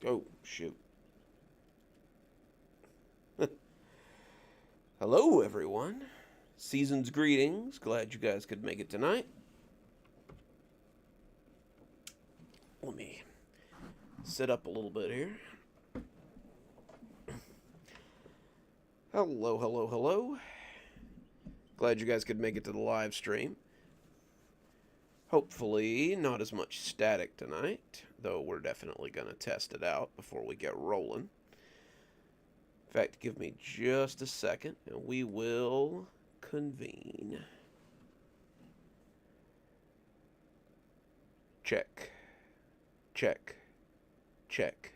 Oh, shoot. Hello, everyone. Season's greetings. Glad you guys could make it tonight. Let me set up a little bit here. Hello, hello, hello. Glad you guys could make it to the live stream. Hopefully, not as much static tonight, though we're definitely going to test it out before we get rolling. In fact, give me just a second and we will convene. Check. Check. Check.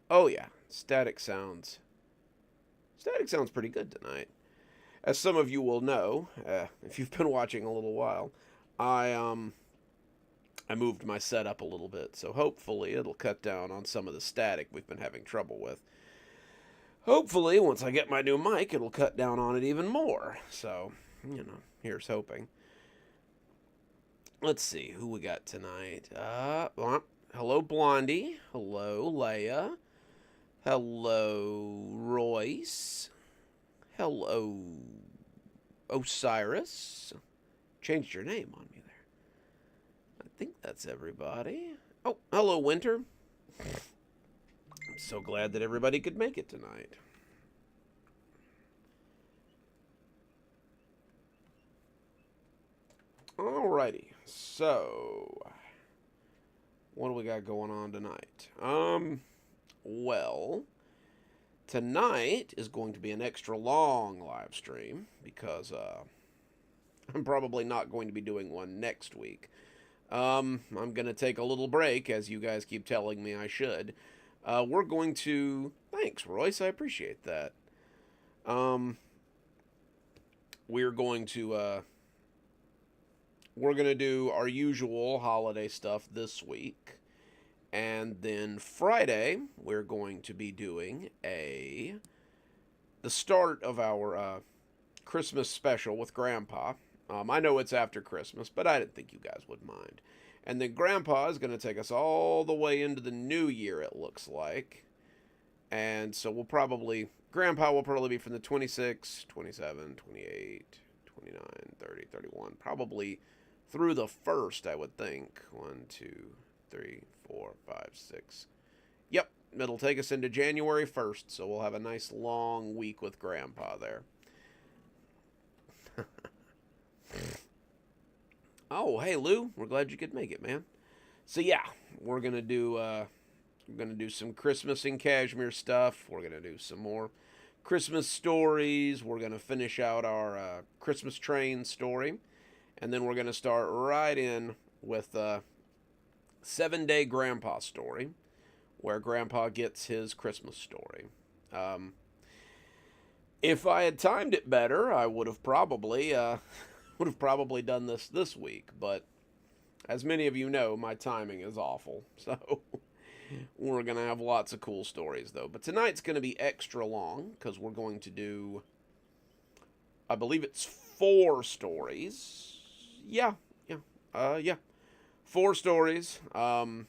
Oh yeah, static sounds. Static sounds pretty good tonight. As some of you will know, if you've been watching a little while, I moved my setup a little bit, so hopefully it'll cut down on some of the static we've been having trouble with. Hopefully, once I get my new mic, it'll cut down on it even more. So, here's hoping. Let's see who we got tonight. Hello, Blondie. Hello, Leia. Hello, Royce. Hello, Osiris. Changed your name on me there. I think that's everybody. Oh, hello, Winter. I'm so glad that everybody could make it tonight. Alrighty, so what do we got going on tonight? Well, tonight is going to be an extra long live stream because I'm probably not going to be doing one next week. I'm going to take a little break, as you guys keep telling me I should. We're going to... Thanks, Royce. I appreciate that. We're going to... we're going to do our usual holiday stuff this week. And then Friday, we're going to be doing the start of our Christmas special with Grandpa. I know it's after Christmas, but I didn't think you guys would mind. And then Grandpa is going to take us all the way into the new year, it looks like. And so Grandpa will probably be from the 26, 27, 28, 29, 30, 31, probably through the 1st, I would think. 1, 2, 3, 4, 5, 6. Yep, it'll take us into January 1st, so we'll have a nice long week with Grandpa there. Oh, hey Lou, we're glad you could make it, man. So yeah, we're gonna do some Christmas in Kashmir stuff. We're gonna do some more Christmas stories. We're gonna finish out our Christmas train story, and then we're gonna start right in with 7-Day Grandpa story, where Grandpa gets his Christmas story. If I had timed it better, I would have probably done this week, but as many of you know, my timing is awful. So we're going to have lots of cool stories though. But tonight's going to be extra long because we're going to do, I believe it's 4 stories. Yeah. 4 stories. Our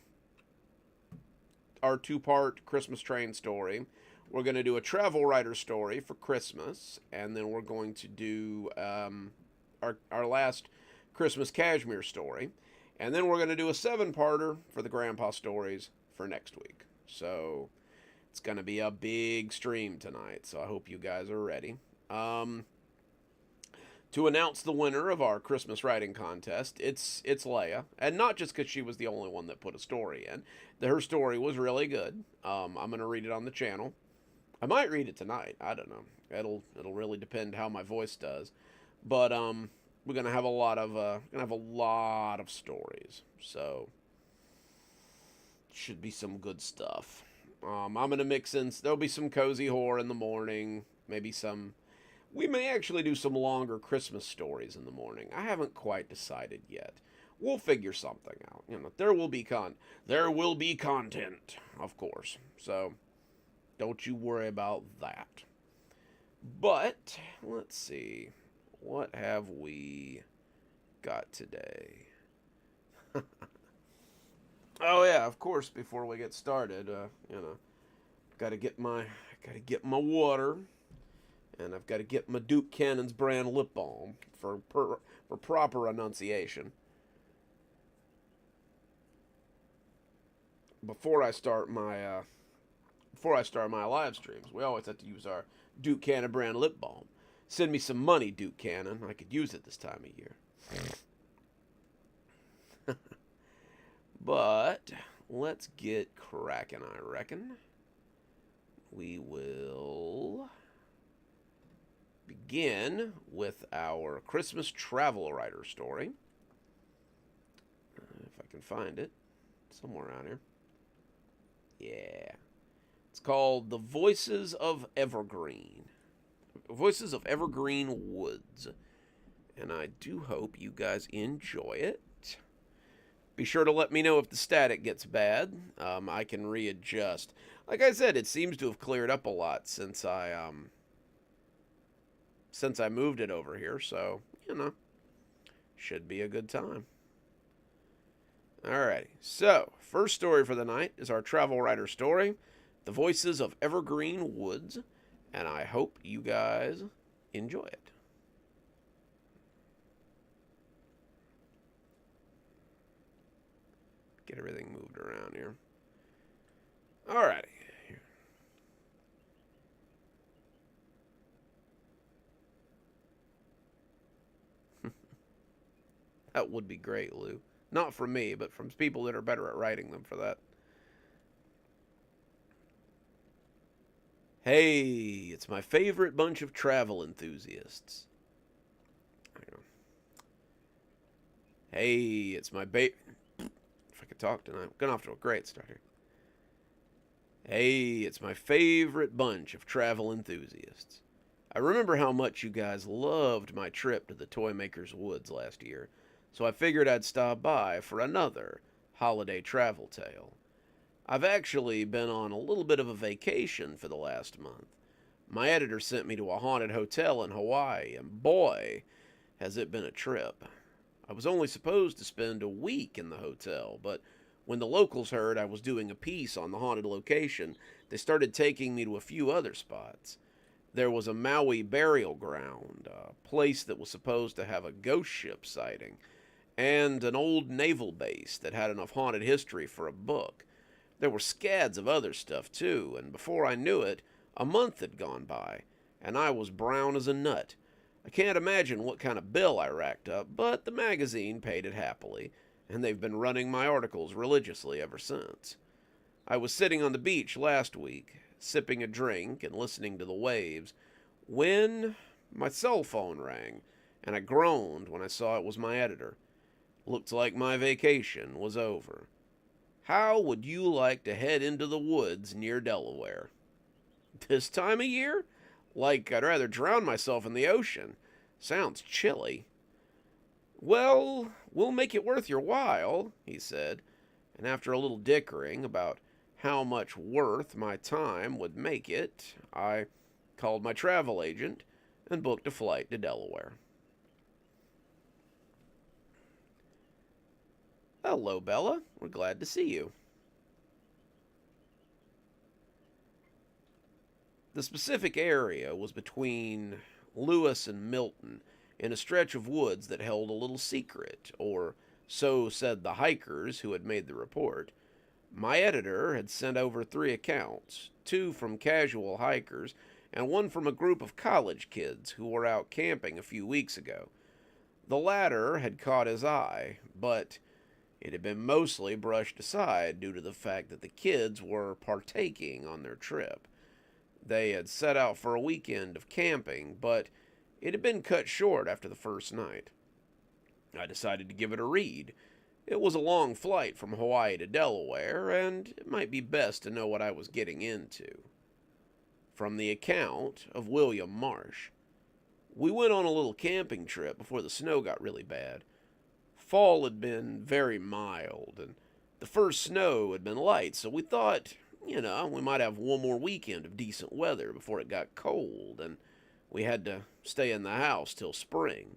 2-part Christmas train story. We're going to do a travel writer story for Christmas, and then we're going to do our last Christmas Kashmir story, and then we're going to do a 7-parter for the Grandpa stories for next week. So it's going to be a big stream tonight, so I hope you guys are ready. To announce the winner of our Christmas writing contest, it's Leia, and not just because she was the only one that put a story in. Her story was really good. I'm going to read it on the channel. I might read it tonight. I don't know. It'll really depend how my voice does. But we're gonna have a lot of stories. So should be some good stuff. I'm gonna mix in. There'll be some cozy horror in the morning. Maybe some. We may actually do some longer Christmas stories in the morning. I haven't quite decided yet. We'll figure something out. There will be content, of course. So don't you worry about that. But let's see. What have we got today? Oh yeah, of course. Before we get started, gotta get my water, and I've got to get my Duke Cannon's brand lip balm for proper enunciation. Before I start my live streams, we always have to use our Duke Cannon brand lip balm. Send me some money, Duke Cannon. I could use it this time of year. But let's get cracking, I reckon. We will begin with our Christmas travel writer story. If I can find it somewhere around here. Yeah. It's called The Voices of Evergreen. Voices of Evergreen Woods. And I do hope you guys enjoy it. Be sure to let me know if the static gets bad. I can readjust. Like I said, it seems to have cleared up a lot since I moved it over here. So should be a good time. Alrighty. So first story for the night is our travel writer story, The Voices of Evergreen Woods, and I hope you guys enjoy it. Get everything moved around here. Alrighty. That would be great, Lou. Not from me, but from people that are better at writing them for that. Hey, it's my favorite bunch of travel enthusiasts. Hey, it's my If I could talk tonight, I'm going off to a great start here. Hey, it's my favorite bunch of travel enthusiasts. I remember how much you guys loved my trip to the Toymaker's Woods last year, so I figured I'd stop by for another holiday travel tale. I've actually been on a little bit of a vacation for the last month. My editor sent me to a haunted hotel in Hawaii, and boy, has it been a trip. I was only supposed to spend a week in the hotel, but when the locals heard I was doing a piece on the haunted location, they started taking me to a few other spots. There was a Maui burial ground, a place that was supposed to have a ghost ship sighting, and an old naval base that had enough haunted history for a book. There were scads of other stuff, too, and before I knew it, a month had gone by, and I was brown as a nut. I can't imagine what kind of bill I racked up, but the magazine paid it happily, and they've been running my articles religiously ever since. I was sitting on the beach last week, sipping a drink and listening to the waves, when my cell phone rang, and I groaned when I saw it was my editor. Looked like my vacation was over. How would you like to head into the woods near Delaware? This time of year? Like I'd rather drown myself in the ocean. Sounds chilly. Well, we'll make it worth your while, he said, and after a little dickering about how much worth my time would make it, I called my travel agent and booked a flight to Delaware. Hello, Bella. We're glad to see you. The specific area was between Lewis and Milton, in a stretch of woods that held a little secret, or so said the hikers who had made the report. My editor had sent over 3 accounts, 2 from casual hikers and 1 from a group of college kids who were out camping a few weeks ago. The latter had caught his eye, but it had been mostly brushed aside due to the fact that the kids were partaking on their trip. They had set out for a weekend of camping, but it had been cut short after the first night. I decided to give it a read. It was a long flight from Hawaii to Delaware, and it might be best to know what I was getting into. From the account of William Marsh. We went on a little camping trip before the snow got really bad. Fall had been very mild, and the first snow had been light, so we thought, we might have one more weekend of decent weather before it got cold, and we had to stay in the house till spring.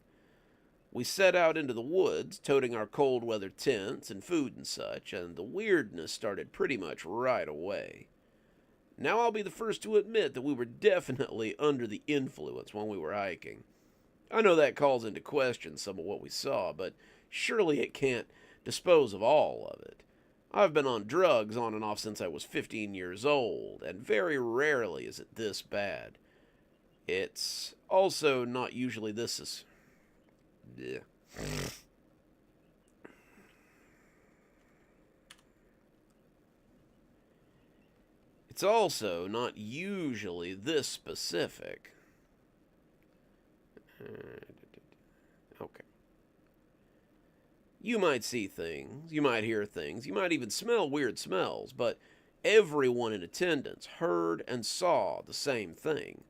We set out into the woods, toting our cold weather tents and food and such, and the weirdness started pretty much right away. Now, I'll be the first to admit that we were definitely under the influence when we were hiking. I know that calls into question some of what we saw, but surely it can't dispose of all of it. I've been on drugs on and off since I was 15 years old, and very rarely is it this bad. It's also not usually this is. Yeah. It's also not usually this specific. Okay. You might see things, you might hear things, you might even smell weird smells, but everyone in attendance heard and saw the same thing.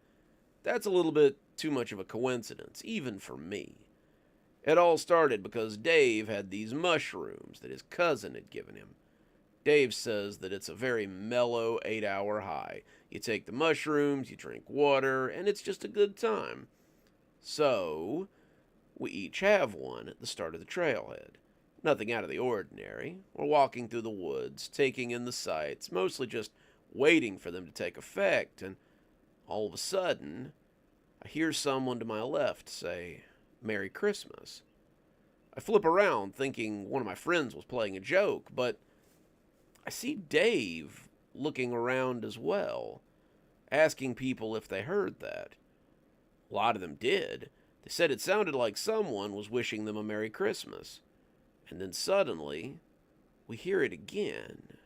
That's a little bit too much of a coincidence, even for me. It all started because Dave had these mushrooms that his cousin had given him. Dave says that it's a very mellow 8-hour high. You take the mushrooms, you drink water, and it's just a good time. So, we each have one at the start of the trailhead. Nothing out of the ordinary. We're walking through the woods, taking in the sights, mostly just waiting for them to take effect, and all of a sudden, I hear someone to my left say, "Merry Christmas." I flip around thinking one of my friends was playing a joke, but I see Dave looking around as well, asking people if they heard that. A lot of them did. They said it sounded like someone was wishing them a Merry Christmas. And then suddenly, we hear it again.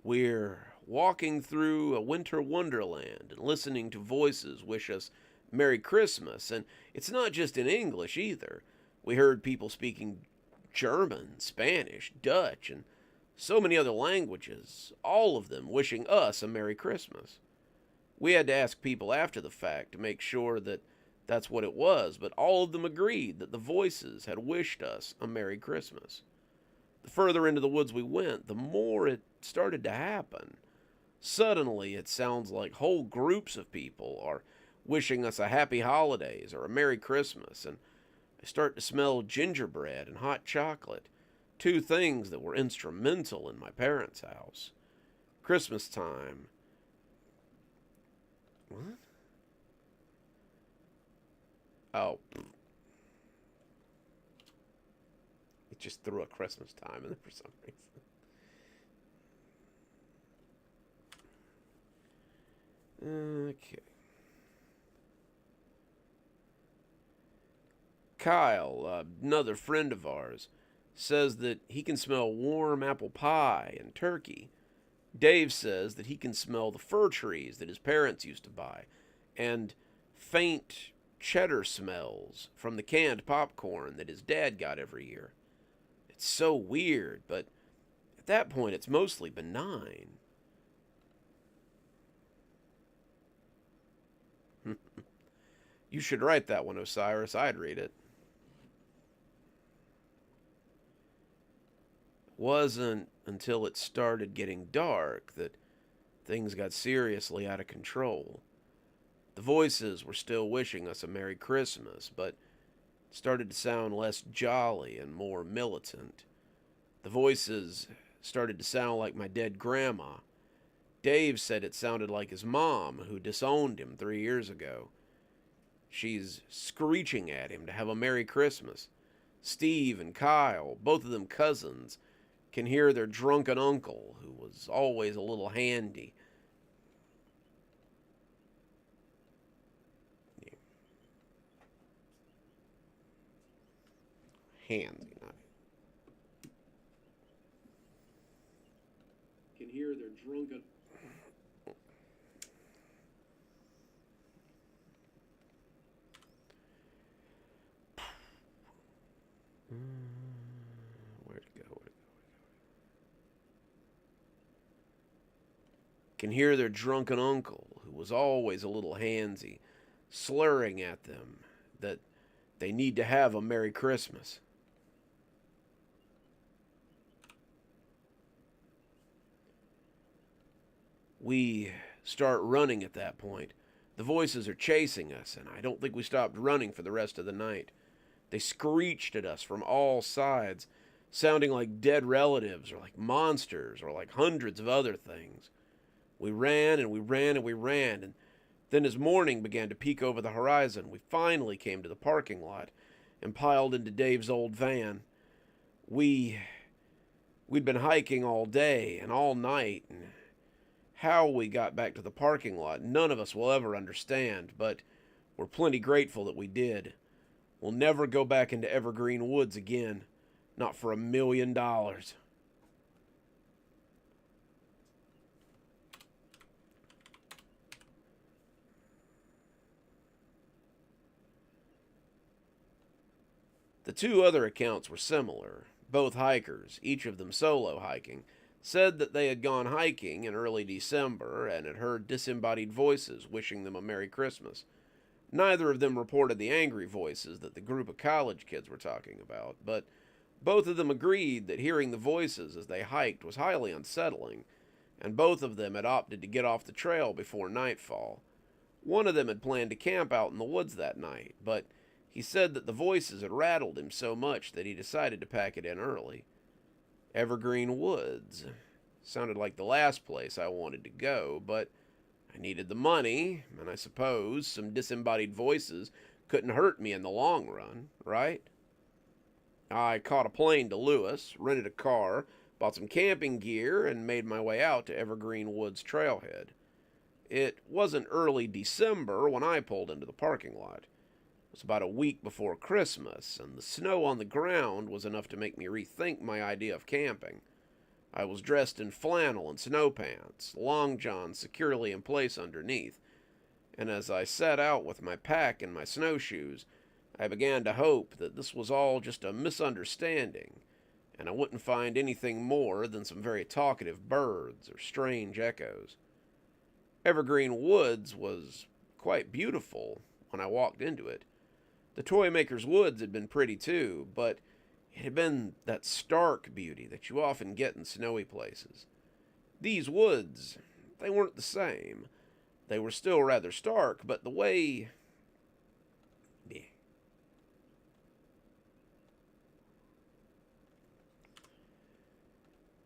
We're walking through a winter wonderland and listening to voices wish us Merry Christmas. And it's not just in English either. We heard people speaking German, Spanish, Dutch, and so many other languages, all of them wishing us a Merry Christmas. We had to ask people after the fact to make sure that that's what it was, but all of them agreed that the voices had wished us a Merry Christmas. The further into the woods we went, the more it started to happen. Suddenly, it sounds like whole groups of people are wishing us a happy holidays or a Merry Christmas, and I start to smell gingerbread and hot chocolate, two things that were instrumental in my parents' house. Christmas time. What? Oh. It just threw a Christmas time in there for some reason. Okay. Kyle, another friend of ours, says that he can smell warm apple pie and turkey. Dave says that he can smell the fir trees that his parents used to buy, and faint cheddar smells from the canned popcorn that his dad got every year. It's so weird, but at that point it's mostly benign. You should write that one, Osiris. I'd read it. Wasn't until it started getting dark that things got seriously out of control. The voices were still wishing us a Merry Christmas, but it started to sound less jolly and more militant. The voices started to sound like my dead grandma. Dave said it sounded like his mom, who disowned him 3 years ago. She's screeching at him to have a Merry Christmas. Steve and Kyle, both of them cousins, can hear their drunken uncle, who was always a little handy. Handy, not. Can hear their drunken. Where'd it go? Can hear their drunken uncle, who was always a little handsy, slurring at them that they need to have a Merry Christmas. We start running at that point, The voices are chasing us, and I don't think we stopped running for the rest of the night. They screeched at us from all sides, sounding like dead relatives, or like monsters, or like hundreds of other things. We ran and we ran and we ran, and then as morning began to peek over the horizon, we finally came to the parking lot and piled into Dave's old van. We'd been hiking all day and all night, and how we got back to the parking lot, none of us will ever understand, but we're plenty grateful that we did. We'll never go back into Evergreen Woods again, not for $1,000,000. The two other accounts were similar. Both hikers, each of them solo hiking, said that they had gone hiking in early December and had heard disembodied voices wishing them a Merry Christmas. Neither of them reported the angry voices that the group of college kids were talking about, but both of them agreed that hearing the voices as they hiked was highly unsettling, and both of them had opted to get off the trail before nightfall. One of them had planned to camp out in the woods that night, but he said that the voices had rattled him so much that he decided to pack it in early. Evergreen Woods sounded like the last place I wanted to go, but I needed the money, and I suppose some disembodied voices couldn't hurt me in the long run, right? I caught a plane to Lewis, rented a car, bought some camping gear, and made my way out to Evergreen Woods Trailhead. It wasn't early December when I pulled into the parking lot. It was about a week before Christmas, and the snow on the ground was enough to make me rethink my idea of camping. I was dressed in flannel and snow pants, long johns securely in place underneath, and as I set out with my pack and my snowshoes, I began to hope that this was all just a misunderstanding, and I wouldn't find anything more than some very talkative birds or strange echoes. Evergreen Woods was quite beautiful when I walked into it. The Toy Maker's Woods had been pretty too, but it had been that stark beauty that you often get in snowy places. These woods, they weren't the same. They were still rather stark, but the way...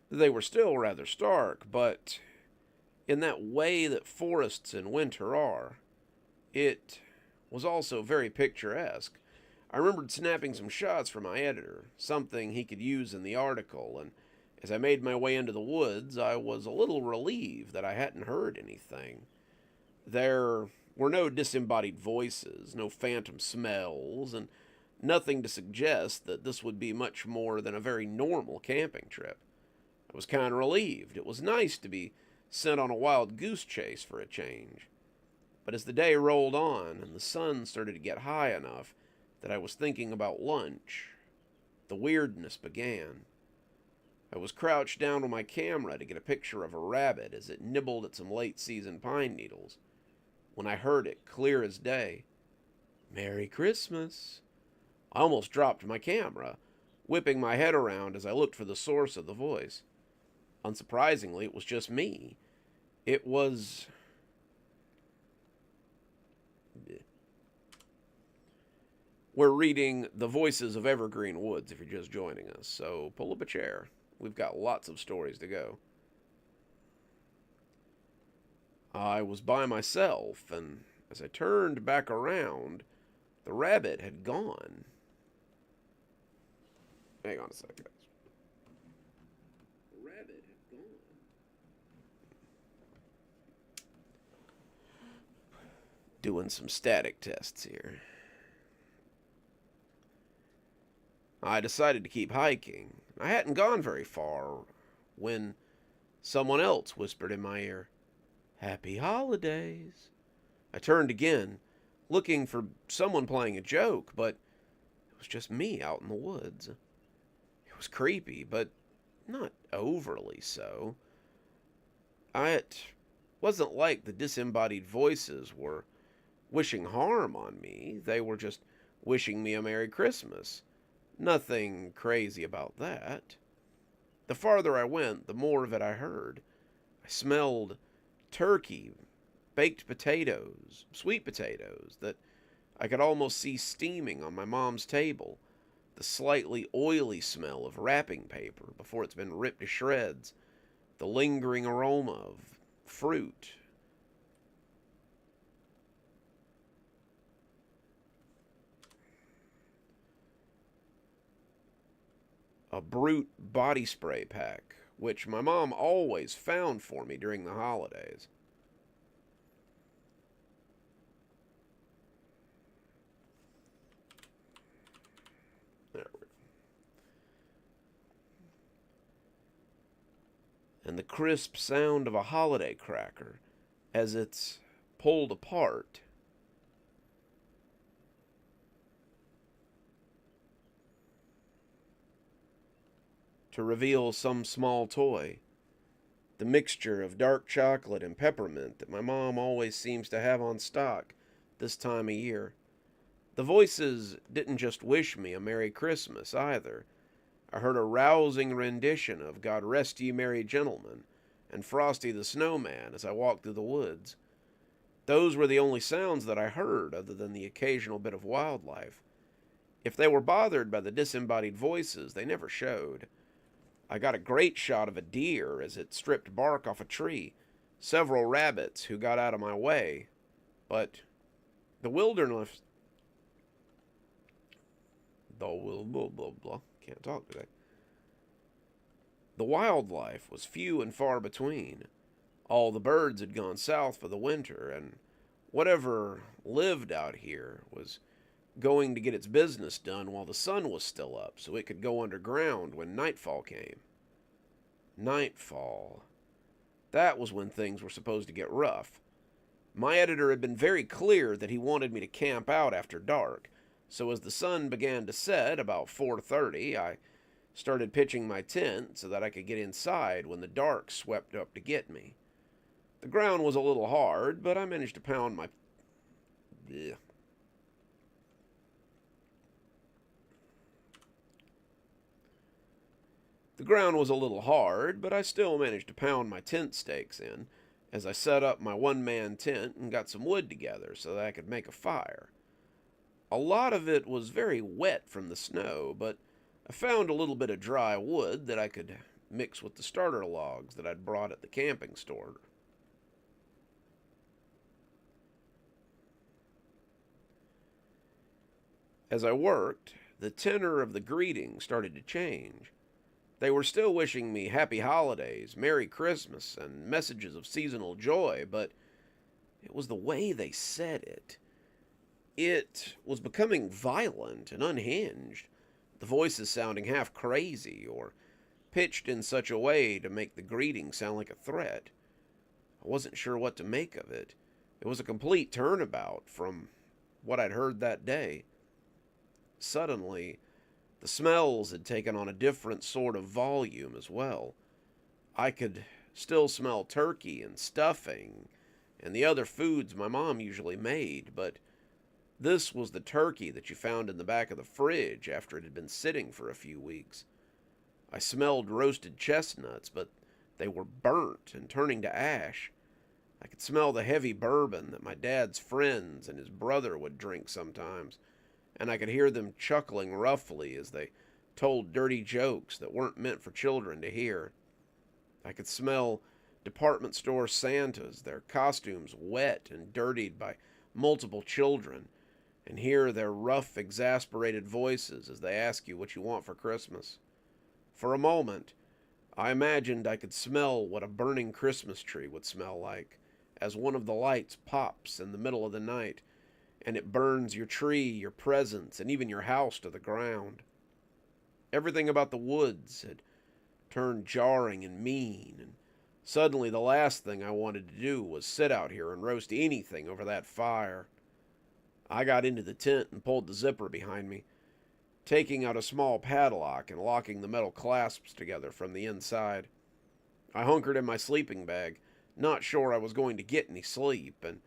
They were still rather stark, but in that way that forests in winter are, it was also very picturesque. I remembered snapping some shots for my editor, something he could use in the article, and as I made my way into the woods, I was a little relieved that I hadn't heard anything. There were no disembodied voices, no phantom smells, and nothing to suggest that this would be much more than a very normal camping trip. I was kind of relieved. It was nice to be sent on a wild goose chase for a change. But as the day rolled on and the sun started to get high enough that I was thinking about lunch, the weirdness began. I was crouched down on my camera to get a picture of a rabbit as it nibbled at some late-season pine needles, when I heard it clear as day. "Merry Christmas." I almost dropped my camera, whipping my head around as I looked for the source of the voice. Unsurprisingly, it was just me. It was... We're reading The Voices of Evergreen Woods if you're just joining us, so pull up a chair. We've got lots of stories to go. I was by myself, and as I turned back around, the rabbit had gone. Hang on a second, guys. The rabbit had gone. Doing some static tests here. I decided to keep hiking. I hadn't gone very far when someone else whispered in my ear, "Happy Holidays." I turned again, looking for someone playing a joke, but it was just me out in the woods. It was creepy, but not overly so. It wasn't like the disembodied voices were wishing harm on me. They were just wishing me a Merry Christmas. Nothing crazy about that. The farther I went, the more of it I heard. I smelled turkey baked potatoes, sweet potatoes, that I could almost see steaming on my mom's table, the slightly oily smell of wrapping paper before it's been ripped to shreds, the lingering aroma of fruit. A Brute body spray pack, which my mom always found for me during the holidays. There we go. And the crisp sound of a holiday cracker as it's pulled apart. To reveal some small toy. The mixture of dark chocolate and peppermint that my mom always seems to have on stock this time of year. The voices didn't just wish me a Merry Christmas either. I heard a rousing rendition of God Rest Ye Merry Gentlemen and Frosty the Snowman as I walked through the woods. Those were the only sounds that I heard other than the occasional bit of wildlife. If they were bothered by the disembodied voices, they never showed. I got a great shot of a deer as it stripped bark off a tree, several rabbits who got out of my way, but the wilderness... Can't talk today. The wildlife was few and far between. All the birds had gone south for the winter, and whatever lived out here was going to get its business done while the sun was still up so it could go underground when nightfall came. Nightfall. That was when things were supposed to get rough. My editor had been very clear that he wanted me to camp out after dark, so as the sun began to set about 4:30, I started pitching my tent so that I could get inside when the dark swept up to get me. The ground was a little hard, but I managed to pound my... Ugh. The ground was a little hard, but I still managed to pound my tent stakes in as I set up my one-man tent and got some wood together so that I could make a fire. A lot of it was very wet from the snow, but I found a little bit of dry wood that I could mix with the starter logs that I'd brought at the camping store. As I worked, the tenor of the greeting started to change. They were still wishing me happy holidays, Merry Christmas, and messages of seasonal joy, but it was the way they said it. It was becoming violent and unhinged, the voices sounding half crazy or pitched in such a way to make the greeting sound like a threat. I wasn't sure what to make of it. It was a complete turnabout from what I'd heard that day. Suddenly, the smells had taken on a different sort of volume as well. I could still smell turkey and stuffing and the other foods my mom usually made, but this was the turkey that you found in the back of the fridge after it had been sitting for a few weeks. I smelled roasted chestnuts, but they were burnt and turning to ash. I could smell the heavy bourbon that my dad's friends and his brother would drink sometimes, and I could hear them chuckling roughly as they told dirty jokes that weren't meant for children to hear. I could smell department store Santas, their costumes wet and dirtied by multiple children, and hear their rough, exasperated voices as they ask you what you want for Christmas. For a moment, I imagined I could smell what a burning Christmas tree would smell like, as one of the lights pops in the middle of the night, and it burns your tree, your presents, and even your house to the ground. Everything about the woods had turned jarring and mean, and suddenly the last thing I wanted to do was sit out here and roast anything over that fire. I got into the tent and pulled the zipper behind me, taking out a small padlock and locking the metal clasps together from the inside. I hunkered in my sleeping bag, not sure I was going to get any sleep, and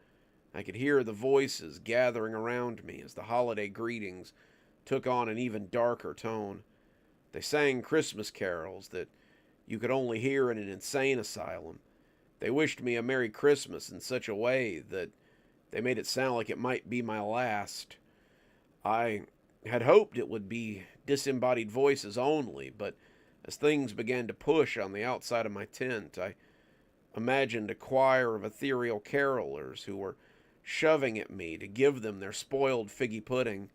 I could hear the voices gathering around me as the holiday greetings took on an even darker tone. They sang Christmas carols that you could only hear in an insane asylum, They wished me a Merry Christmas in such a way that they made it sound like it might be my last. I had hoped it would be disembodied voices only, but as things began to push on the outside of my tent, I imagined a choir of ethereal carolers who were shoving at me to give them their spoiled figgy pudding.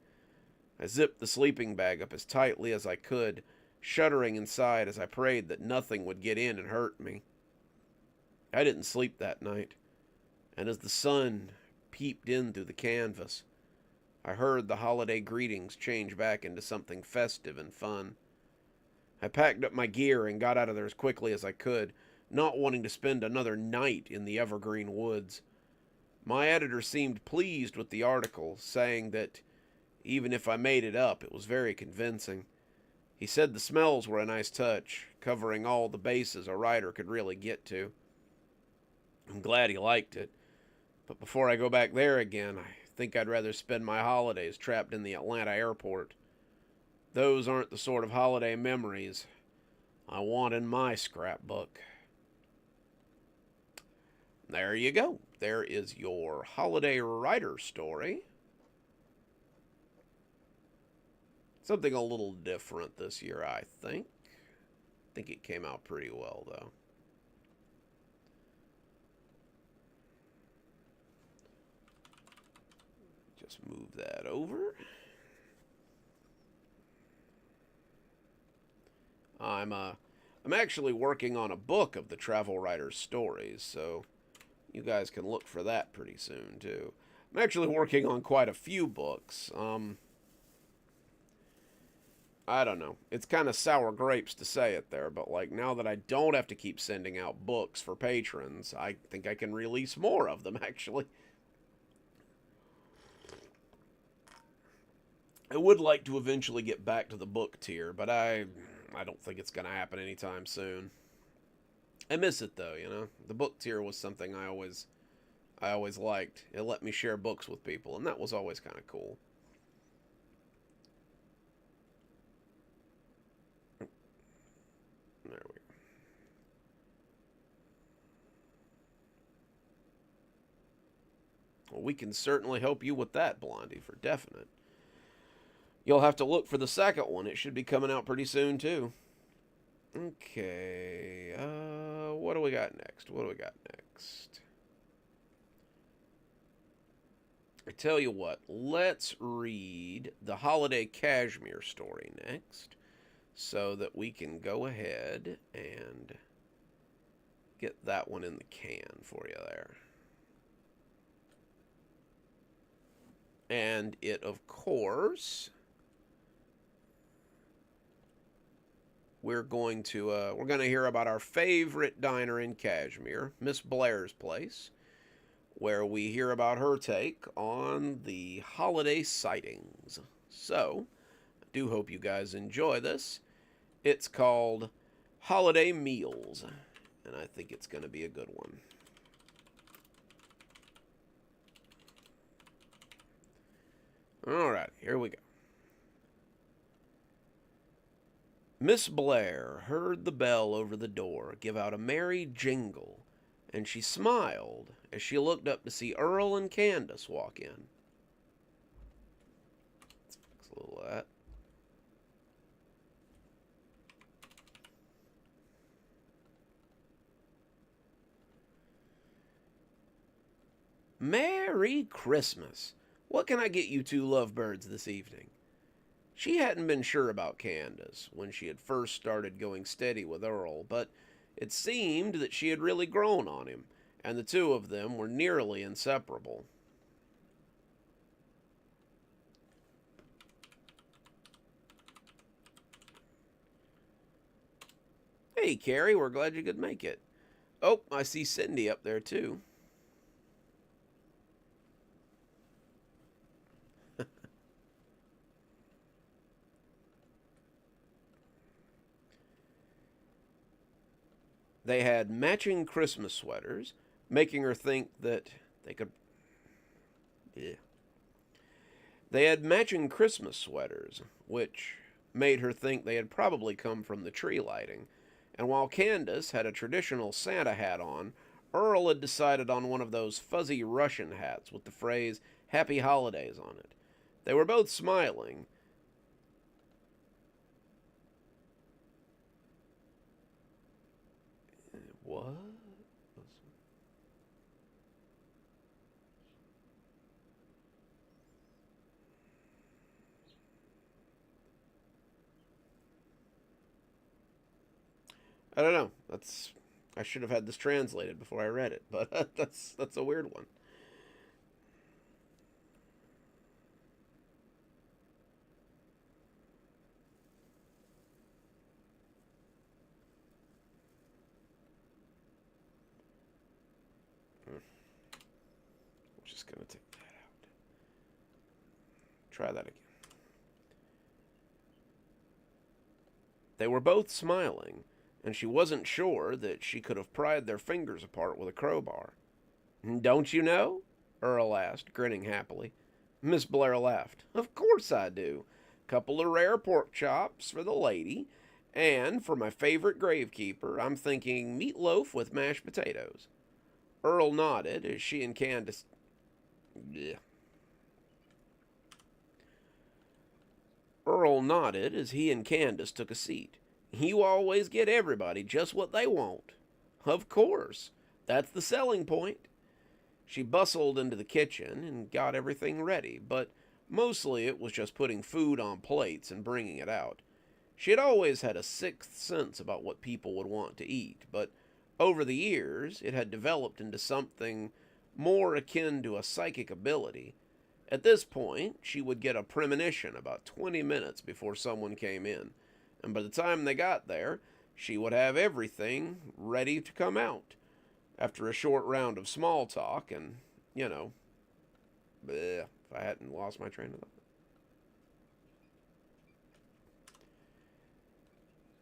I zipped the sleeping bag up as tightly as I could, shuddering inside as I prayed that nothing would get in and hurt me. I didn't sleep that night, and as the sun peeped in through the canvas, I heard the holiday greetings change back into something festive and fun. I packed up my gear and got out of there as quickly as I could, not wanting to spend another night in the evergreen woods. My editor seemed pleased with the article, saying that even if I made it up, it was very convincing. He said the smells were a nice touch, covering all the bases a writer could really get to. I'm glad he liked it, but before I go back there again, I think I'd rather spend my holidays trapped in the Atlanta airport. Those aren't the sort of holiday memories I want in my scrapbook. There you go. There is your holiday writer story. Something a little different this year, I think. I think it came out pretty well, though. Just move that over. I'm actually working on a book of the travel writer's stories, so you guys can look for that pretty soon, too. I'm actually working on quite a few books. I don't know. It's kind of sour grapes to say it there, but like now that I don't have to keep sending out books for patrons, I think I can release more of them, actually. I would like to eventually get back to the book tier, but I don't think it's going to happen anytime soon. I miss it though, you know. The book tier was something I always liked. It let me share books with people, and that was always kind of cool. There we go. Well, we can certainly help you with that, Blondie, for definite. You'll have to look for the second one. It should be coming out pretty soon, too. Okay. What do we got next? I tell you what. Let's read the Holiday Cashmere story next, so that we can go ahead and get that one in the can for you there. And it, of course, we're going to hear about our favorite diner in Cashmere, Miss Blair's Place, where we hear about her take on the holiday sightings. So, I do hope you guys enjoy this. It's called Holiday Meals, and I think it's going to be a good one. Alright, here we go. Miss Blair heard the bell over the door give out a merry jingle, and she smiled as she looked up to see Earl and Candace walk in. Let's fix a little of that. Merry Christmas! What can I get you two lovebirds this evening? She hadn't been sure about Candace when she had first started going steady with Earl, but it seemed that she had really grown on him, and the two of them were nearly inseparable. Hey, Carrie, we're glad you could make it. Oh, I see Cindy up there, too. They had matching Christmas sweaters, making her think that they could... Yeah. They had matching Christmas sweaters, which made her think they had probably come from the tree lighting. And while Candace had a traditional Santa hat on, Earl had decided on one of those fuzzy Russian hats with the phrase Happy Holidays on it. They were both smiling. What? I don't know. I should have had this translated before I read it, but that's a weird one. I'm just gonna take that out. Try that again. They were both smiling, and she wasn't sure that she could have pried their fingers apart with a crowbar. Don't you know? Earl asked, grinning happily. Miss Blair laughed. Of course I do. Couple of rare pork chops for the lady, and for my favorite gravekeeper, I'm thinking meatloaf with mashed potatoes. Earl nodded as she and Candace. Yeah. Earl nodded as he and Candace took a seat. You always get everybody just what they want. Of course. That's the selling point. She bustled into the kitchen and got everything ready, but mostly it was just putting food on plates and bringing it out. She had always had a sixth sense about what people would want to eat, but over the years it had developed into something more akin to a psychic ability. At this point, she would get a premonition about 20 minutes before someone came in, and by the time they got there, she would have everything ready to come out. After a short round of small talk, and, if I hadn't lost my train of thought.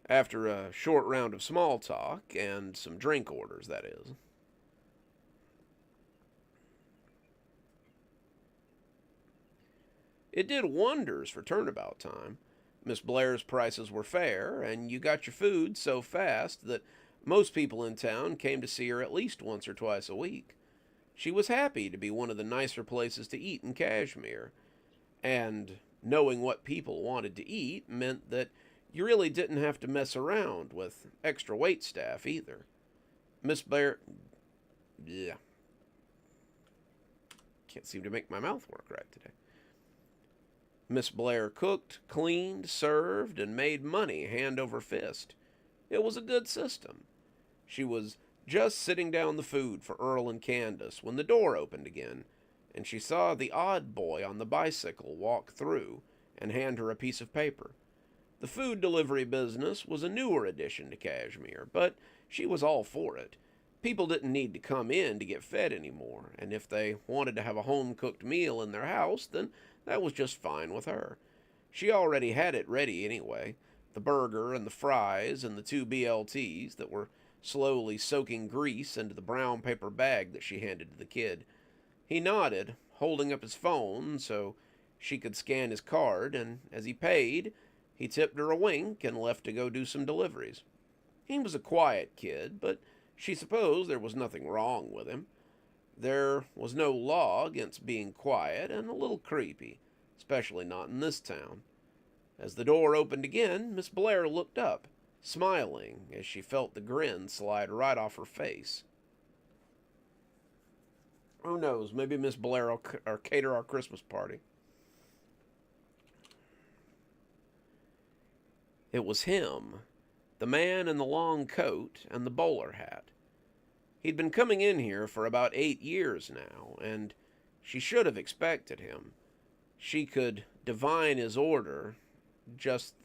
After a short round of small talk and some drink orders, that is. It did wonders for turnabout time. Miss Blair's prices were fair, and you got your food so fast that most people in town came to see her at least once or twice a week. She was happy to be one of the nicer places to eat in Kashmir, and knowing what people wanted to eat meant that you really didn't have to mess around with extra wait staff either. Miss Blair. Yeah. Can't seem to make my mouth work right today. Miss Blair cooked, cleaned, served, and made money hand over fist. It was a good system. She was just sitting down the food for Earl and Candace when the door opened again, and she saw the odd boy on the bicycle walk through and hand her a piece of paper. The food delivery business was a newer addition to Kashmir, but she was all for it. People didn't need to come in to get fed anymore, and if they wanted to have a home-cooked meal in their house, then that was just fine with her. She already had it ready anyway, the burger and the fries and the two BLTs that were slowly soaking grease into the brown paper bag that she handed to the kid. He nodded, holding up his phone so she could scan his card, and as he paid, he tipped her a wink and left to go do some deliveries. He was a quiet kid, but she supposed there was nothing wrong with him. There was no law against being quiet and a little creepy, especially not in this town. As the door opened again, Miss Blair looked up, smiling as she felt the grin slide right off her face. Who knows, maybe Miss Blair will cater our Christmas party. It was him, the man in the long coat and the bowler hat. He'd been coming in here for about 8 years now, and she should have expected him. She could divine his order just.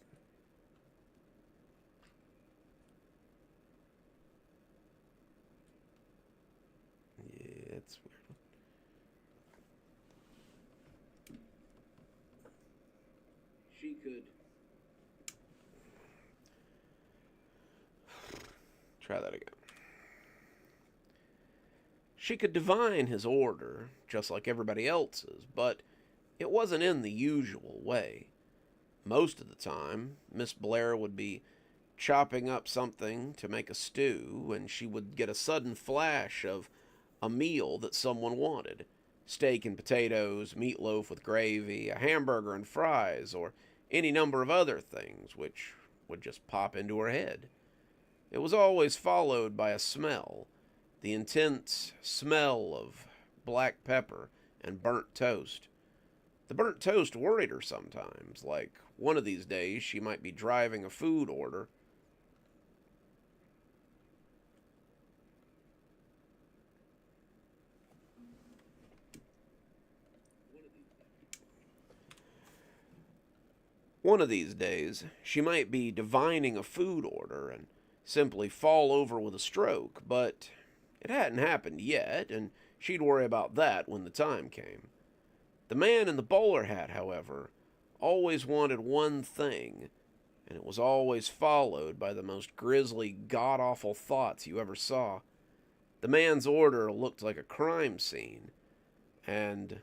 Yeah, it's weird. She could. Try that again. She could divine his order, just like everybody else's, but it wasn't in the usual way. Most of the time, Miss Blair would be chopping up something to make a stew, and she would get a sudden flash of a meal that someone wanted: steak and potatoes, meatloaf with gravy, a hamburger and fries, or any number of other things which would just pop into her head. It was always followed by a smell, the intense smell of black pepper and burnt toast. The burnt toast worried her sometimes, like one of these days she might be driving a food order. One of these days, she might be divining a food order and simply fall over with a stroke, but it hadn't happened yet, and she'd worry about that when the time came. The man in the bowler hat, however, always wanted one thing, and it was always followed by the most grisly, god awful thoughts you ever saw. The man's order looked like a crime scene, and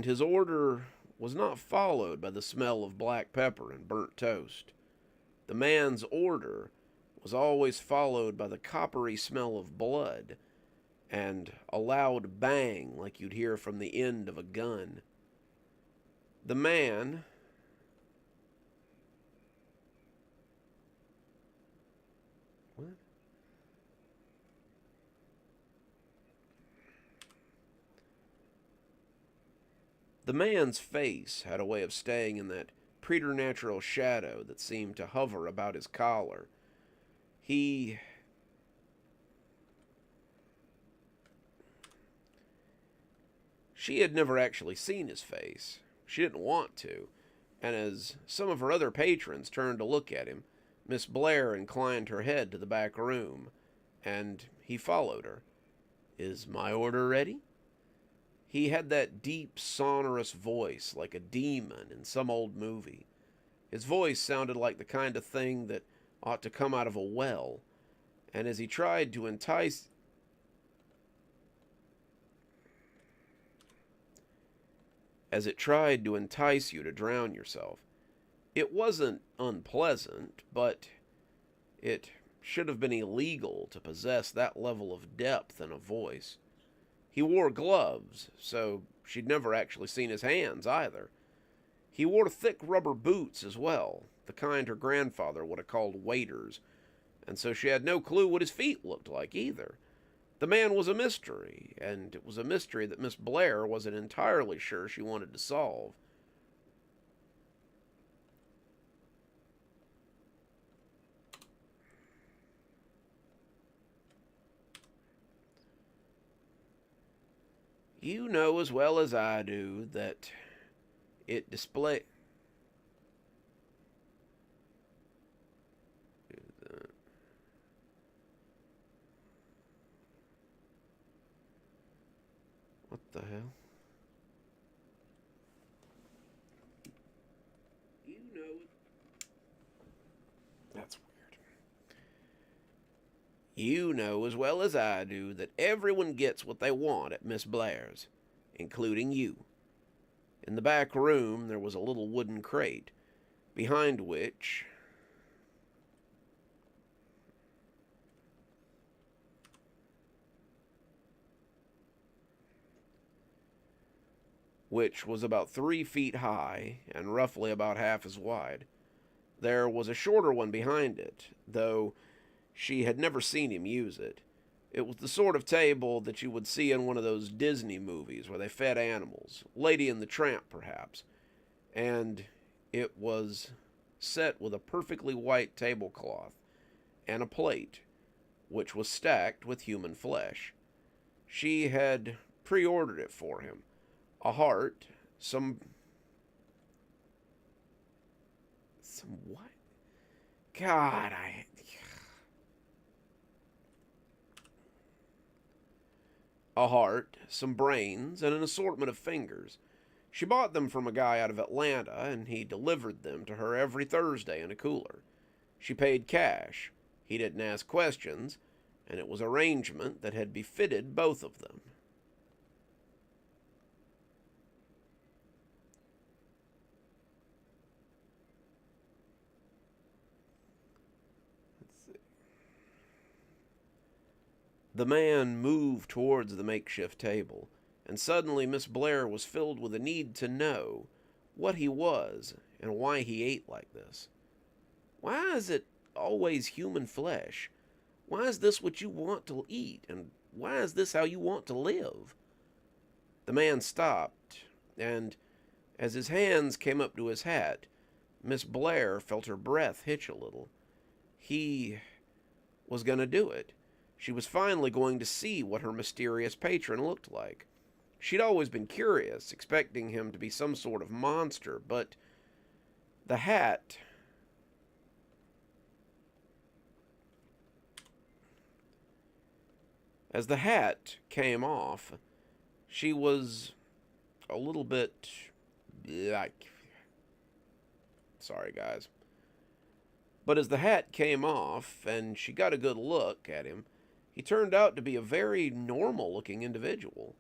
his order was not followed by the smell of black pepper and burnt toast. The man's order was always followed by the coppery smell of blood and a loud bang like you'd hear from the end of a gun. The man what? The man's face had a way of staying in that preternatural shadow that seemed to hover about his collar. He She had never actually seen his face. She didn't want to, and as some of her other patrons turned to look at him, Miss Blair inclined her head to the back room, and he followed her. "Is my order ready?" He had that deep, sonorous voice like a demon in some old movie. His voice sounded like the kind of thing that ought to come out of a well, and as he tried to entice as it tried to entice you to drown yourself. It wasn't unpleasant, but it should have been illegal to possess that level of depth in a voice. He wore gloves, so she'd never actually seen his hands either. He wore thick rubber boots as well, the kind her grandfather would have called waders, and so she had no clue what his feet looked like either. The man was a mystery, and it was a mystery that Miss Blair wasn't entirely sure she wanted to solve. You know as well as I do that it display. What the hell? You know it. That's weird. You know as well as I do that everyone gets what they want at Miss Blair's, including you. In the back room there was a little wooden crate, behind which was about 3 feet high and roughly about half as wide. There was a shorter one behind it, though she had never seen him use it. It was the sort of table that you would see in one of those Disney movies where they fed animals, Lady and the Tramp perhaps, and it was set with a perfectly white tablecloth and a plate, which was stacked with human flesh. She had pre-ordered it for him. A heart, some what? God, a heart, some brains, and an assortment of fingers. She bought them from a guy out of Atlanta, and he delivered them to her every Thursday in a cooler. She paid cash. He didn't ask questions, and it was arrangement that had befitted both of them. Let's see. The man moved towards the makeshift table, and suddenly Miss Blair was filled with a need to know what he was and why he ate like this. Why is it always human flesh? Why is this what you want to eat? And why is this how you want to live? The man stopped, and as his hands came up to his hat, Miss Blair felt her breath hitch a little. He was going to do it. She was finally going to see what her mysterious patron looked like. She'd always been curious, expecting him to be some sort of monster, but the hat... As the hat came off, she was a little bit like... Sorry, guys. But as the hat came off and she got a good look at him, he turned out to be a very normal-looking individual.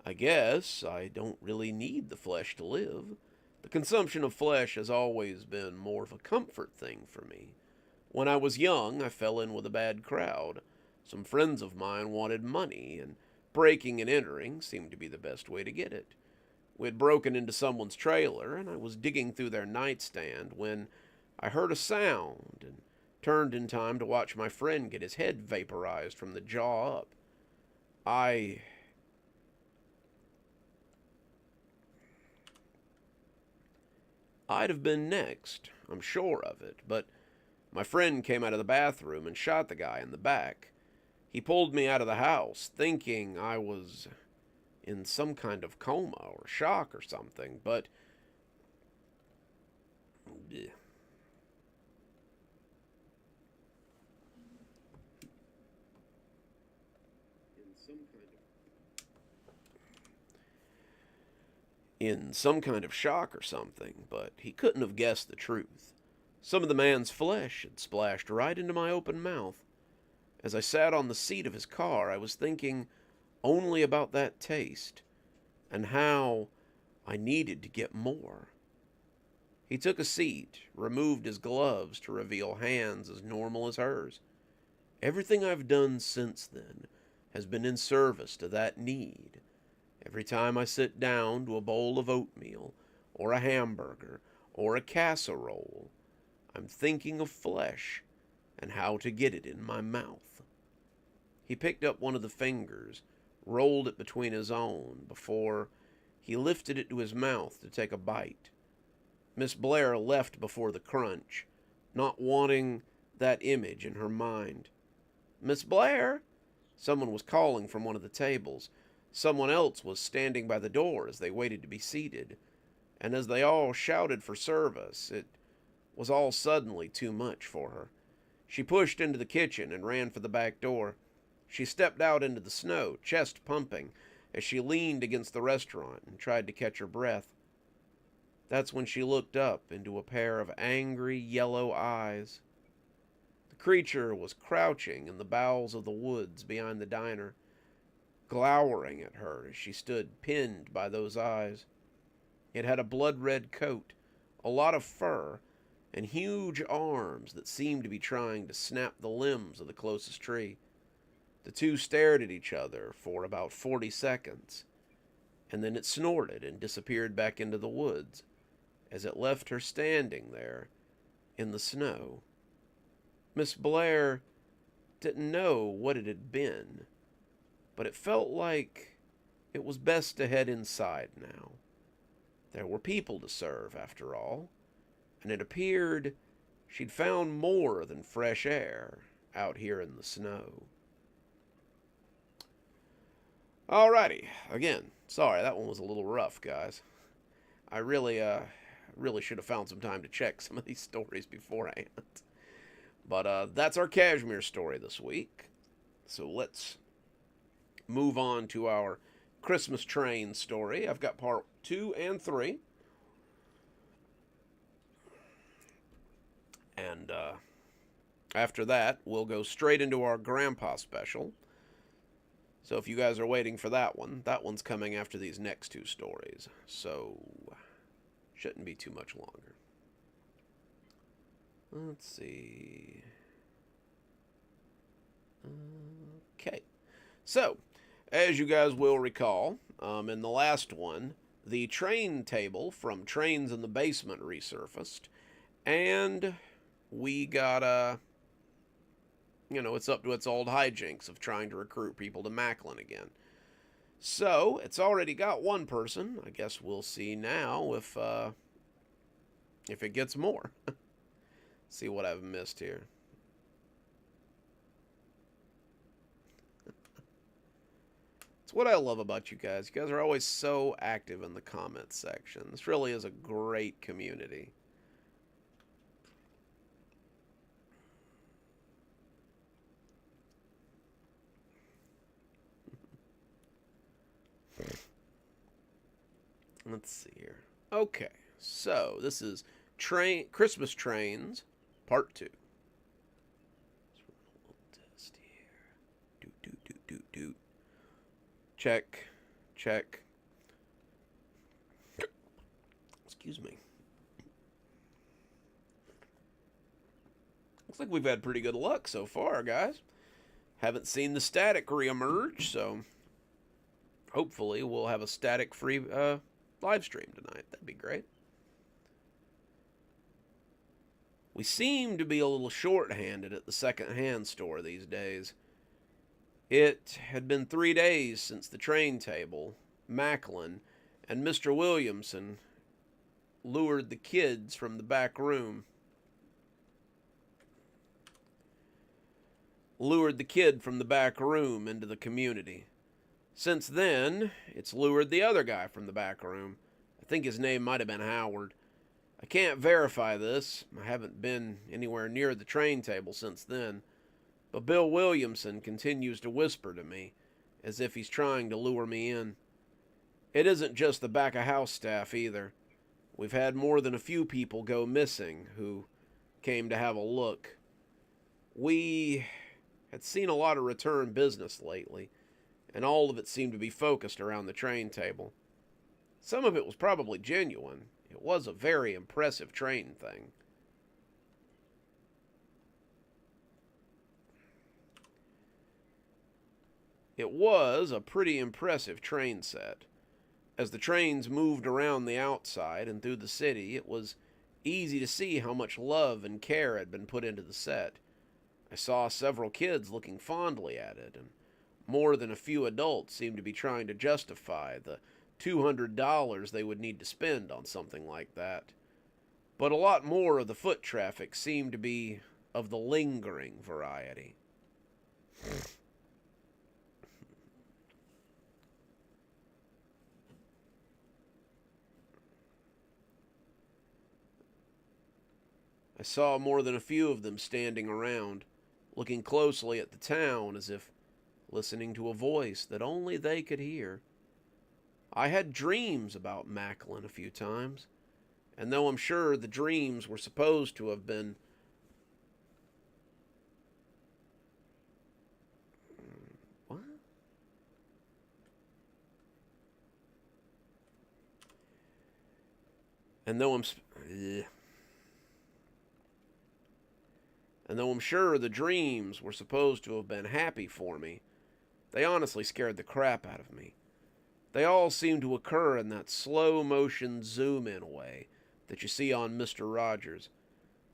I guess I don't really need the flesh to live. The consumption of flesh has always been more of a comfort thing for me. When I was young, I fell in with a bad crowd. Some friends of mine wanted money, and breaking and entering seemed to be the best way to get it. We had broken into someone's trailer, and I was digging through their nightstand when I heard a sound and turned in time to watch my friend get his head vaporized from the jaw up. I'd have been next, I'm sure of it, but my friend came out of the bathroom and shot the guy in the back. He pulled me out of the house, thinking I was in some kind of coma or shock or something, but... in some kind of shock or something, but he couldn't have guessed the truth. Some of the man's flesh had splashed right into my open mouth. As I sat on the seat of his car, I was thinking only about that taste and how I needed to get more. He took a seat, removed his gloves to reveal hands as normal as hers. Everything I've done since then has been in service to that need. Every time I sit down to a bowl of oatmeal, or a hamburger, or a casserole, I'm thinking of flesh and how to get it in my mouth. He picked up one of the fingers, rolled it between his own, before he lifted it to his mouth to take a bite. Miss Blair left before the crunch, not wanting that image in her mind. "Miss Blair!" Someone was calling from one of the tables. Someone else was standing by the door as they waited to be seated. And as they all shouted for service, it was all suddenly too much for her. She pushed into the kitchen and ran for the back door. She stepped out into the snow, chest pumping, as she leaned against the restaurant and tried to catch her breath. That's when she looked up into a pair of angry yellow eyes. The creature was crouching in the bowels of the woods behind the diner, glowering at her as she stood pinned by those eyes. It had a blood-red coat, a lot of fur, and huge arms that seemed to be trying to snap the limbs of the closest tree. The two stared at each other for about 40 seconds, and then it snorted and disappeared back into the woods as it left her standing there in the snow. Miss Blair didn't know what it had been, but it felt like it was best to head inside now. There were people to serve, after all, and it appeared she'd found more than fresh air out here in the snow. Alrighty, again, sorry, that one was a little rough, guys. I really should have found some time to check some of these stories beforehand. But that's our Kashmir story this week. So let's move on to our Christmas train story. I've got part 2 and 3. And After that, we'll go straight into our Grandpa special. So if you guys are waiting for that one's coming after these next two stories. So, shouldn't be too much longer. Let's see. Okay. So, as you guys will recall, in the last one, the train table from Trains in the Basement resurfaced, and we got it's up to its old hijinks of trying to recruit people to Macklin again. So, it's already got one person. I guess we'll see now if it gets more. See what I've missed here. It's what I love about you guys. You guys are always so active in the comments section. This really is a great community. Let's see here. Okay, so this is Christmas Trains, Part 2. Let's run a little test here. Doot. Check. Excuse me. Looks like we've had pretty good luck so far, guys. Haven't seen the static reemerge, so hopefully we'll have a static-free live stream tonight. That'd be great. We seem to be a little short-handed at the second-hand store these days. It had been 3 days since the train table, Macklin, and Mr. Williamson lured the kids from the back room. Lured the kid from the back room into the community. Since then, it's lured the other guy from the back room. I think his name might have been Howard. I can't verify this. I haven't been anywhere near the train table since then. But Bill Williamson continues to whisper to me, as if he's trying to lure me in. It isn't just the back-of-house staff either. We've had more than a few people go missing who came to have a look. We had seen a lot of return business lately, and all of it seemed to be focused around the train table. Some of it was probably genuine. It was a very impressive train thing. It was a pretty impressive train set. As the trains moved around the outside and through the city, it was easy to see how much love and care had been put into the set. I saw several kids looking fondly at it, and more than a few adults seemed to be trying to justify the $200 they would need to spend on something like that. But a lot more of the foot traffic seemed to be of the lingering variety. I saw more than a few of them standing around, looking closely at the town as if listening to a voice that only they could hear. I had dreams about Macklin a few times, and though I'm sure the dreams were supposed to have been what? And though I'm sure the dreams were supposed to have been happy for me, they honestly scared the crap out of me. They all seemed to occur in that slow-motion zoom-in way that you see on Mr. Rogers,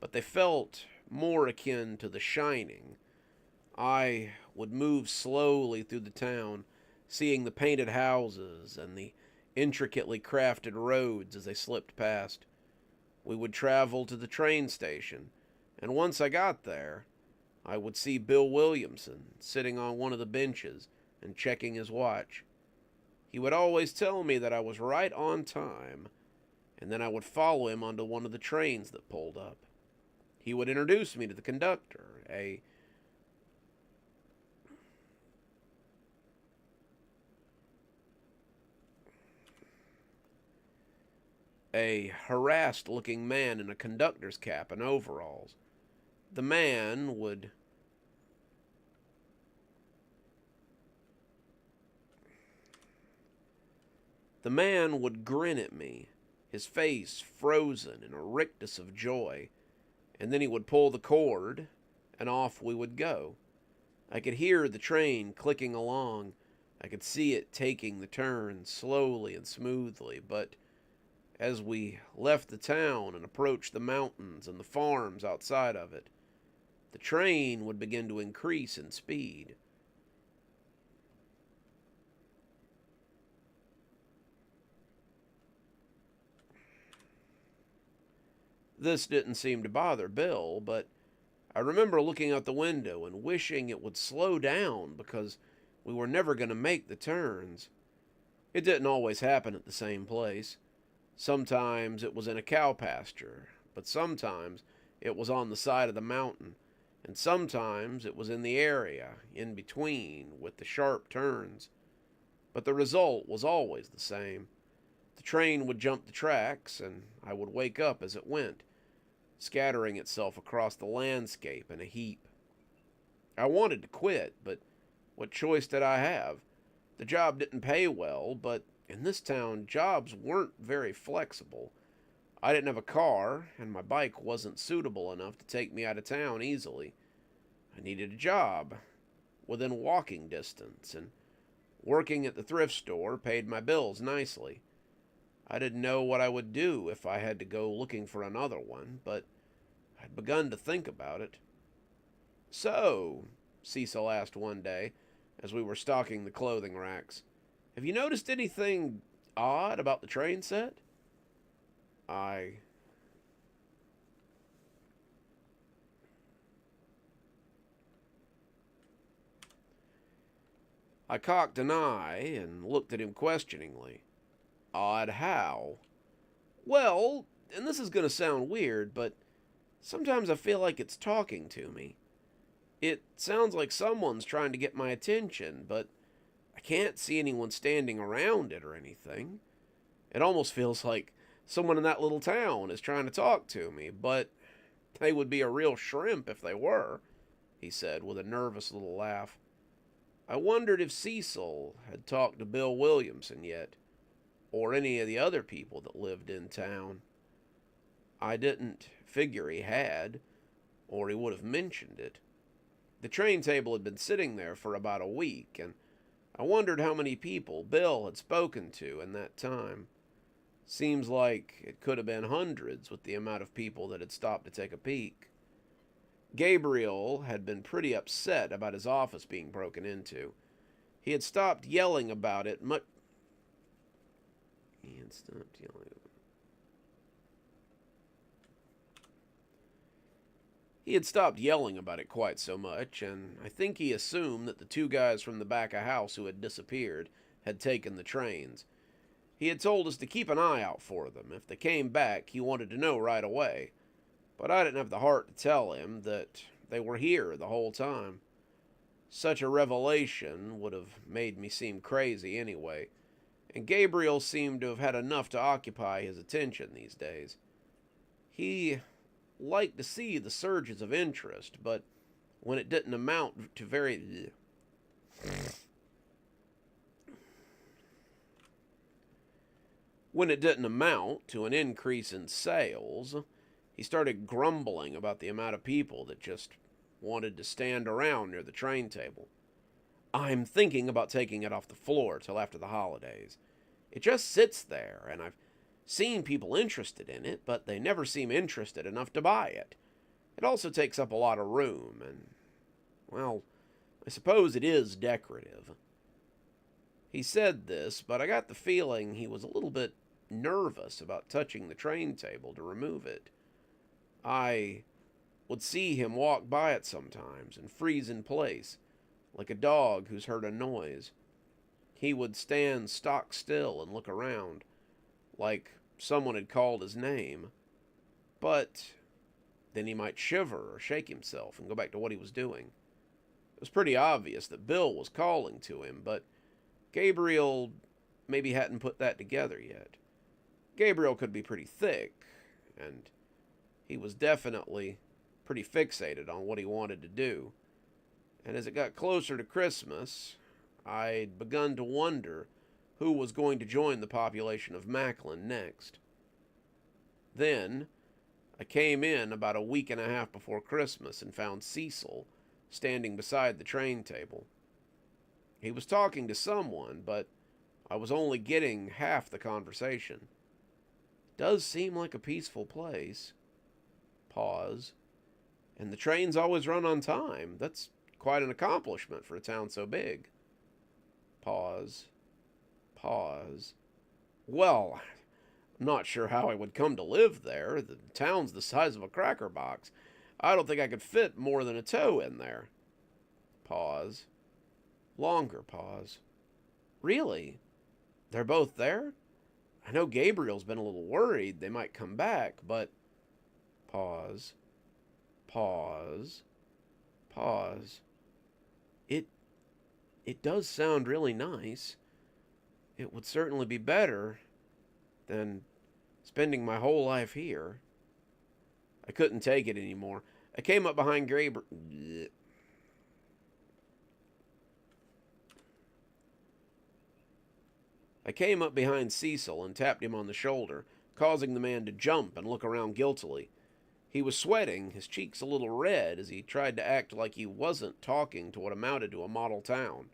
but they felt more akin to The Shining. I would move slowly through the town, seeing the painted houses and the intricately crafted roads as they slipped past. We would travel to the train station, and once I got there, I would see Bill Williamson sitting on one of the benches and checking his watch. He would always tell me that I was right on time, and then I would follow him onto one of the trains that pulled up. He would introduce me to the conductor, a harassed-looking man in a conductor's cap and overalls. the man would the man would grin at me, his face frozen in a rictus of joy, and then he would pull the cord, and off we would go. I could hear the train clicking along. I could see it taking the turn slowly and smoothly, but as we left the town and approached the mountains and the farms outside of it, the train would begin to increase in speed. This didn't seem to bother Bill, but I remember looking out the window and wishing it would slow down because we were never going to make the turns. It didn't always happen at the same place. Sometimes it was in a cow pasture, but sometimes it was on the side of the mountain, and sometimes it was in the area in between with the sharp turns. But the result was always the same. The train would jump the tracks, and I would wake up as it went, scattering itself across the landscape in a heap. I wanted to quit, but what choice did I have? The job didn't pay well, but in this town, jobs weren't very flexible. I didn't have a car, and my bike wasn't suitable enough to take me out of town easily. I needed a job within walking distance, and working at the thrift store paid my bills nicely. I didn't know what I would do if I had to go looking for another one, but I'd begun to think about it. "So," Cecil asked one day, as we were stocking the clothing racks, "have you noticed anything odd about the train set?" I cocked an eye and looked at him questioningly. "Odd how?" "Well, and this is going to sound weird, but sometimes I feel like it's talking to me. It sounds like someone's trying to get my attention, but I can't see anyone standing around it or anything. It almost feels like someone in that little town is trying to talk to me, but they would be a real shrimp if they were," he said with a nervous little laugh. I wondered if Cecil had talked to Bill Williamson yet, or any of the other people that lived in town. I didn't figure he had, or he would have mentioned it. The train table had been sitting there for about a week, and I wondered how many people Bill had spoken to in that time. Seems like it could have been hundreds with the amount of people that had stopped to take a peek. Gabriel had been pretty upset about his office being broken into. He had stopped yelling about it much. He had stopped yelling. He had stopped yelling about it quite so much, and I think he assumed that the two guys from the back of house who had disappeared had taken the trains. He had told us to keep an eye out for them. If they came back, he wanted to know right away. But I didn't have the heart to tell him that they were here the whole time. Such a revelation would have made me seem crazy anyway, and Gabriel seemed to have had enough to occupy his attention these days. He liked to see the surges of interest, but when it didn't amount to an increase in sales, he started grumbling about the amount of people that just wanted to stand around near the train table. "I'm thinking about taking it off the floor till after the holidays. It just sits there, and I've seen people interested in it, but they never seem interested enough to buy it. It also takes up a lot of room, and, well, I suppose it is decorative." He said this, but I got the feeling he was a little bit nervous about touching the train table to remove it. I would see him walk by it sometimes and freeze in place, like a dog who's heard a noise. He would stand stock still and look around, like someone had called his name. But then he might shiver or shake himself and go back to what he was doing. It was pretty obvious that Bill was calling to him, but Gabriel maybe hadn't put that together yet. Gabriel could be pretty thick, and he was definitely pretty fixated on what he wanted to do. And as it got closer to Christmas, I'd begun to wonder who was going to join the population of Macklin next. Then, I came in about a week and a half before Christmas and found Cecil standing beside the train table. He was talking to someone, but I was only getting half the conversation. Does seem like a peaceful place. Pause. And the trains always run on time. That's quite an accomplishment for a town so big. Pause. Pause. Well, I'm not sure how I would come to live there. The town's the size of a cracker box. I don't think I could fit more than a toe in there. Pause. Longer pause. Really? They're both there? I know Gabriel's been a little worried they might come back, but... Pause. Pause. Pause. It does sound really nice. It would certainly be better than spending my whole life here. I couldn't take it anymore. I came up behind Gabriel. I came up behind Cecil and tapped him on the shoulder, causing the man to jump and look around guiltily. He was sweating, his cheeks a little red, as he tried to act like he wasn't talking to what amounted to a model town.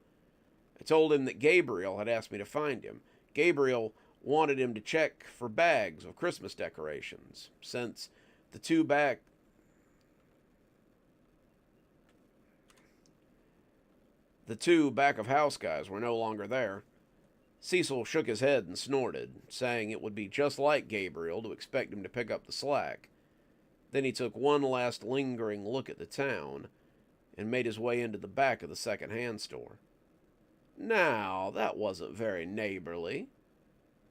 I told him that Gabriel had asked me to find him. Gabriel wanted him to check for bags of Christmas decorations, since the two back of house guys were no longer there. Cecil shook his head and snorted, saying it would be just like Gabriel to expect him to pick up the slack. Then he took one last lingering look at the town and made his way into the back of the second-hand store. Now, that wasn't very neighborly.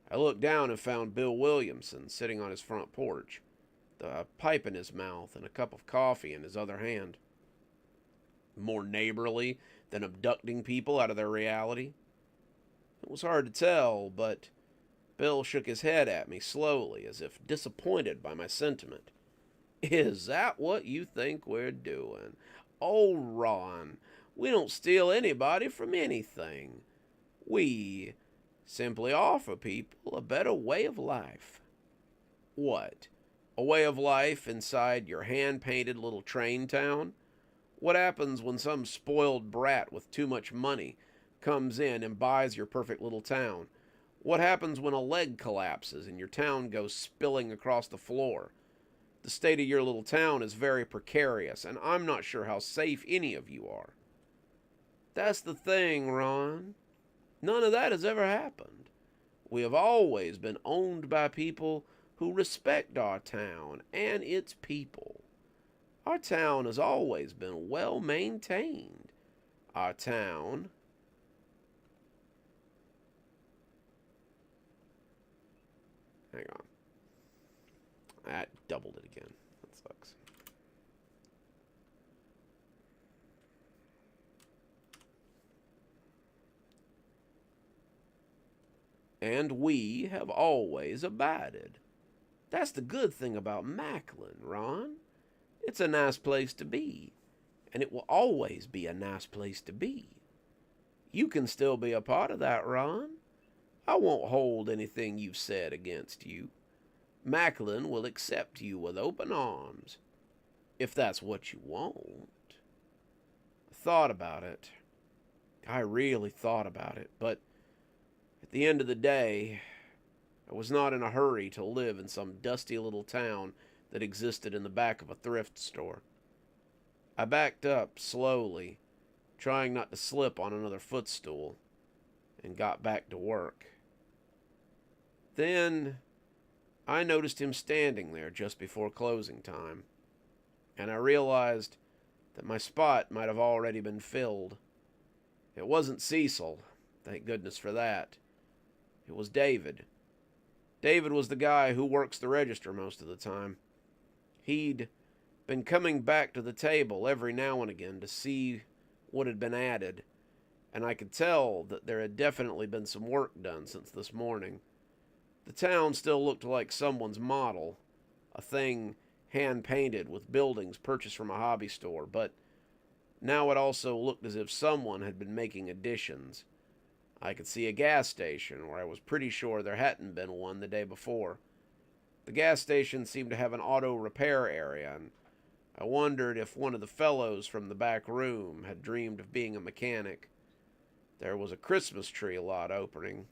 I looked down and found Bill Williamson sitting on his front porch, a pipe in his mouth and a cup of coffee in his other hand. More neighborly than abducting people out of their reality? It was hard to tell, but Bill shook his head at me slowly, as if disappointed by my sentiment. Is that what you think we're doing? Oh, Ron, we don't steal anybody from anything. We simply offer people a better way of life. What? A way of life inside your hand-painted little train town? What happens when some spoiled brat with too much money comes in and buys your perfect little town? What happens when a leg collapses and your town goes spilling across the floor? The state of your little town is very precarious, and I'm not sure how safe any of you are. That's the thing, Ron. None of that has ever happened. We have always been owned by people who respect our town and its people. Our town has always been well maintained. Our town... Hang on. That doubled it again. That sucks. And we have always abided. That's the good thing about Macklin, Ron. It's a nice place to be, and it will always be a nice place to be. You can still be a part of that, Ron. I won't hold anything you've said against you. Macklin will accept you with open arms, if that's what you want. I thought about it. I really thought about it, but at the end of the day, I was not in a hurry to live in some dusty little town that existed in the back of a thrift store. I backed up slowly, trying not to slip on another footstool, and got back to work. Then I noticed him standing there just before closing time, and I realized that my spot might have already been filled. It wasn't Cecil, thank goodness for that. It was David. David was the guy who works the register most of the time. He'd been coming back to the table every now and again to see what had been added, and I could tell that there had definitely been some work done since this morning. The town still looked like someone's model, a thing hand-painted with buildings purchased from a hobby store, but now it also looked as if someone had been making additions. I could see a gas station where I was pretty sure there hadn't been one the day before. The gas station seemed to have an auto repair area, and I wondered if one of the fellows from the back room had dreamed of being a mechanic. There was a Christmas tree lot opening.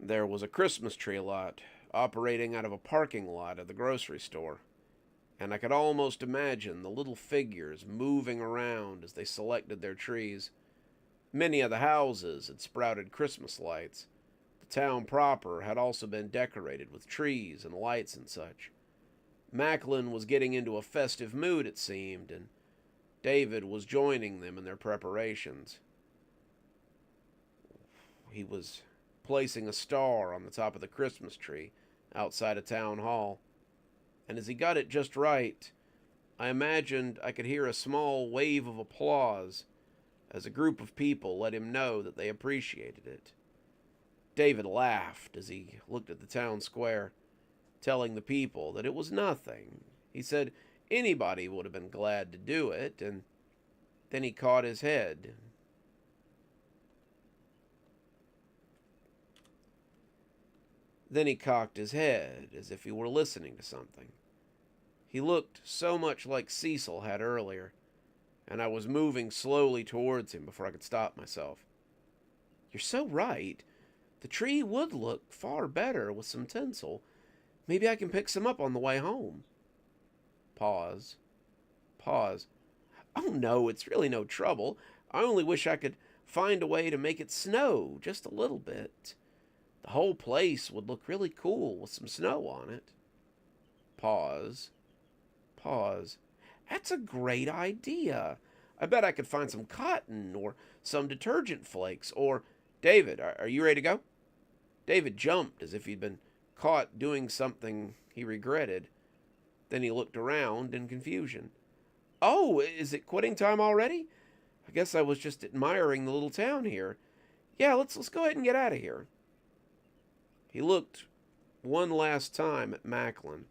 There was a Christmas tree lot operating out of a parking lot at the grocery store, and I could almost imagine the little figures moving around as they selected their trees. Many of the houses had sprouted Christmas lights. The town proper had also been decorated with trees and lights and such. Macklin was getting into a festive mood, it seemed, and David was joining them in their preparations. He was placing a star on the top of the Christmas tree outside a town hall, and as he got it just right, I imagined I could hear a small wave of applause as a group of people let him know that they appreciated it. David laughed as he looked at the town square, telling the people that it was nothing. He said anybody would have been glad to do it, and then he caught his head. Then he cocked his head as if he were listening to something. He looked so much like Cecil had earlier, and I was moving slowly towards him before I could stop myself. "You're so right. The tree would look far better with some tinsel. Maybe I can pick some up on the way home." Pause. Pause. "Oh no, it's really no trouble. I only wish I could find a way to make it snow just a little bit. The whole place would look really cool with some snow on it." Pause. Pause. "That's a great idea. I bet I could find some cotton or some detergent flakes or... David, are you ready to go?" David jumped as if he'd been caught doing something he regretted. Then he looked around in confusion. "Oh, is it quitting time already? I guess I was just admiring the little town here. Yeah, let's go ahead and get out of here." He looked one last time at Macklin,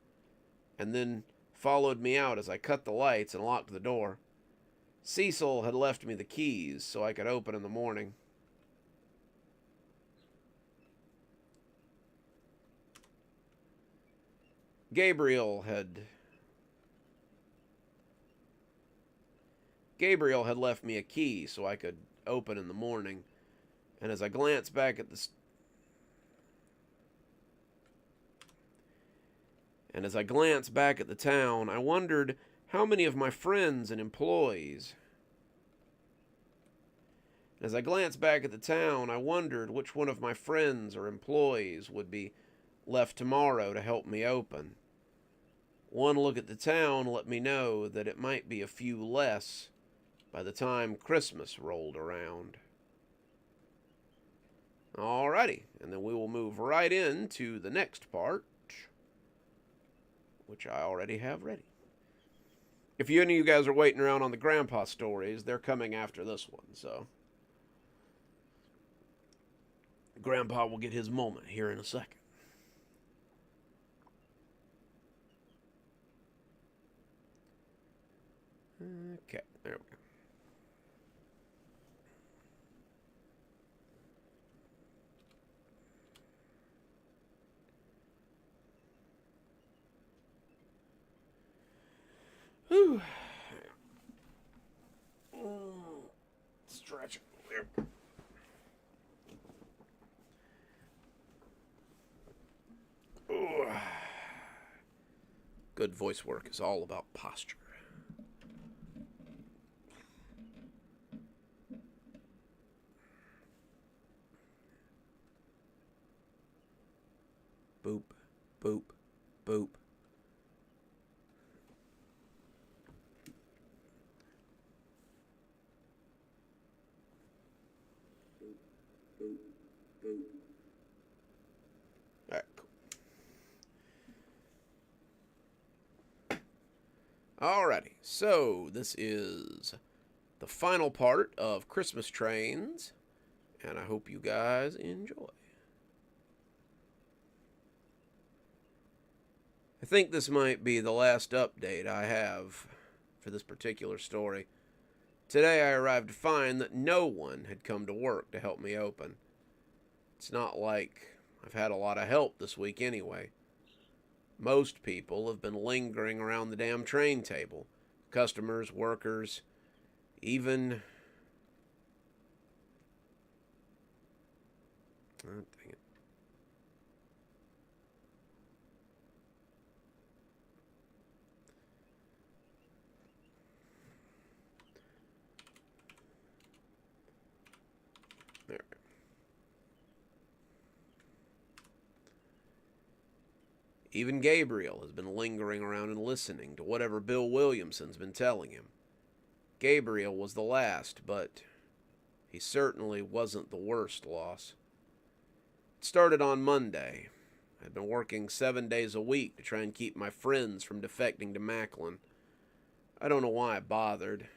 and then followed me out as I cut the lights and locked the door. Cecil had left me the keys so I could open in the morning. Gabriel had left me a key so I could open in the morning, and as I glanced back at the town, I wondered how many of my friends and employees. As I glanced back at the town, I wondered which one of my friends or employees would be left tomorrow to help me open. One look at the town let me know that it might be a few less by the time Christmas rolled around. Alrighty, and then we will move right into the next part, which I already have ready. If any of you guys are waiting around on the grandpa stories, they're coming after this one, so Grandpa will get his moment here in a second. Okay, there we go. Whew. Stretch it. There. Ooh. Good voice work is all about posture. Boop, boop, boop. Alright, cool. Alrighty, so this is the final part of Christmas Trains, and I hope you guys enjoy. I think this might be the last update I have for this particular story. Today I arrived to find that no one had come to work to help me open. It's not like I've had a lot of help this week anyway. Most people have been lingering around the damn train table. Customers, workers, even... Oh, dang it. There. Even Gabriel has been lingering around and listening to whatever Bill Williamson's been telling him. Gabriel was the last, but he certainly wasn't the worst loss. It started on Monday. I'd been working 7 days a week to try and keep my friends from defecting to Macklin. I don't know why I bothered.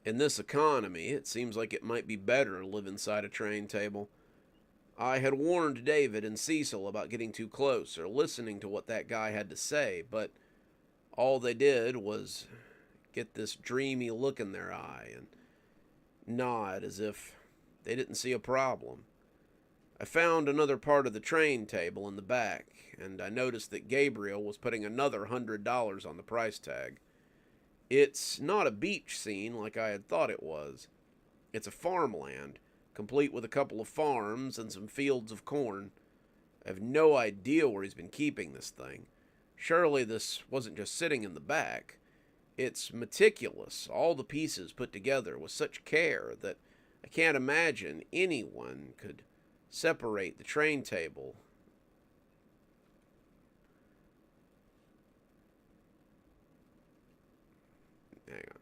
In this economy, it seems like it might be better to live inside a train table. I had warned David and Cecil about getting too close or listening to what that guy had to say, but all they did was get this dreamy look in their eye and nod as if they didn't see a problem. I found another part of the train table in the back, and I noticed that Gabriel was putting another $100 on the price tag. It's not a beach scene like I had thought it was. It's a farmland, complete with a couple of farms and some fields of corn. I have no idea where he's been keeping this thing. Surely this wasn't just sitting in the back. It's meticulous, all the pieces put together with such care that I can't imagine anyone could separate the train table. Hang on.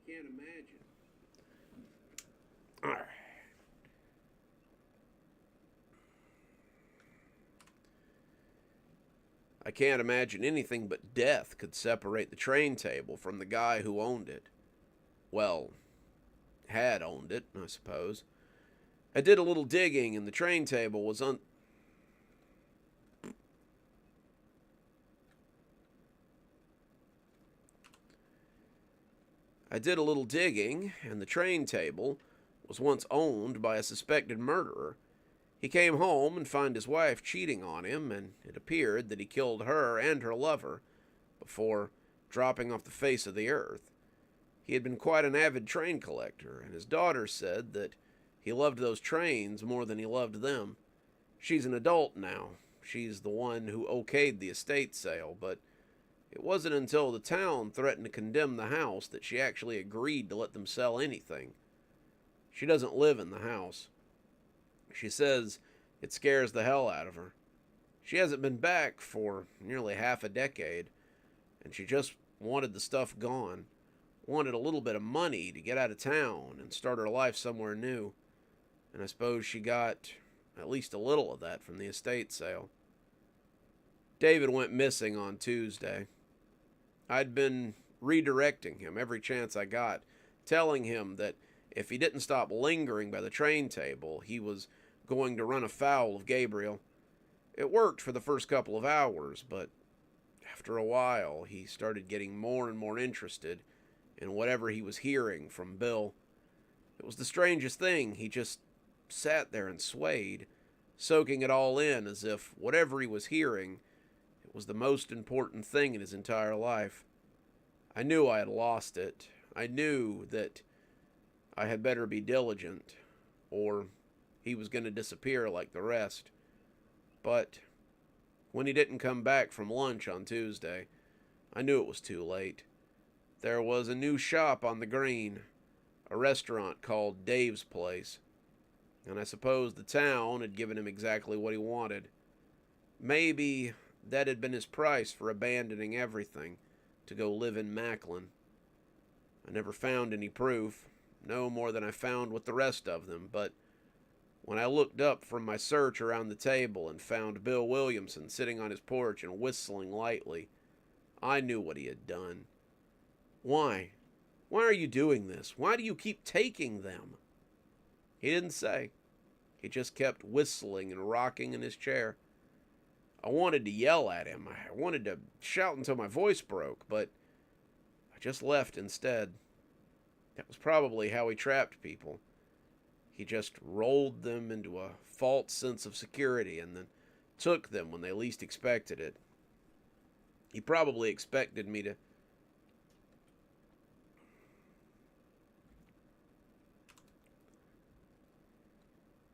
I can't imagine. All right. I can't imagine anything but death could separate the train table from the guy who owned it. Well, had owned it, I suppose. I did a little digging, and the train table was I did a little digging, and the train table was once owned by a suspected murderer. He came home and found his wife cheating on him, and it appeared that he killed her and her lover before dropping off the face of the earth. He had been quite an avid train collector, and his daughter said that he loved those trains more than he loved them. She's an adult now. She's the one who okayed the estate sale, but it wasn't until the town threatened to condemn the house that she actually agreed to let them sell anything. She doesn't live in the house. She says it scares the hell out of her. She hasn't been back for nearly half a decade, and she just wanted the stuff gone. Wanted a little bit of money to get out of town and start her life somewhere new. And I suppose she got at least a little of that from the estate sale. David went missing on Tuesday. I'd been redirecting him every chance I got, telling him that if he didn't stop lingering by the train table, he was going to run afoul of Gabriel. It worked for the first couple of hours, but after a while, he started getting more and more interested in whatever he was hearing from Bill. It was the strangest thing. He just sat there and swayed, soaking it all in as if whatever he was hearing, it was the most important thing in his entire life. I knew I had lost it. I knew that I had better be diligent, or he was going to disappear like the rest. But when he didn't come back from lunch on Tuesday, I knew it was too late. There was a new shop on the green, a restaurant called Dave's Place, and I suppose the town had given him exactly what he wanted. Maybe that had been his price for abandoning everything, to go live in Macklin. I never found any proof, no more than I found with the rest of them, but when I looked up from my search around the table and found Bill Williamson sitting on his porch and whistling lightly, I knew what he had done. Why? Why are you doing this? Why do you keep taking them? He didn't say. He just kept whistling and rocking in his chair. I wanted to yell at him. I wanted to shout until my voice broke, but I just left instead. That was probably how he trapped people. He just rolled them into a false sense of security and then took them when they least expected it. He probably expected me to...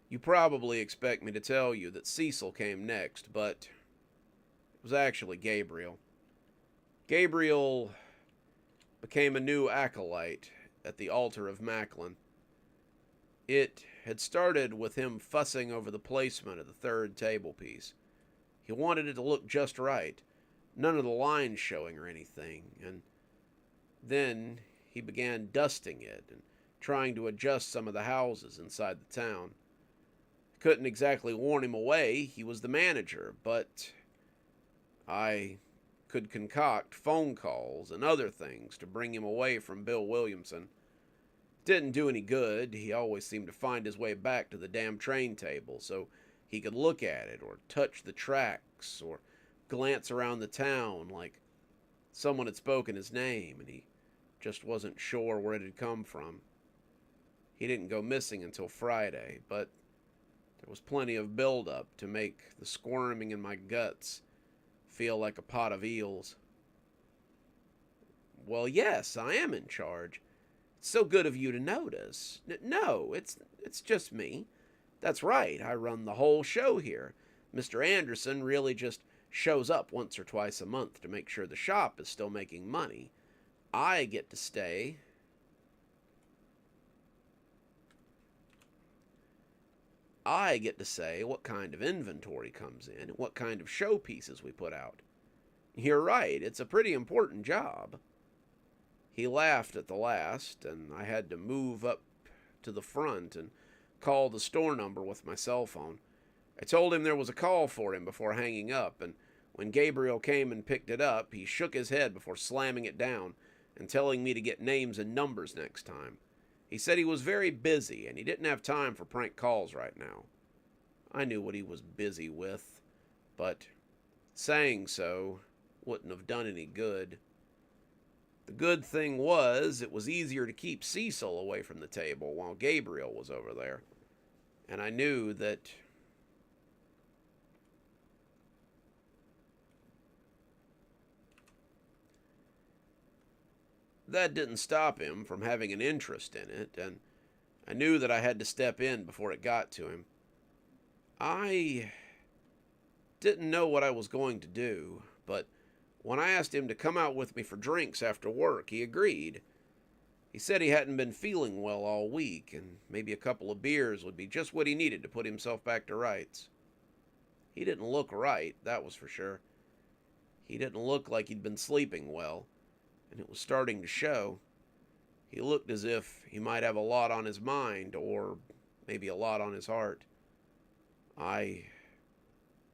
You probably expect me to tell you that Cecil came next, but it was actually Gabriel. Gabriel became a new acolyte at the altar of Macklin. It had started with him fussing over the placement of the third table piece. He wanted it to look just right, none of the lines showing or anything, and then he began dusting it and trying to adjust some of the houses inside the town. Couldn't exactly warn him away, he was the manager, but I could concoct phone calls and other things to bring him away from Bill Williamson. Didn't do any good. He always seemed to find his way back to the damn train table so he could look at it or touch the tracks or glance around the town like someone had spoken his name and he just wasn't sure where it had come from. He didn't go missing until Friday, but there was plenty of build-up to make the squirming in my guts feel like a pot of eels. Well, yes, I am in charge. It's so good of you to notice. No, it's just me. That's right, I run the whole show here. Mr. Anderson really just shows up once or twice a month to make sure the shop is still making money. I get to stay. I get to say what kind of inventory comes in and what kind of showpieces we put out. You're right, it's a pretty important job. He laughed at the last, and I had to move up to the front and call the store number with my cell phone. I told him there was a call for him before hanging up, and when Gabriel came and picked it up, he shook his head before slamming it down and telling me to get names and numbers next time. He said he was very busy and he didn't have time for prank calls right now. I knew what he was busy with, but saying so wouldn't have done any good. The good thing was, it was easier to keep Cecil away from the table while Gabriel was over there. And I knew that that didn't stop him from having an interest in it, and I knew that I had to step in before it got to him. I didn't know what I was going to do, but when I asked him to come out with me for drinks after work, he agreed. He said he hadn't been feeling well all week, and maybe a couple of beers would be just what he needed to put himself back to rights. He didn't look right, that was for sure. He didn't look like he'd been sleeping well, and it was starting to show. He looked as if he might have a lot on his mind, or maybe a lot on his heart. I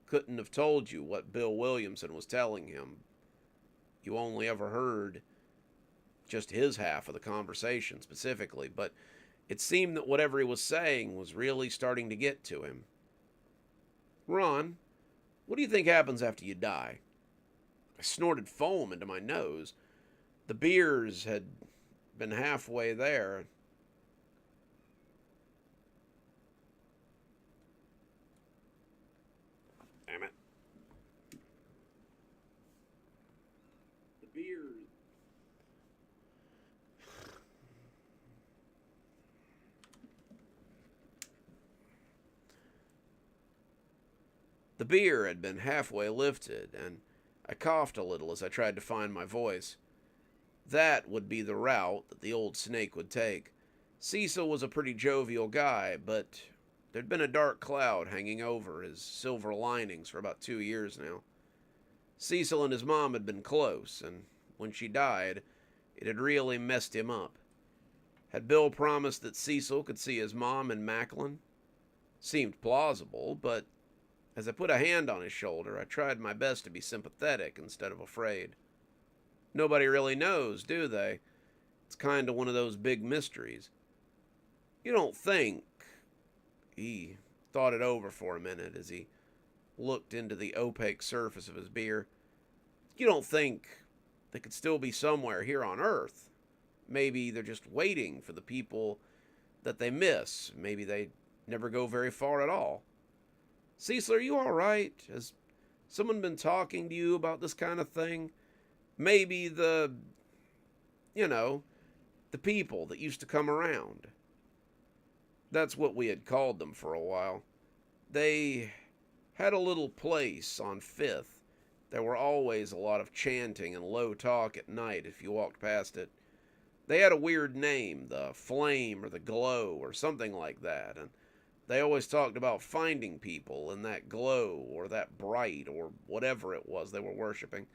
couldn't have told you what Bill Williamson was telling him. You only ever heard just his half of the conversation specifically, but it seemed that whatever he was saying was really starting to get to him. Ron, what do you think happens after you die? I snorted foam into my nose. The beers had been halfway there. Damn it. The beers. The beer had been halfway lifted, and I coughed a little as I tried to find my voice. That would be the route that the old snake would take. Cecil was a pretty jovial guy, but there'd been a dark cloud hanging over his silver linings for about 2 years now. Cecil and his mom had been close, and when she died, it had really messed him up. Had Bill promised that Cecil could see his mom in Macklin? Seemed plausible, but as I put a hand on his shoulder, I tried my best to be sympathetic instead of afraid. Nobody really knows, do they? It's kind of one of those big mysteries. You don't think... He thought it over for a minute as he looked into the opaque surface of his beer. You don't think they could still be somewhere here on Earth? Maybe they're just waiting for the people that they miss. Maybe they never go very far at all. Cecil, are you all right? Has someone been talking to you about this kind of thing? Maybe the people that used to come around. That's what we had called them for a while. They had a little place on 5th. There were always a lot of chanting and low talk at night if you walked past it. They had a weird name, the Flame or the Glow or something like that, and they always talked about finding people in that glow or that bright or whatever it was they were worshiping.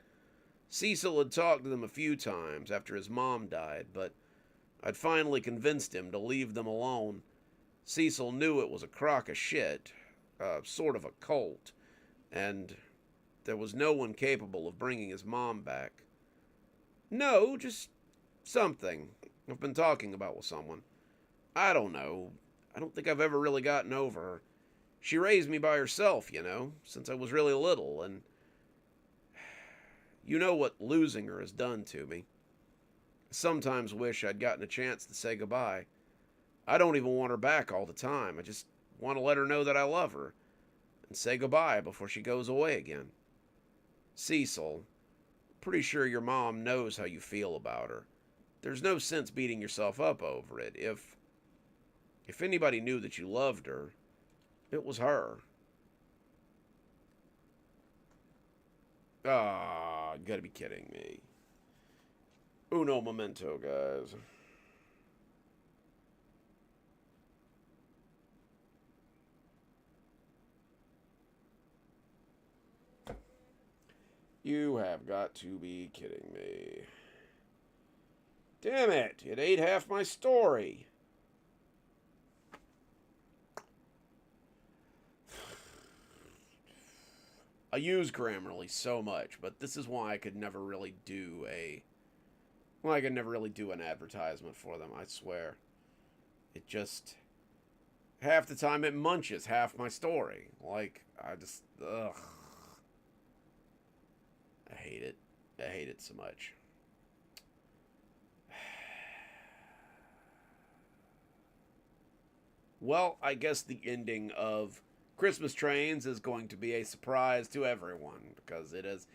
Cecil had talked to them a few times after his mom died, but I'd finally convinced him to leave them alone. Cecil knew it was a crock of shit, sort of a cult, and there was no one capable of bringing his mom back. No, just something I've been talking about with someone. I don't know. I don't think I've ever really gotten over her. She raised me by herself, since I was really little, and you know what losing her has done to me. I sometimes wish I'd gotten a chance to say goodbye. I don't even want her back all the time. I just want to let her know that I love her and say goodbye before she goes away again. Cecil, pretty sure your mom knows how you feel about her. There's no sense beating yourself up over it. If anybody knew that you loved her, it was her. Ah, you gotta be kidding me. Uno momento, guys. You have got to be kidding me. Damn it, it ate half my story. I use Grammarly so much, but this is why I could never really do an advertisement for them, I swear. It just, half the time it munches half my story. Ugh. I hate it. I hate it so much. Well, I guess the ending of Christmas Trains is going to be a surprise to everyone because it has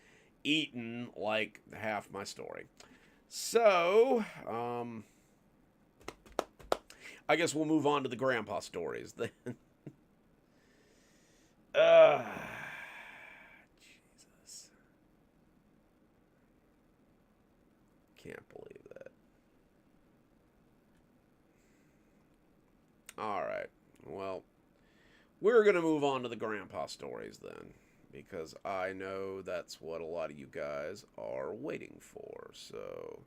eaten like half my story. So, I guess we'll move on to the grandpa stories then. Jesus. Can't believe that. Alright. Well, we're going to move on to the grandpa stories then. Because I know that's what a lot of you guys are waiting for. So...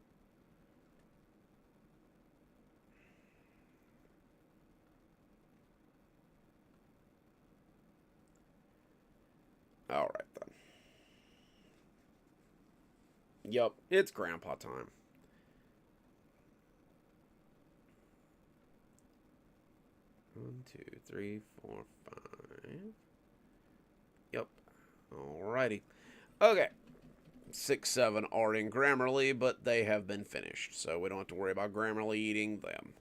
Alright then. Yup, it's grandpa time. One, two, three, four, five. Yep. Alrighty. Okay. 6, 7 are in Grammarly, but they have been finished, so we don't have to worry about Grammarly eating them.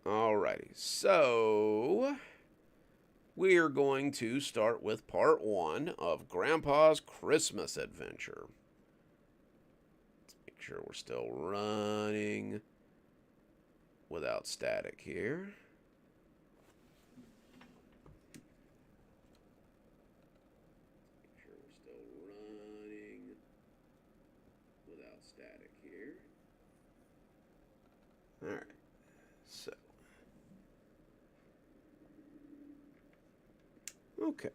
Alrighty, so we're going to start with part 1 of Grandpa's Christmas Adventure. Let's make sure we're still running without static here. Make sure we're still running without static here. Alright, so Okay.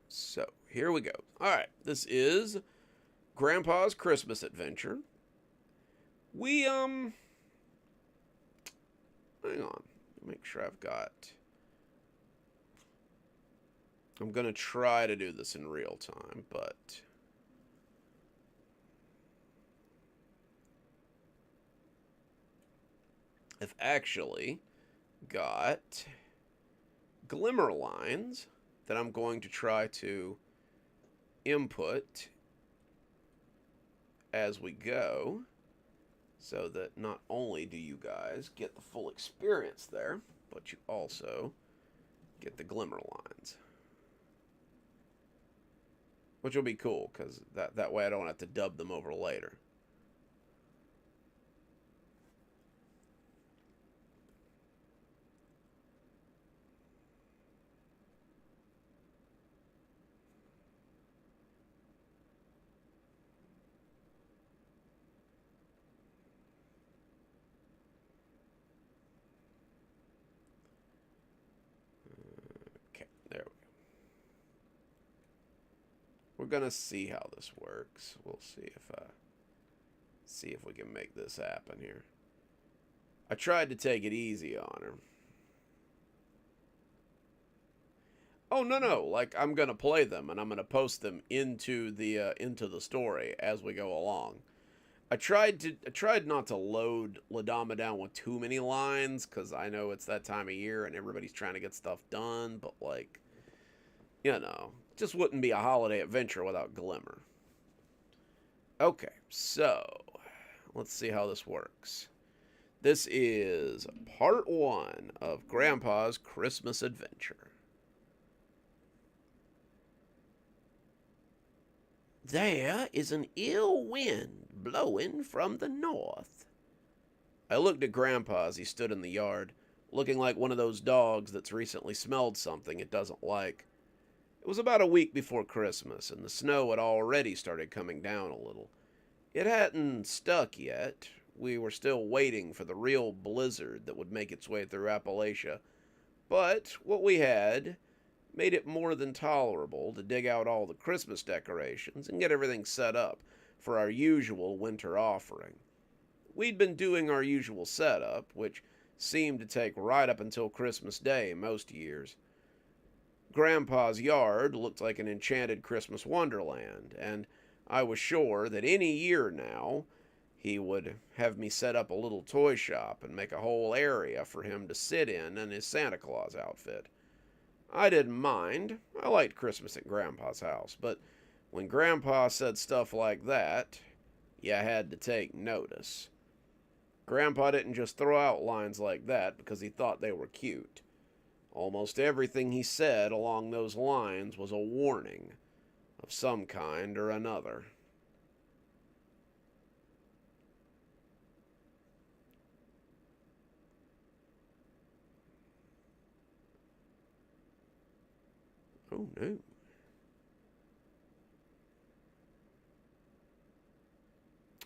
So, here we go. All right. This is Grandpa's Christmas Adventure. We, hang on. Make sure I've got. I'm going to try to do this in real time, but. I've actually got glimmer lines that I'm going to try to input as we go, so that not only do you guys get the full experience there, but you also get the glimmer lines, which will be cool because that way I don't have to dub them over later. Okay, there we go. We're gonna see how this works. We'll see if we can make this happen here. I tried to take it easy on her. Oh no! Like I'm gonna play them and I'm gonna post them into the story as we go along. I tried not to load Ladama down with too many lines because I know it's that time of year and everybody's trying to get stuff done. But like, just wouldn't be a holiday adventure without Glimmer. Okay, so let's see how this works. This is part 1 of Grandpa's Christmas Adventure. There is an ill wind blowing from the north. I looked at Grandpa as he stood in the yard, looking like one of those dogs that's recently smelled something it doesn't like. It was about a week before Christmas, and the snow had already started coming down a little. It hadn't stuck yet. We were still waiting for the real blizzard that would make its way through Appalachia. But what we had made it more than tolerable to dig out all the Christmas decorations and get everything set up for our usual winter offering. We'd been doing our usual setup, which seemed to take right up until Christmas Day most years. Grandpa's yard looked like an enchanted Christmas wonderland, and I was sure that any year now he would have me set up a little toy shop and make a whole area for him to sit in his Santa Claus outfit. I didn't mind. I liked Christmas at Grandpa's house, but when Grandpa said stuff like that, you had to take notice. Grandpa didn't just throw out lines like that because he thought they were cute. Almost everything he said along those lines was a warning of some kind or another. Oh no.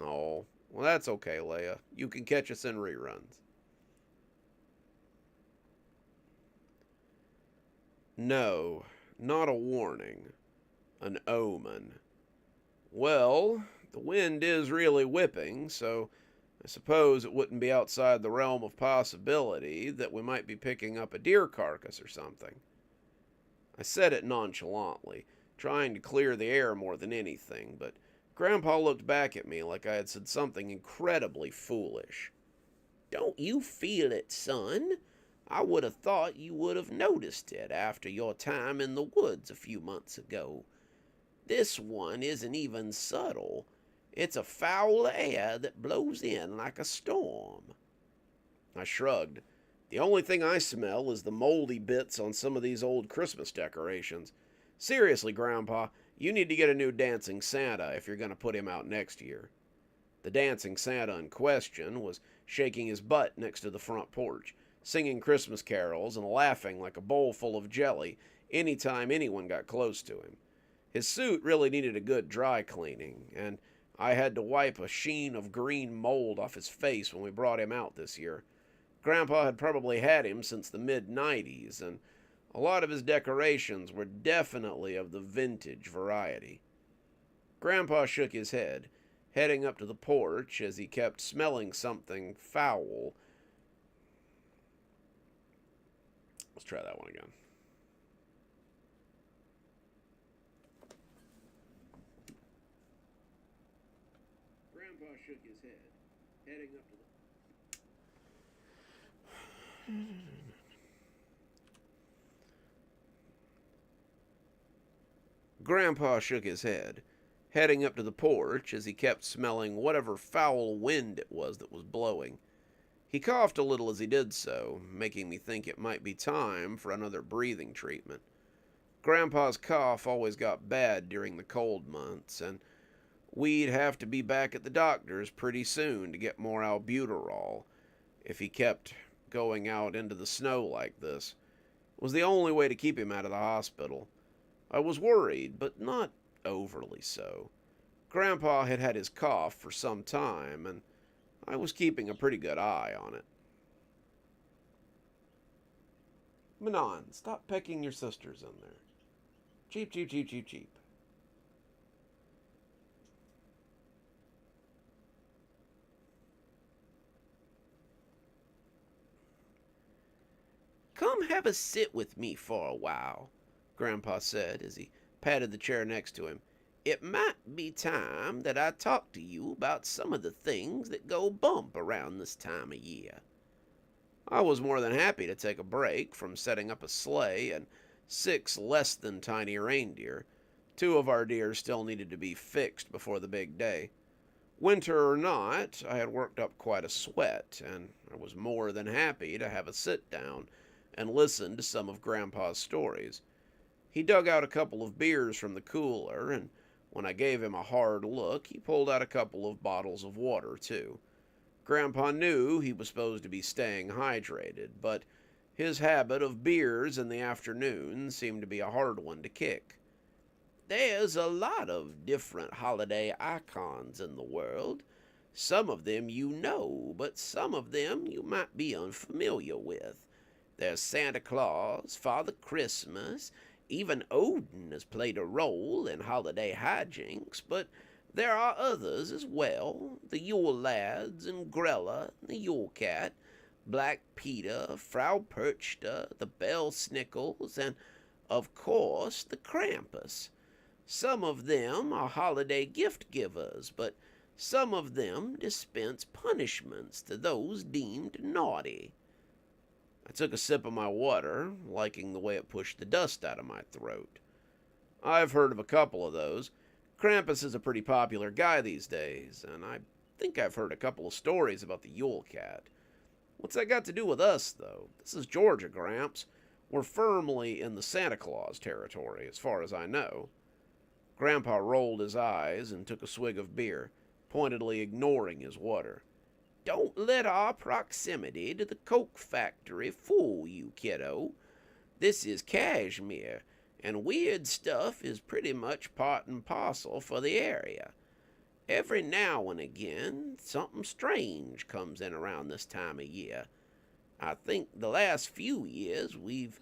Oh, well, that's okay, Leia. You can catch us in reruns. No, not a warning. An omen. Well, the wind is really whipping, so I suppose it wouldn't be outside the realm of possibility that we might be picking up a deer carcass or something. I said it nonchalantly, trying to clear the air more than anything, but Grandpa looked back at me like I had said something incredibly foolish. Don't you feel it, son? I would have thought you would have noticed it after your time in the woods a few months ago. This one isn't even subtle. It's a foul air that blows in like a storm. I shrugged. The only thing I smell is the moldy bits on some of these old Christmas decorations. Seriously, Grandpa, you need to get a new dancing Santa if you're going to put him out next year. The dancing Santa in question was shaking his butt next to the front porch, singing Christmas carols and laughing like a bowl full of jelly any time anyone got close to him. His suit really needed a good dry cleaning, and I had to wipe a sheen of green mold off his face when we brought him out this year. Grandpa had probably had him since the mid-90s, and a lot of his decorations were definitely of the vintage variety. Grandpa shook his head, heading up to the porch as he kept smelling something foul. Let's try that one again. Grandpa shook his head, heading up to the... Grandpa shook his head, heading up to the porch as he kept smelling whatever foul wind it was that was blowing. He coughed a little as he did so, making me think it might be time for another breathing treatment. Grandpa's cough always got bad during the cold months, and we'd have to be back at the doctor's pretty soon to get more albuterol if he kept going out into the snow like this. It was the only way to keep him out of the hospital. I was worried, but not overly so. Grandpa had had his cough for some time, and I was keeping a pretty good eye on it. Manon, stop pecking your sisters in there. Cheep, cheep, cheep, cheep, cheep. Come have a sit with me for a while, Grandpa said as he patted the chair next to him. It might be time that I talk to you about some of the things that go bump around this time of year. I was more than happy to take a break from setting up a sleigh and 6 less than tiny reindeer. 2 of our deer still needed to be fixed before the big day. Winter or not, I had worked up quite a sweat, and I was more than happy to have a sit down and listen to some of Grandpa's stories. He dug out a couple of beers from the cooler, and when I gave him a hard look, he pulled out a couple of bottles of water, too. Grandpa knew he was supposed to be staying hydrated, but his habit of beers in the afternoon seemed to be a hard one to kick. There's a lot of different holiday icons in the world. Some of them you know, but some of them you might be unfamiliar with. There's Santa Claus, Father Christmas. Even Odin has played a role in holiday hijinks, but there are others as well. The Yule Lads and Grella, the Yule Cat, Black Peter, Frau Perchta, the Bell Snickles, and, of course, the Krampus. Some of them are holiday gift givers, but some of them dispense punishments to those deemed naughty. I took a sip of my water, liking the way it pushed the dust out of my throat. I've heard of a couple of those. Krampus is a pretty popular guy these days, and I think I've heard a couple of stories about the Yule Cat. What's that got to do with us, though? This is Georgia, Gramps. We're firmly in the Santa Claus territory, as far as I know. Grandpa rolled his eyes and took a swig of beer, pointedly ignoring his water. Don't let our proximity to the Coke factory fool you, kiddo. This is Kashmir, and weird stuff is pretty much part and parcel for the area. Every now and again, something strange comes in around this time of year. I think the last few years we've...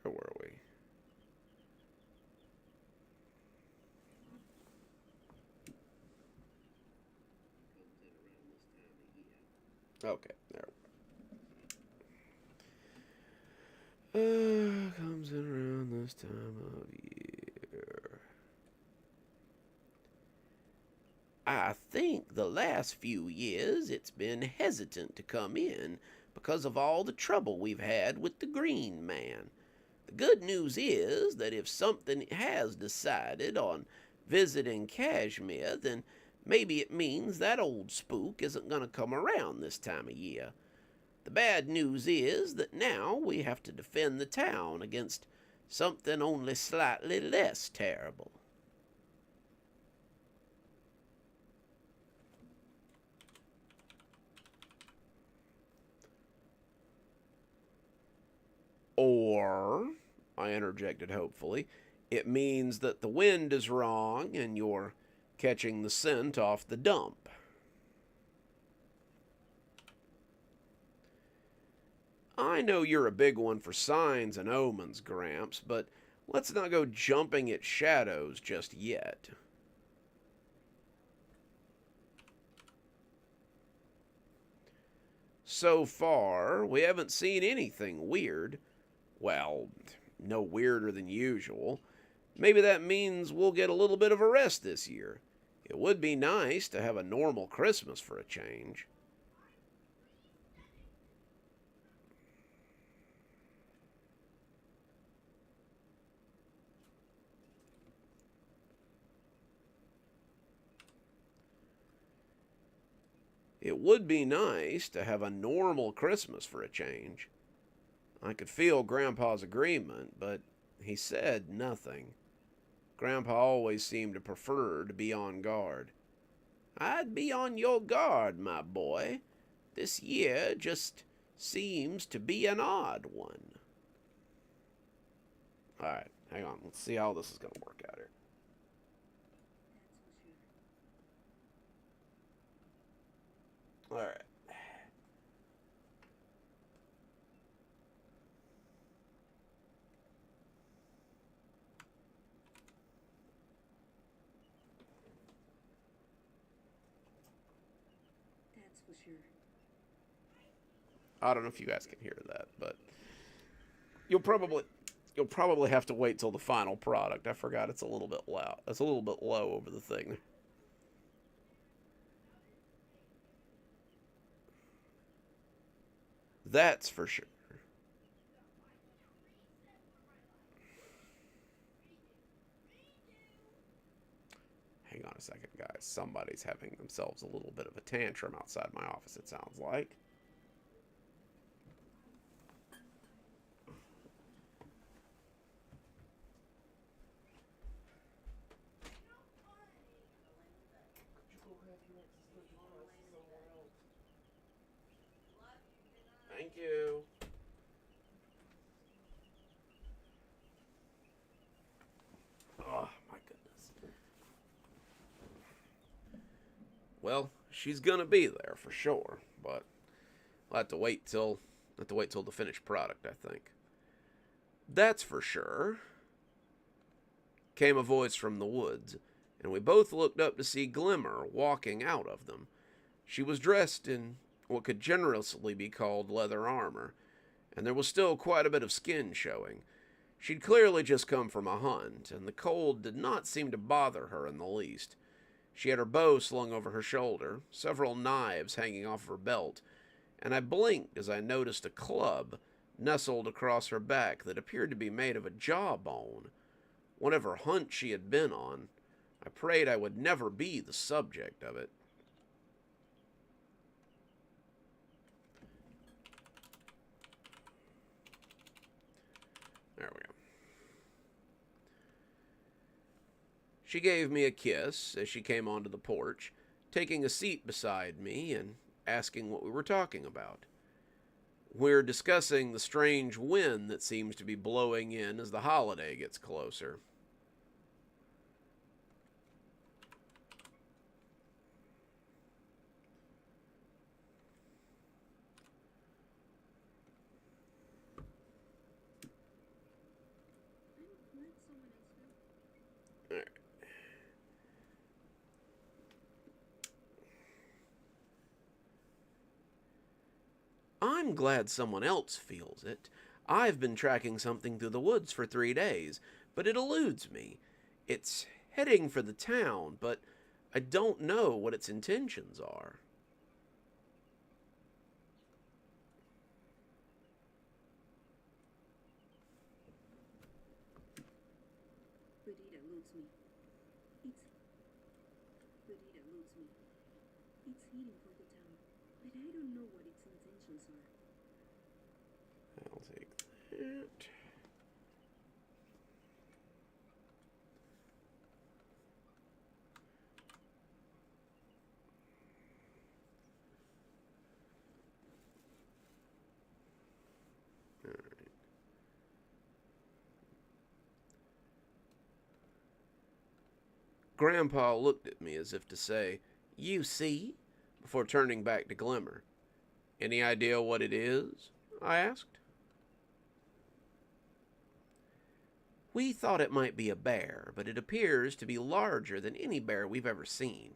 Where were we? Okay, there we go. Comes in around this time of year. I think the last few years it's been hesitant to come in because of all the trouble we've had with the Green Man. The good news is that if something has decided on visiting Kashmir, then maybe it means that old spook isn't going to come around this time of year. The bad news is that now we have to defend the town against Something only slightly less terrible. Or, I interjected hopefully, it means that the wind is wrong and you're catching the scent off the dump. I know you're a big one for signs and omens, Gramps, but let's not go jumping at shadows just yet. So far, we haven't seen anything weird. Well, no weirder than usual. Maybe that means we'll get a little bit of a rest this year. It would be nice to have a normal Christmas for a change. It would be nice to have a normal Christmas for a change. I could feel Grandpa's agreement, but he said nothing. Grandpa always seemed to prefer to be on guard. I'd be on your guard, my boy. This year just seems to be an odd one. Alright, hang on. Let's see how this is going to work out here. Alright. That's for sure. I don't know if you guys can hear that, but you'll probably have to wait till the final product. I forgot it's a little bit loud. It's a little bit low over the thing. That's for sure. Hang on a second, guys. Somebody's having themselves a little bit of a tantrum outside my office, it sounds like. Thank you. Oh, my goodness. Well, she's gonna be there for sure, but we'll have to wait till the finished product, I think. That's for sure, came a voice from the woods, and we both looked up to see Glimmer walking out of them. She was dressed in what could generously be called leather armor, and there was still quite a bit of skin showing. She'd clearly just come from a hunt, and the cold did not seem to bother her in the least. She had her bow slung over her shoulder, several knives hanging off her belt, and I blinked as I noticed a club nestled across her back that appeared to be made of a jawbone. Whatever hunt she had been on, I prayed I would never be the subject of it. There we go. She gave me a kiss as she came onto the porch, taking a seat beside me and asking what we were talking about. We're discussing the strange wind that seems to be blowing in as the holiday gets closer. I'm glad someone else feels it. I've been tracking something through the woods for 3 days, but it eludes me. It's heading for the town, but I don't know what its intentions are. But it eludes me. It's. But it eludes me. It's heading for the town, but I don't know what its intentions are. I'll take that. Grandpa looked at me as if to say, "You see?" before turning back to Glimmer. "Any idea what it is?" I asked. "We thought it might be a bear, but it appears to be larger than any bear we've ever seen.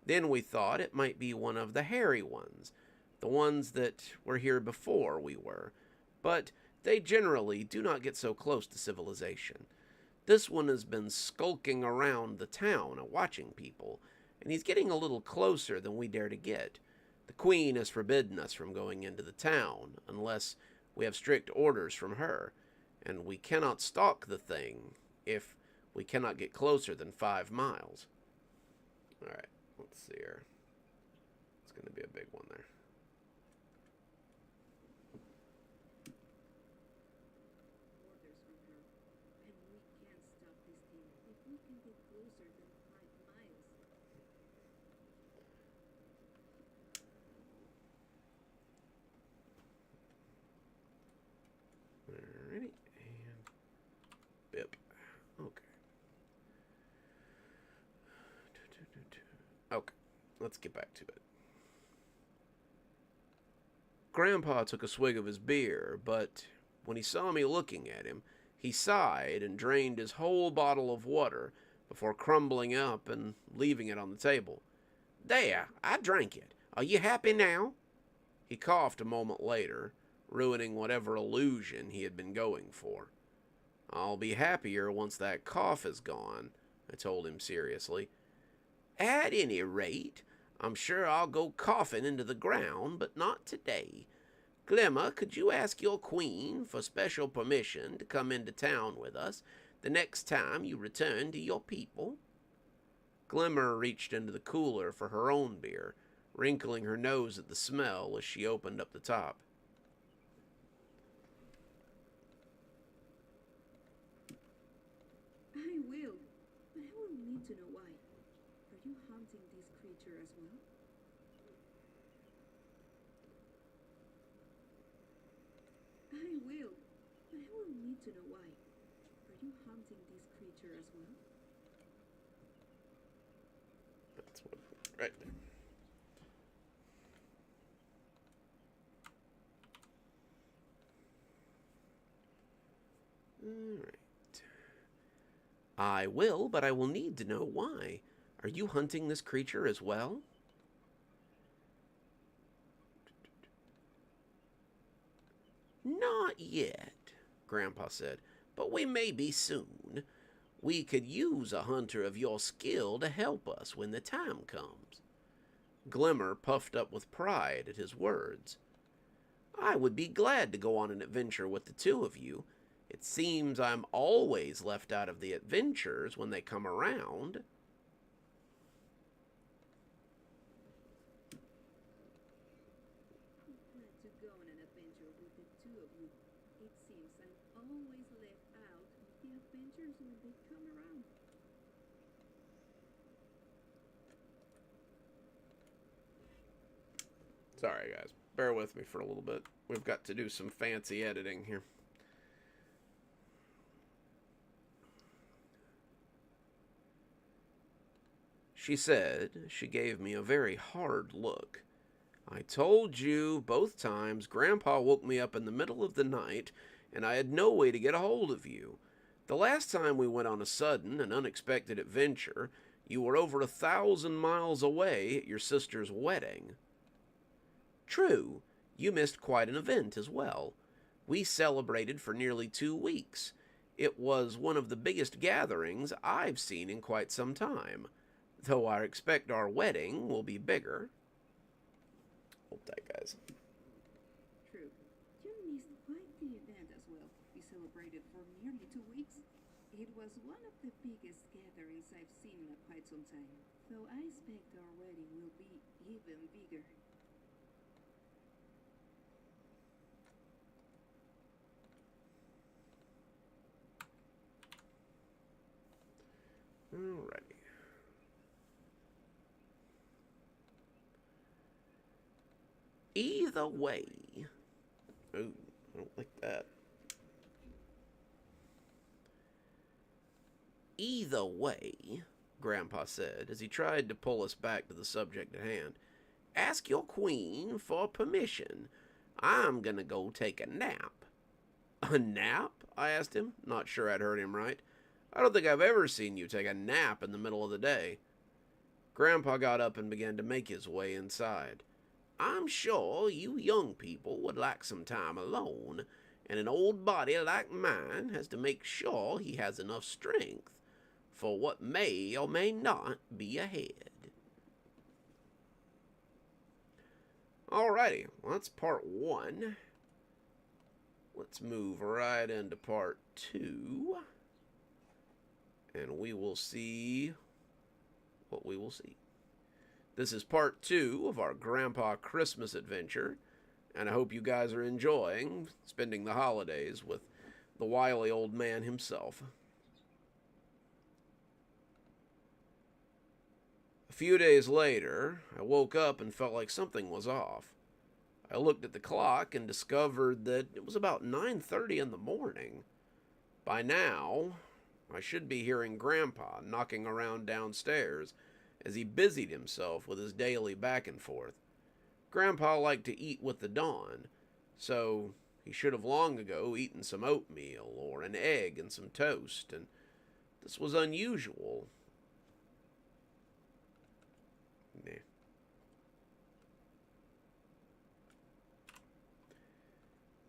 Then we thought it might be one of the hairy ones, the ones that were here before we were, but they generally do not get so close to civilization. This one has been skulking around the town and watching people, and he's getting a little closer than we dare to get. The Queen has forbidden us from going into the town unless we have strict orders from her, and we cannot stalk the thing if we cannot get closer than 5 miles. All right, let's see here. It's going to be a big one there. Orders from her, and we can't stop this thing if we can get closer than 5 miles. Alrighty, and bip. Okay. Okay, let's get back to it. Grandpa took a swig of his beer, but when he saw me looking at him, he sighed and drained his whole bottle of water before crumbling up and leaving it on the table. "There, I drank it. Are you happy now?" He coughed a moment later, ruining whatever illusion he had been going for. "I'll be happier once that cough is gone," I told him seriously. "At any rate, I'm sure I'll go coughing into the ground, but not today. Glimmer, could you ask your queen for special permission to come into town with us the next time you return to your people?" Glimmer reached into the cooler for her own beer, wrinkling her nose at the smell as she opened up the top. I will, but I will need to know why. Are you hunting this creature as well? I will, but I will need to know why. Are you hunting this creature as well? That's what, right there. All right. "I will, but I will need to know why. Are you hunting this creature as well?" "Not yet," Grandpa said, "but we may be soon. We could use a hunter of your skill to help us when the time comes." Glimmer puffed up with pride at his words. "I would be glad to go on an adventure with the two of you. It seems I'm always left out of the adventures when they come around." Glad to go on an adventure with the two of you. It seems I'm always left out of the adventures when they come around. Sorry, guys. Bear with me for a little bit. We've got to do some fancy editing here. She said she gave me a very hard look. "I told you both times Grandpa woke me up in the middle of the night, and I had no way to get a hold of you. The last time we went on a sudden and unexpected adventure, you were over 1,000 miles away at your sister's wedding." "True, you missed quite an event as well. We celebrated for nearly 2 weeks. It was one of the biggest gatherings I've seen in quite some time, though I expect our wedding will be bigger." Hold tight, guys. True. You missed quite the event as well. We celebrated for nearly 2 weeks. It was one of the biggest gatherings I've seen in quite some time, though I expect our wedding will be even bigger. Alrighty. Either way. Ooh, I don't like that. Either way, Grandpa said as he tried to pull us back to the subject at hand. Ask your queen for permission. I'm gonna go take a nap. A nap? I asked him, not sure I'd heard him right. I don't think I've ever seen you take a nap in the middle of the day. Grandpa got up and began to make his way inside. I'm sure you young people would like some time alone, and an old body like mine has to make sure he has enough strength for what may or may not be ahead. Alrighty, well, that's part 1. Let's move right into part 2, and we will see what we will see. This is part 2 of our Grandpa Christmas adventure, and I hope you guys are enjoying spending the holidays with the wily old man himself. A few days later, I woke up and felt like something was off. I looked at the clock and discovered that it was about 9:30 in the morning. By now, I should be hearing Grandpa knocking around downstairs as he busied himself with his daily back and forth. Grandpa liked to eat with the dawn, so he should have long ago eaten some oatmeal or an egg and some toast, and this was unusual.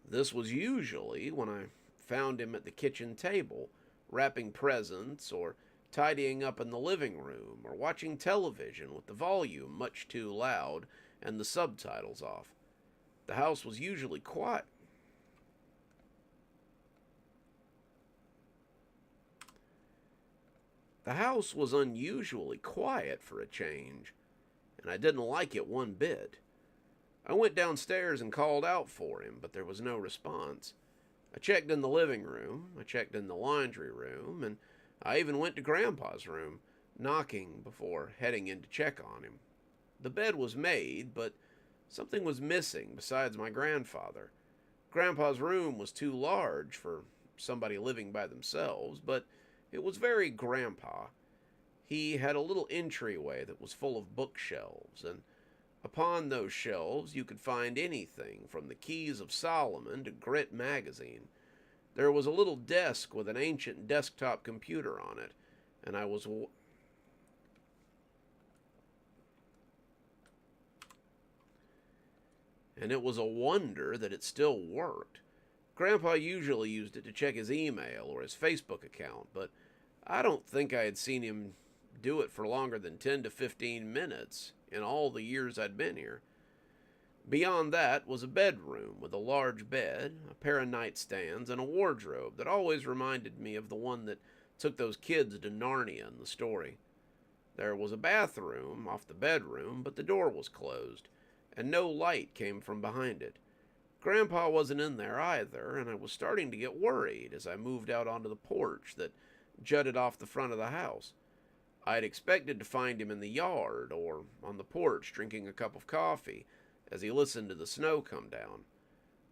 This was usually when I found him at the kitchen table, wrapping presents or tidying up in the living room or watching television with the volume much too loud and the subtitles off. The house was usually quiet. The house was unusually quiet for a change, and I didn't like it one bit. I went downstairs and called out for him, but there was no response. I checked in the living room, I checked in the laundry room, and I even went to Grandpa's room, knocking before heading in to check on him. The bed was made, but something was missing besides my grandfather. Grandpa's room was too large for somebody living by themselves, but it was very Grandpa. He had a little entryway that was full of bookshelves, and upon those shelves you could find anything from the Keys of Solomon to Grit magazine. There was a little desk with an ancient desktop computer on it, and it was a wonder that it still worked. Grandpa usually used it to check his email or his Facebook account, but I don't think I had seen him do it for longer than 10 to 15 minutes in all the years I'd been here. Beyond that was a bedroom with a large bed, a pair of nightstands, and a wardrobe that always reminded me of the one that took those kids to Narnia in the story. There was a bathroom off the bedroom, but the door was closed, and no light came from behind it. Grandpa wasn't in there either, and I was starting to get worried as I moved out onto the porch that jutted off the front of the house. I'd expected to find him in the yard or on the porch drinking a cup of coffee as he listened to the snow come down.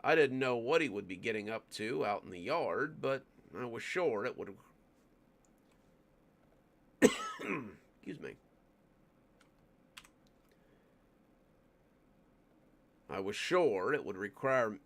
I didn't know what he would be getting up to out in the yard, but I was sure it would excuse me. I was sure it would require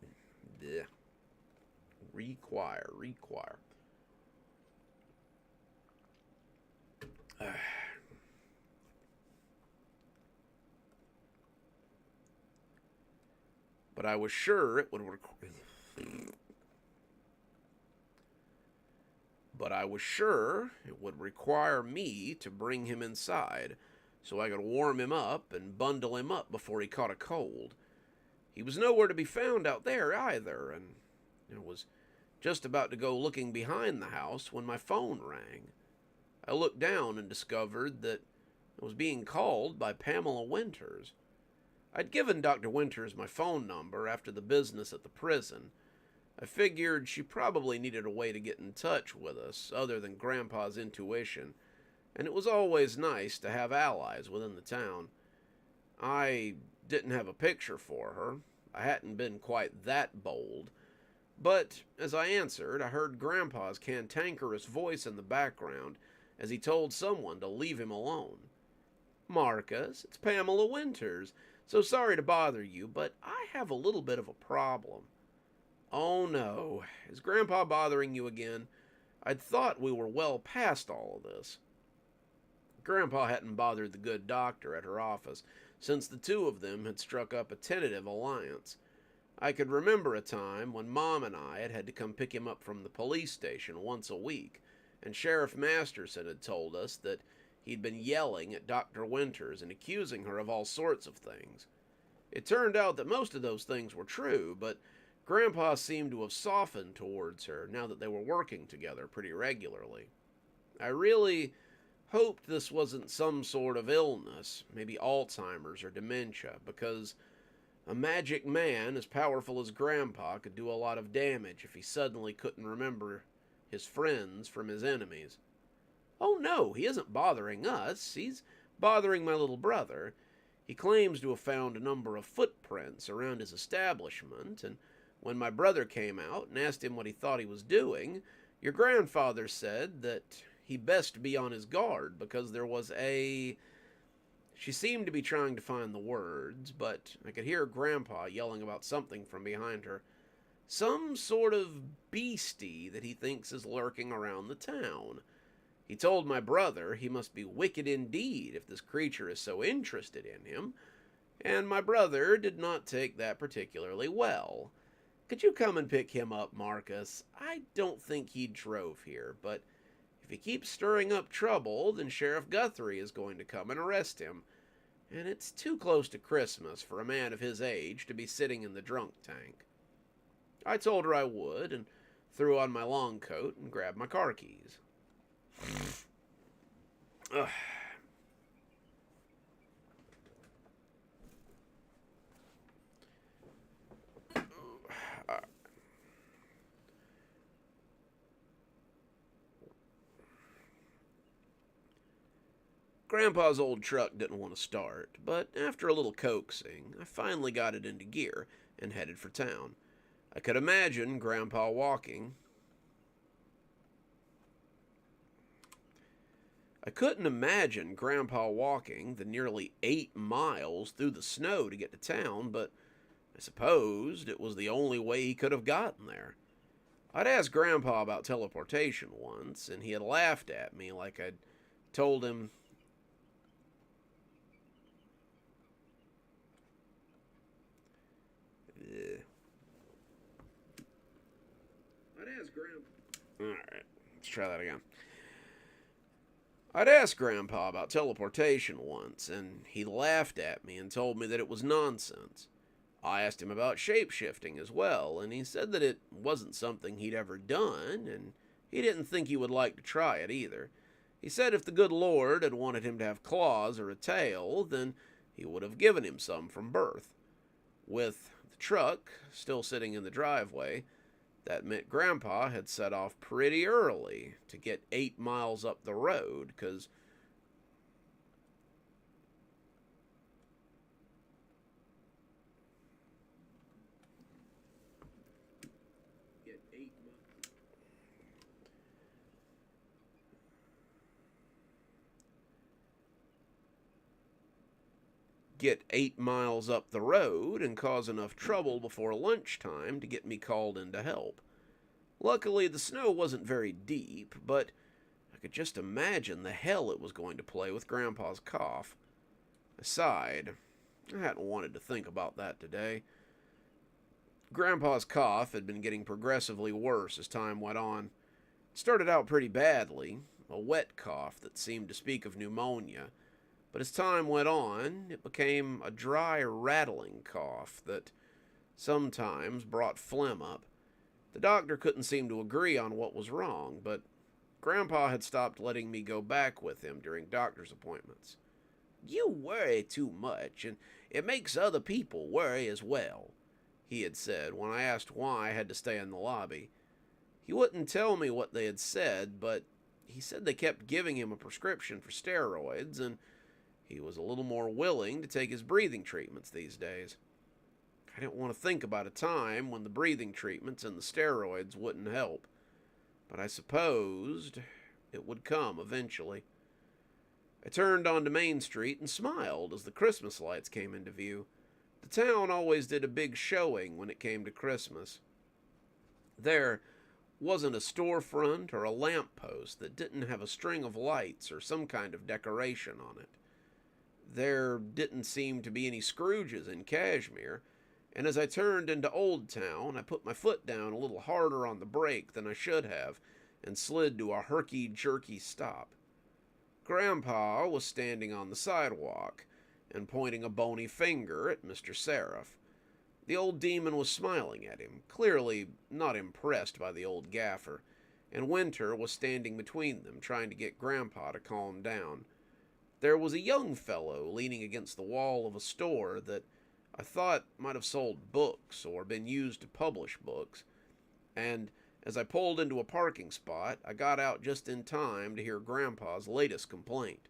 but I was sure it would require me to bring him inside so I could warm him up and bundle him up before he caught a cold. He was nowhere to be found out there either, and I was just about to go looking behind the house when my phone rang. I looked down and discovered that I was being called by Pamela Winters. I'd given Dr. Winters my phone number after the business at the prison. I figured she probably needed a way to get in touch with us other than Grandpa's intuition, and it was always nice to have allies within the town. I didn't have a picture for her. I hadn't been quite that bold. But as I answered, I heard Grandpa's cantankerous voice in the background, as he told someone to leave him alone. Marcus, it's Pamela Winters. So sorry to bother you, but I have a little bit of a problem. Oh no, is Grandpa bothering you again? I'd thought we were well past all of this. Grandpa hadn't bothered the good doctor at her office since the two of them had struck up a tentative alliance. I could remember a time when Mom and I had to come pick him up from the police station once a week, and Sheriff Masterson had told us that he'd been yelling at Dr. Winters and accusing her of all sorts of things. It turned out that most of those things were true, but Grandpa seemed to have softened towards her now that they were working together pretty regularly. I really hoped this wasn't some sort of illness, maybe Alzheimer's or dementia, because a magic man as powerful as Grandpa could do a lot of damage if he suddenly couldn't remember his friends from his enemies. Oh no, he isn't bothering us. He's bothering my little brother. He claims to have found a number of footprints around his establishment, and when my brother came out and asked him what he thought he was doing, your grandfather said that he best be on his guard because there was a... She seemed to be trying to find the words, but I could hear Grandpa yelling about something from behind her. Some sort of beastie that he thinks is lurking around the town. He told my brother he must be wicked indeed if this creature is so interested in him, and my brother did not take that particularly well. Could you come and pick him up, Marcus? I don't think he drove here, but if he keeps stirring up trouble, then Sheriff Guthrie is going to come and arrest him, and it's too close to Christmas for a man of his age to be sitting in the drunk tank. I told her I would, and threw on my long coat and grabbed my car keys. Ugh. Grandpa's old truck didn't want to start, but after a little coaxing, I finally got it into gear and headed for town. I could imagine Grandpa walking. I couldn't imagine Grandpa walking the nearly 8 miles through the snow to get to town, but I supposed it was the only way he could have gotten there. I'd asked Grandpa about teleportation once, and he had laughed at me like I'd told him... I'd asked Grandpa... Alright, let's try that again. I'd asked Grandpa about teleportation once, and he laughed at me and told me that it was nonsense. I asked him about shape-shifting as well, and he said that it wasn't something he'd ever done, and he didn't think he would like to try it either. He said if the good Lord had wanted him to have claws or a tail, then he would have given him some from birth. With the truck still sitting in the driveway, that meant Grandpa had set off pretty early to get 8 miles up the road, 'cause get 8 miles up the road and cause enough trouble before lunchtime to get me called in to help. Luckily, the snow wasn't very deep, but I could just imagine the hell it was going to play with Grandpa's cough. I sighed. I hadn't wanted to think about that today. Grandpa's cough had been getting progressively worse as time went on. It started out pretty badly, a wet cough that seemed to speak of pneumonia, but as time went on, it became a dry, rattling cough that sometimes brought phlegm up. The doctor couldn't seem to agree on what was wrong, but Grandpa had stopped letting me go back with him during doctor's appointments. "You worry too much, and it makes other people worry as well," he had said when I asked why I had to stay in the lobby. He wouldn't tell me what they had said, but he said they kept giving him a prescription for steroids, and he was a little more willing to take his breathing treatments these days. I didn't want to think about a time when the breathing treatments and the steroids wouldn't help, but I supposed It would come eventually. I turned onto Main Street and smiled as the Christmas lights came into view. The town always did a big showing when it came to Christmas. There wasn't a storefront or a lamp post that didn't have a string of lights or some kind of decoration on it. There didn't seem to be any Scrooges in Kashmir, and as I turned into Old Town, I put my foot down a little harder on the brake than I should have and slid to a herky-jerky stop. Grandpa was standing on the sidewalk and pointing a bony finger at Mr. Seraph. The old demon was smiling at him, clearly not impressed by the old gaffer, and Winter was standing between them, trying to get Grandpa to calm down. There was a young fellow leaning against the wall of a store that I thought might have sold books or been used to publish books, and as I pulled into a parking spot, I got out just in time to hear Grandpa's latest complaint.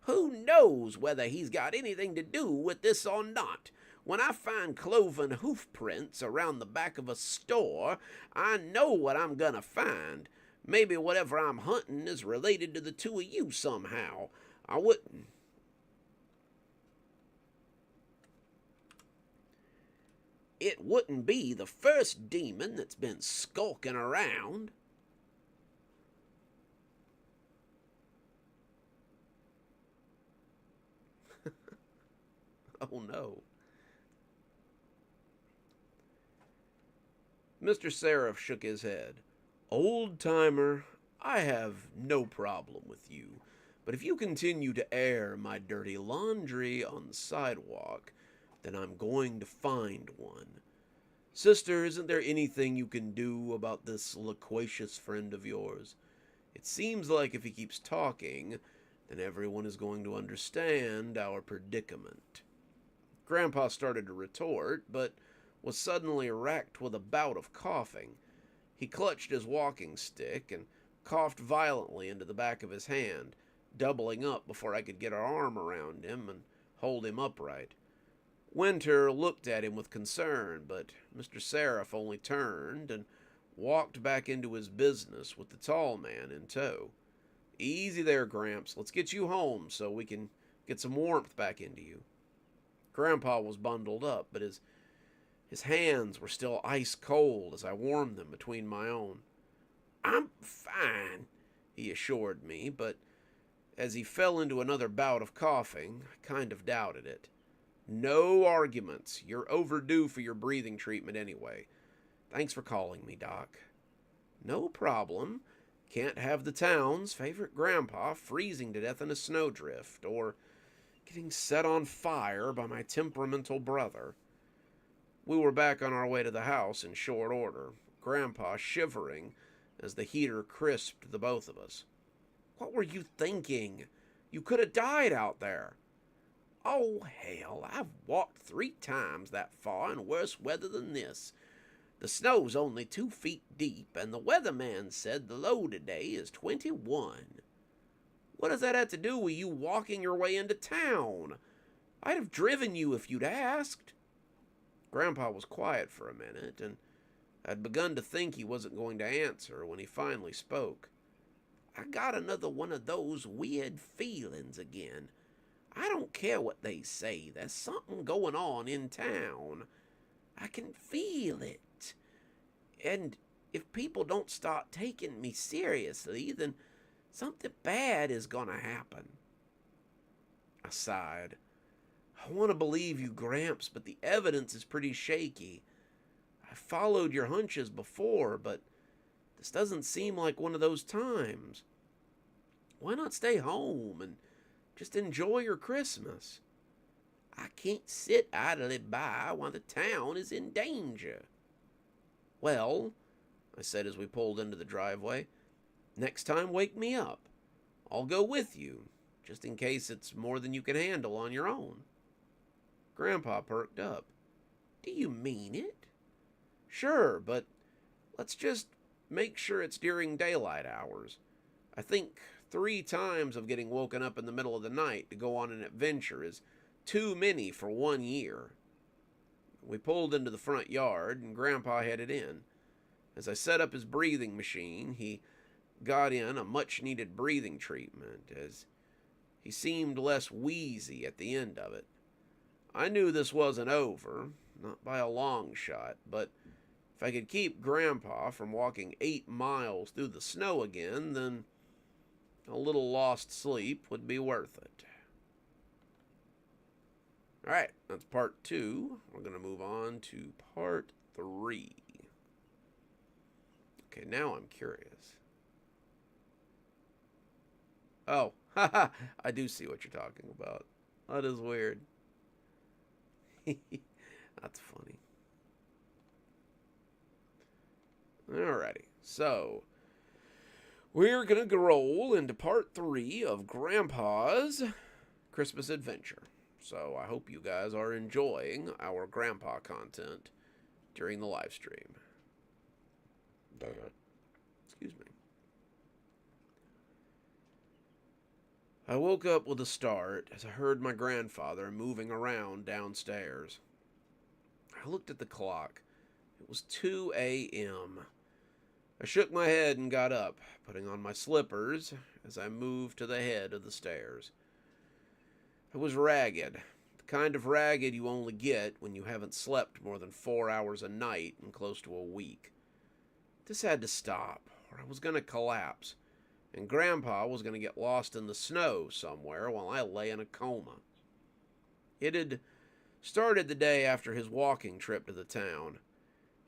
"Who knows whether he's got anything to do with this or not? When I find cloven hoof prints around the back of a store, I know what I'm gonna find. Maybe whatever I'm hunting is related to the two of you somehow. I wouldn't." "It wouldn't be the first demon that's been skulking around." Oh no. Mr. Seraph shook his head. "Old timer, I have no problem with you, but if you continue to air my dirty laundry on the sidewalk, then I'm going to find one. Sister, isn't there anything you can do about this loquacious friend of yours? It seems like if he keeps talking, then everyone is going to understand our predicament." Grandpa started to retort, but was suddenly racked with a bout of coughing. He clutched his walking stick and coughed violently into the back of his hand, doubling up before I could get an arm around him and hold him upright. Winter looked at him with concern, but Mr. Seraph only turned and walked back into his business with the tall man in tow. "Easy there, Gramps. Let's get you home so we can get some warmth back into you." Grandpa was bundled up, but his hands were still ice cold as I warmed them between my own. "I'm fine," he assured me, but as he fell into another bout of coughing, I kind of doubted it. "No arguments. You're overdue for your breathing treatment anyway. Thanks for calling me, Doc." "No problem. Can't have the town's favorite grandpa freezing to death in a snowdrift, or getting set on fire by my temperamental brother." We were back on our way to the house in short order, Grandpa shivering as the heater crisped the both of us. "What were you thinking? You could have died out there." "Oh, hell, I've walked 3 times that far in worse weather than this. The snow's only 2 feet deep, and the weatherman said the low today is 21. What does that have to do with you walking your way into town? I'd have driven you if you'd asked." Grandpa was quiet for a minute, and I'd begun to think he wasn't going to answer when he finally spoke. "I got another one of those weird feelings again. I don't care what they say, there's something going on in town. I can feel it. And if people don't start taking me seriously, then something bad is gonna happen." I sighed. "I want to believe you, Gramps, but the evidence is pretty shaky. I followed your hunches before, but this doesn't seem like one of those times. Why not stay home and just enjoy your Christmas?" "I can't sit idly by while the town is in danger." "Well," I said as we pulled into the driveway, "next time wake me up. I'll go with you, just in case it's more than you can handle on your own." Grandpa perked up. "Do you mean it?" "Sure, but let's just make sure it's during daylight hours. I think 3 times of getting woken up in the middle of the night to go on an adventure is too many for 1 year." We pulled into the front yard, and Grandpa headed in. As I set up his breathing machine, he got in a much needed breathing treatment, as he seemed less wheezy at the end of it. I knew this wasn't over, not by a long shot, but if I could keep Grandpa from walking 8 miles through the snow again, then a little lost sleep would be worth it. Alright, that's part 2. We're going to move on to part 3. Okay, now I'm curious. Oh, haha, I do see what you're talking about. That is weird. That's funny. Alrighty, so we're going to roll into part 3 of Grandpa's Christmas adventure. So I hope you guys are enjoying our Grandpa content during the live stream. Excuse me. I woke up with a start as I heard my grandfather moving around downstairs. I looked at the clock. It was 2 a.m. I shook my head and got up, putting on my slippers as I moved to the head of the stairs. I was ragged, the kind of ragged you only get when you haven't slept more than 4 hours a night in close to a week. This had to stop, or I was going to collapse, and Grandpa was going to get lost in the snow somewhere while I lay in a coma. It had started the day after his walking trip to the town.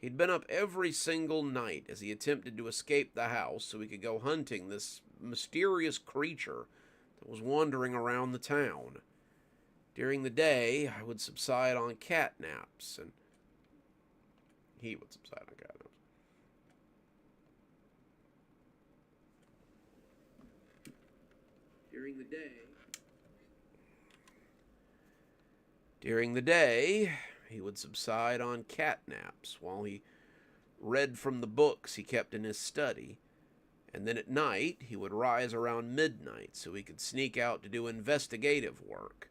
He'd been up every single night as he attempted to escape the house so he could go hunting this mysterious creature that was wandering around the town. During the day, I would subside on cat naps, and he would subside on cat naps. During the day, he would subside on cat naps while he read from the books he kept in his study, and then at night he would rise around midnight so he could sneak out to do investigative work.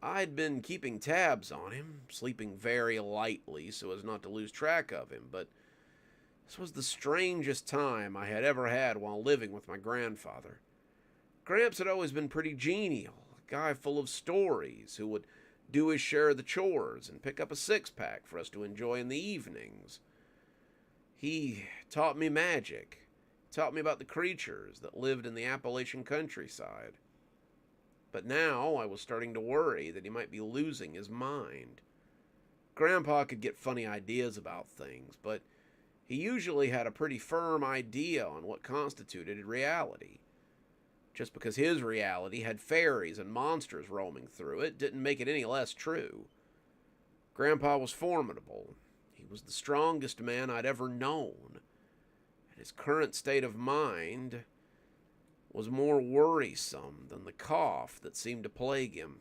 I'd been keeping tabs on him, sleeping very lightly so as not to lose track of him, but this was the strangest time I had ever had while living with my grandfather. Gramps had always been pretty genial, a guy full of stories who would do his share of the chores and pick up a six-pack for us to enjoy in the evenings. He taught me magic, taught me about the creatures that lived in the Appalachian countryside. But now I was starting to worry that he might be losing his mind. Grandpa could get funny ideas about things, but he usually had a pretty firm idea on what constituted reality. Just because his reality had fairies and monsters roaming through it didn't make it any less true. Grandpa was formidable. He was the strongest man I'd ever known. And his current state of mind was more worrisome than the cough that seemed to plague him.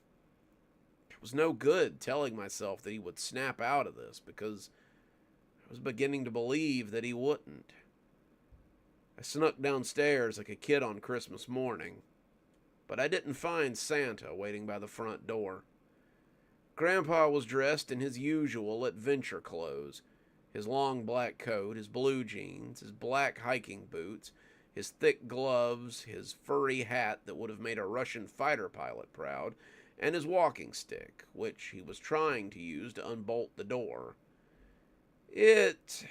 It was no good telling myself that he would snap out of this, because I was beginning to believe that he wouldn't. I snuck downstairs like a kid on Christmas morning, but I didn't find Santa waiting by the front door. Grandpa was dressed in his usual adventure clothes, his long black coat, his blue jeans, his black hiking boots, his thick gloves, his furry hat that would have made a Russian fighter pilot proud, and his walking stick, which he was trying to use to unbolt the door. It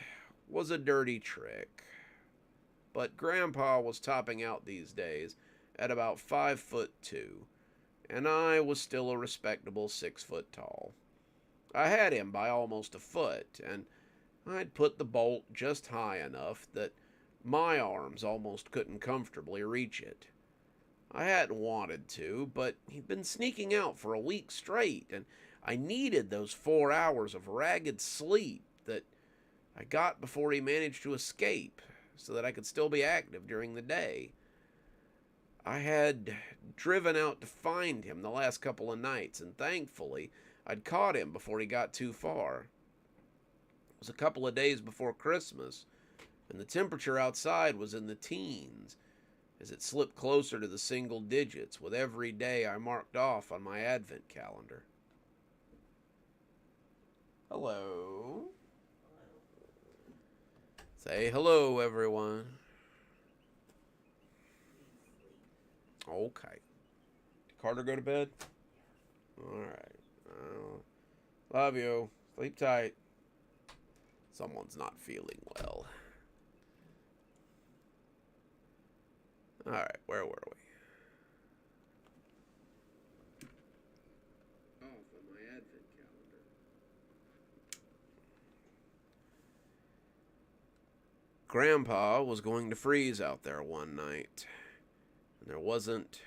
was a dirty trick, but Grandpa was topping out these days at about 5'2", and I was still a respectable 6 foot tall. I had him by almost a foot, and I'd put the bolt just high enough that my arms almost couldn't comfortably reach it. I hadn't wanted to, but he'd been sneaking out for a week straight, and I needed those 4 hours of ragged sleep that I got before he managed to escape, so that I could still be active during the day. I had driven out to find him the last couple of nights, and thankfully I'd caught him before he got too far. It was a couple of days before Christmas, and the temperature outside was in the teens, as it slipped closer to the single digits with every day I marked off on my advent calendar. Hello. Say hello, everyone. Okay. Did Carter go to bed? All right. Love you. Sleep tight. Someone's not feeling well. All right, where were we? Off on my advent calendar. Grandpa was going to freeze out there one night. And there wasn't...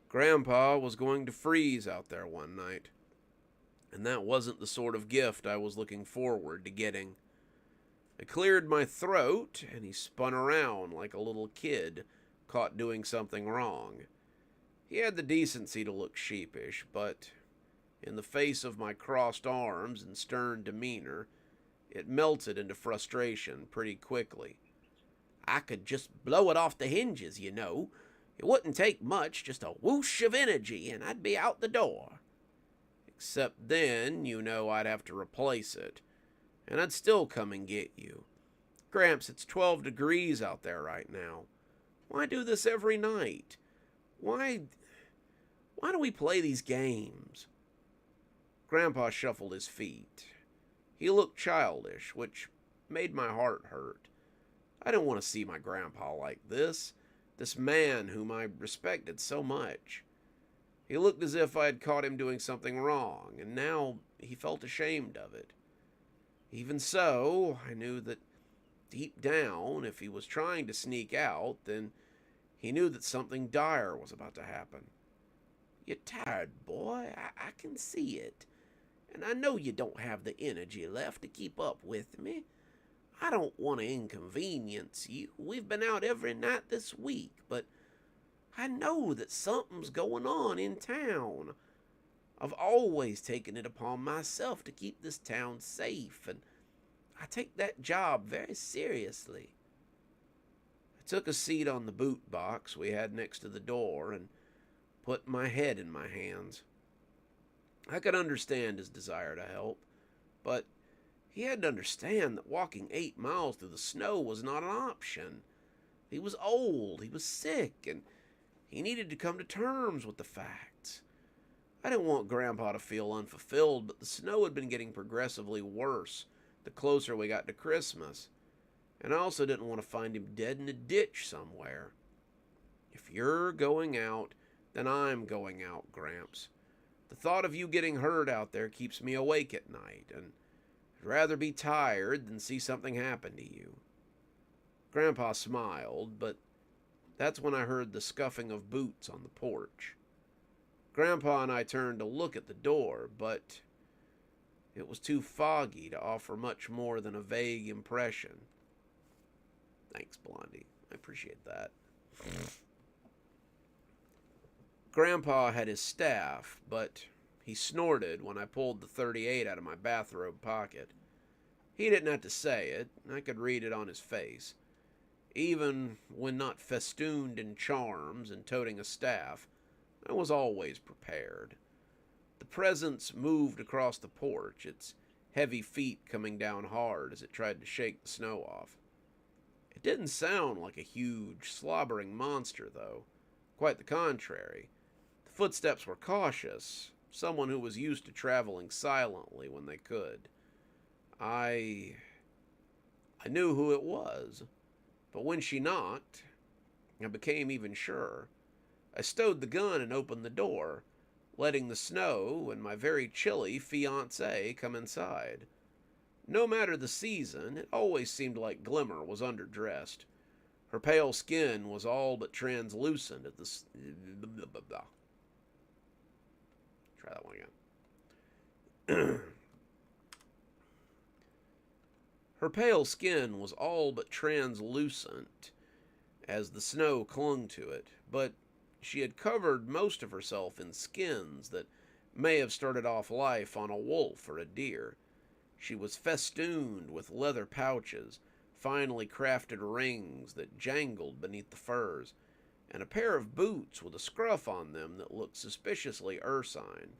Grandpa was going to freeze out there one night. And that wasn't the sort of gift I was looking forward to getting. I cleared my throat, and he spun around like a little kid caught doing something wrong. He had the decency to look sheepish, but in the face of my crossed arms and stern demeanor, it melted into frustration pretty quickly. I could just blow it off the hinges, you know. It wouldn't take much, just a whoosh of energy, and I'd be out the door. Except then, you know, I'd have to replace it. And I'd still come and get you. Gramps, it's 12 degrees out there right now. Why do this every night? Why do we play these games? Grandpa shuffled his feet. He looked childish, which made my heart hurt. I didn't want to see my grandpa like this man whom I respected so much. He looked as if I had caught him doing something wrong, and now he felt ashamed of it. Even so, I knew that deep down, if he was trying to sneak out, then he knew that something dire was about to happen. You're tired, boy. I can see it. And I know you don't have the energy left to keep up with me. I don't want to inconvenience you. We've been out every night this week, but I know that something's going on in town. I've always taken it upon myself to keep this town safe, and I take that job very seriously. I took a seat on the boot box we had next to the door and put my head in my hands. I could understand his desire to help, but he had to understand that walking 8 miles through the snow was not an option. He was old, he was sick, and he needed to come to terms with the facts. I didn't want Grandpa to feel unfulfilled, but the snow had been getting progressively worse the closer we got to Christmas, and I also didn't want to find him dead in a ditch somewhere. If you're going out, then I'm going out, Gramps. The thought of you getting hurt out there keeps me awake at night, and I'd rather be tired than see something happen to you. Grandpa smiled, but that's when I heard the scuffing of boots on the porch. Grandpa and I turned to look at the door, but it was too foggy to offer much more than a vague impression. Thanks, Blondie. I appreciate that. Grandpa had his staff, but he snorted when I pulled the .38 out of my bathrobe pocket. He didn't have to say it. I could read it on his face. Even when not festooned in charms and toting a staff, I was always prepared. The presence moved across the porch, its heavy feet coming down hard as it tried to shake the snow off. It didn't sound like a huge, slobbering monster, though. Quite the contrary. The footsteps were cautious, someone who was used to traveling silently when they could. I knew who it was, but when she knocked, I became even surer. I stowed the gun and opened the door, letting the snow and my very chilly fiancée come inside. No matter the season, it always seemed like Glimmer was underdressed. Her pale skin was all but translucent at the... Try that one again. Her pale skin was all but translucent as the snow clung to it, but she had covered most of herself in skins that may have started off life on a wolf or a deer. She was festooned with leather pouches, finely crafted rings that jangled beneath the furs, and a pair of boots with a scruff on them that looked suspiciously ursine.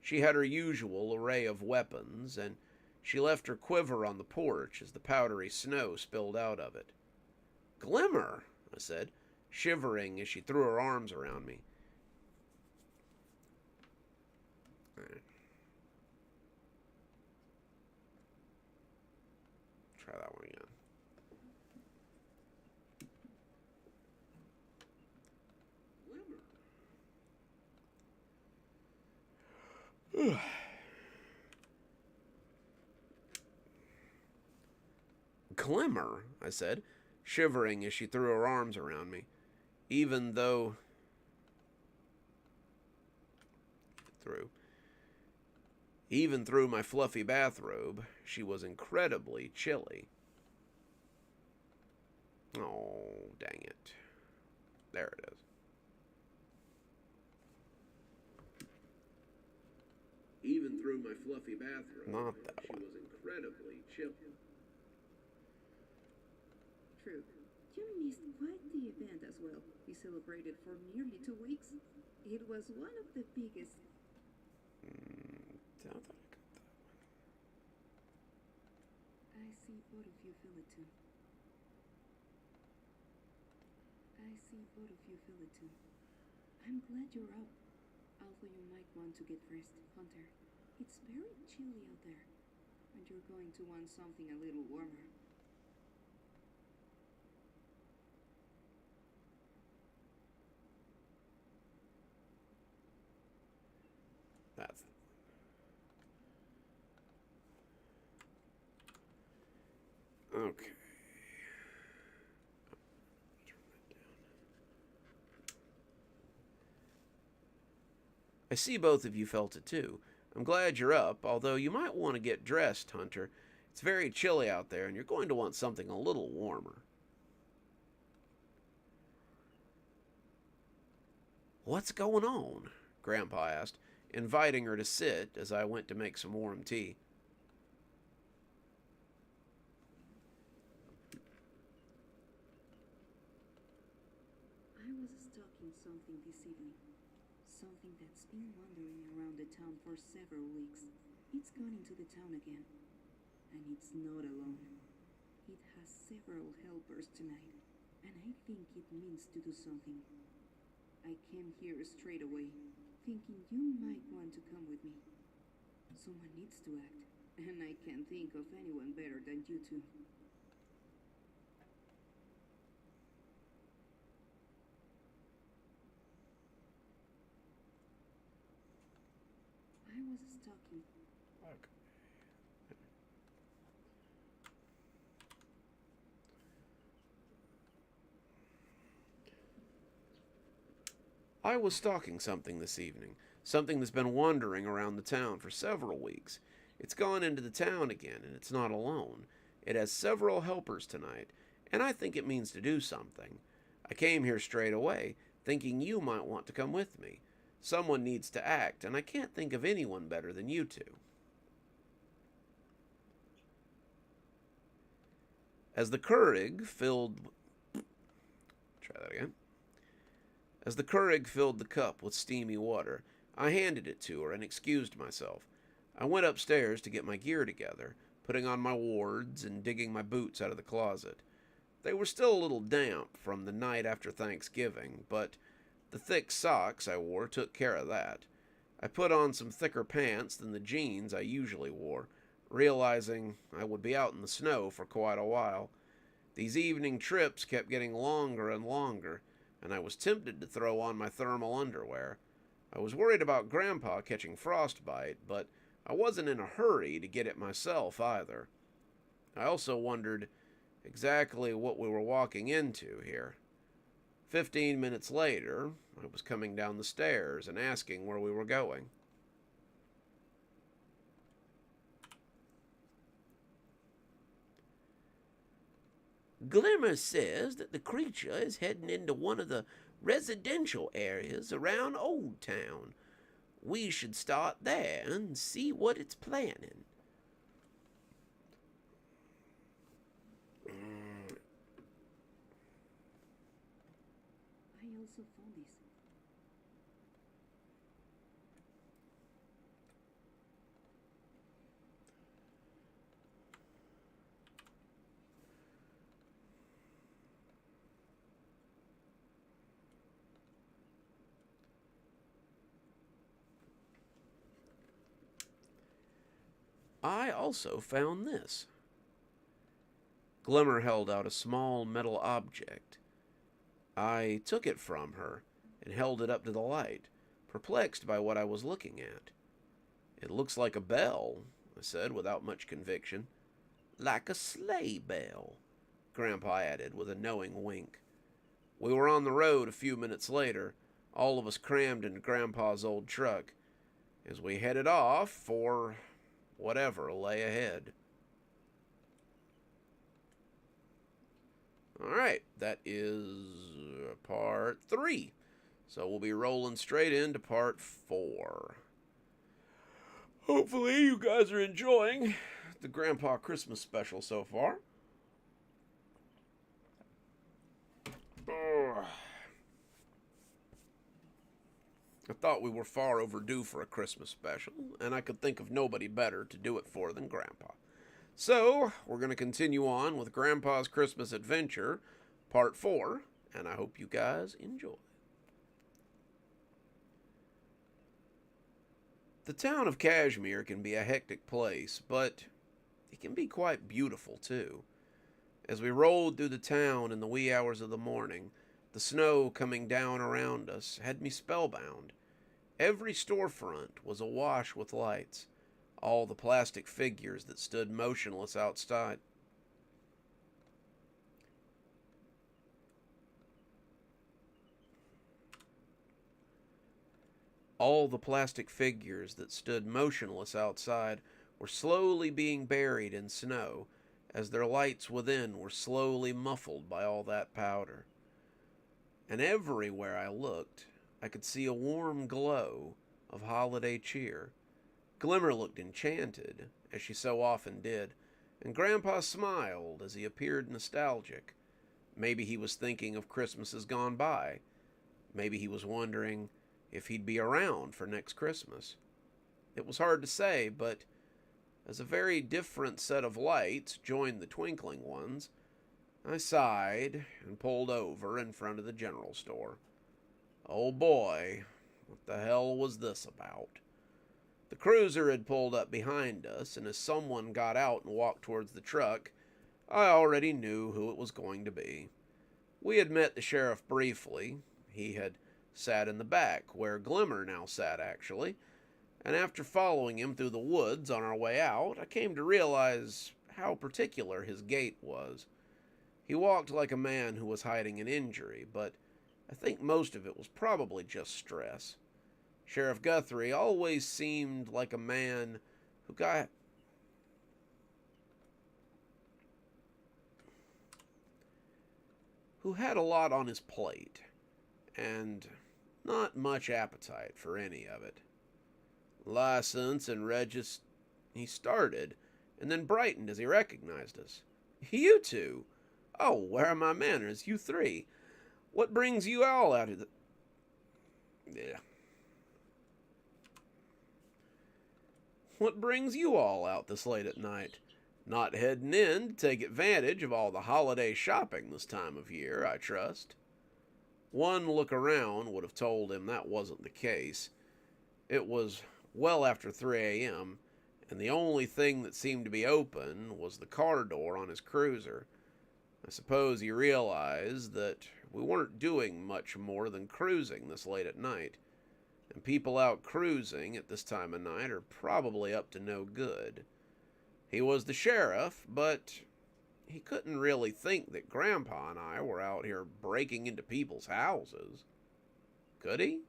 She had her usual array of weapons, and she left her quiver on the porch as the powdery snow spilled out of it. Glimmer! I said, shivering as she threw her arms around me. All right. Try that one again. Glimmer, I said, shivering as she threw her arms around me. Even though... Even through my fluffy bathrobe, she was incredibly chilly. Oh, dang it. There it is. Even through my fluffy bathrobe, not that she was incredibly chilly. True. You missed quite the event as well. We celebrated for nearly 2 weeks. It was one of the biggest. I thought I got that one. I see both of you feel it too. I'm glad you're up. Although you might want to get rest, Hunter. It's very chilly out there, and you're going to want something a little warmer. That's it. Okay. Turn that down. I see both of you felt it too. I'm glad you're up, although you might want to get dressed, Hunter. It's very chilly out there, and you're going to want something a little warmer. What's going on? Grandpa asked, inviting her to sit as I went to make some warm tea. I was stocking something this evening. Something that's been wandering around the town for several weeks. It's gone into the town again. And it's not alone. It has several helpers tonight. And I think it means to do something. I came here straight away, thinking you might want to come with me. Someone needs to act, and I can't think of anyone better than you two. I was stalking. Okay. I was stalking something this evening, something that's been wandering around the town for several weeks. It's gone into the town again, and it's not alone. It has several helpers tonight, and I think it means to do something. I came here straight away, thinking you might want to come with me. Someone needs to act, and I can't think of anyone better than you two. As the Keurig filled... Try that again. As the Keurig filled the cup with steamy water, I handed it to her and excused myself. I went upstairs to get my gear together, putting on my wards and digging my boots out of the closet. They were still a little damp from the night after Thanksgiving, but the thick socks I wore took care of that. I put on some thicker pants than the jeans I usually wore, realizing I would be out in the snow for quite a while. These evening trips kept getting longer and longer, and I was tempted to throw on my thermal underwear. I was worried about Grandpa catching frostbite, but I wasn't in a hurry to get it myself either. I also wondered exactly what we were walking into here. 15 minutes later, I was coming down the stairs and asking where we were going. Glimmer says that the creature is heading into one of the residential areas around Old Town. We should start there and see what it's planning. I also found this. I also found this. Glimmer held out a small metal object. I took it from her and held it up to the light, perplexed by what I was looking at. It looks like a bell, I said without much conviction. Like a sleigh bell, Grandpa added with a knowing wink. We were on the road a few minutes later, all of us crammed into Grandpa's old truck, as we headed off for whatever lay ahead. Alright, that is part 3. So we'll be rolling straight into part 4. Hopefully you guys are enjoying the Grandpa Christmas special so far. I thought we were far overdue for a Christmas special, and I could think of nobody better to do it for than Grandpa. So, we're going to continue on with Grandpa's Christmas Adventure, Part 4, and I hope you guys enjoy. The town of Kashmir can be a hectic place, but it can be quite beautiful, too. As we rolled through the town in the wee hours of the morning, the snow coming down around us had me spellbound. Every storefront was awash with lights, all the plastic figures that stood motionless outside. All the plastic figures that stood motionless outside were slowly being buried in snow, as their lights within were slowly muffled by all that powder. And everywhere I looked, I could see a warm glow of holiday cheer. Glimmer looked enchanted, as she so often did, and Grandpa smiled as he appeared nostalgic. Maybe he was thinking of Christmases gone by. Maybe he was wondering if he'd be around for next Christmas. It was hard to say, but as a very different set of lights joined the twinkling ones, I sighed and pulled over in front of the general store. Oh boy, what the hell was this about? The cruiser had pulled up behind us, and as someone got out and walked towards the truck, I already knew who it was going to be. We had met the sheriff briefly. He had sat in the back, where Glimmer now sat actually, and after following him through the woods on our way out, I came to realize how particular his gait was. He walked like a man who was hiding an injury, but I think most of it was probably just stress. Sheriff Guthrie always seemed like a man who had a lot on his plate, and not much appetite for any of it. License and he started, and then brightened as he recognized us. You two? Oh, where are my manners? You three? What brings you all out of the... Yeah. What brings you all out this late at night? Not heading in to take advantage of all the holiday shopping this time of year, I trust. One look around would have told him that wasn't the case. It was well after 3 a.m., and the only thing that seemed to be open was the car door on his cruiser. I suppose he realized that we weren't doing much more than cruising this late at night, and people out cruising at this time of night are probably up to no good. He was the sheriff, but he couldn't really think that Grandpa and I were out here breaking into people's houses. Could he?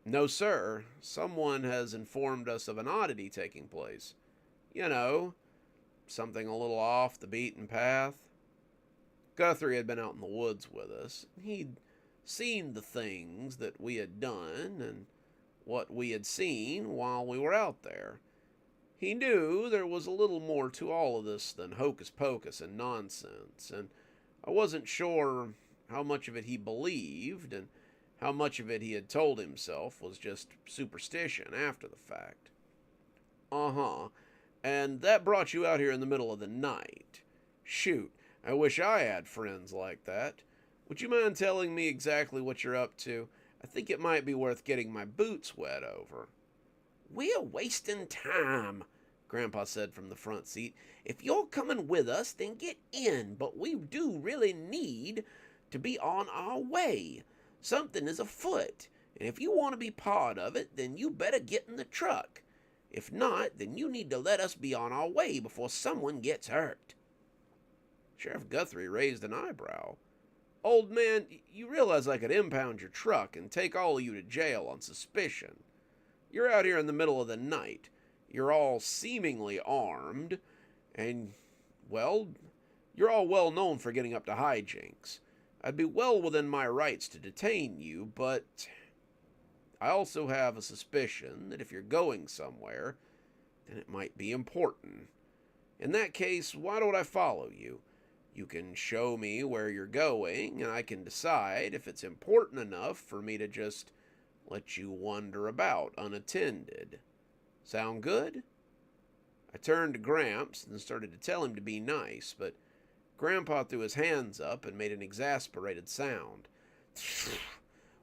No, sir. Someone has informed us of an oddity taking place. You know, something a little off the beaten path. Guthrie had been out in the woods with us. He'd seen the things that we had done and what we had seen while we were out there. He knew there was a little more to all of this than hocus pocus and nonsense, and I wasn't sure how much of it he believed and how much of it he had told himself was just superstition after the fact. Uh-huh. And that brought you out here in the middle of the night. Shoot, I wish I had friends like that. Would you mind telling me exactly what you're up to? I think it might be worth getting my boots wet over. We're wasting time, Grandpa said from the front seat. "If you're coming with us, then get in, but we do really need to be on our way. Something is afoot, and if you want to be part of it, then you better get in the truck. If not, then you need to let us be on our way before someone gets hurt." Sheriff Guthrie raised an eyebrow. "Old man, you realize I could impound your truck and take all of you to jail on suspicion. You're out here in the middle of the night. You're all seemingly armed, and, well, you're all well known for getting up to hijinks. I'd be well within my rights to detain you, but I also have a suspicion that if you're going somewhere, then it might be important. In that case, why don't I follow you? You can show me where you're going, and I can decide if it's important enough for me to just let you wander about unattended. Sound good?" I turned to Gramps and started to tell him to be nice, but Grandpa threw his hands up and made an exasperated sound.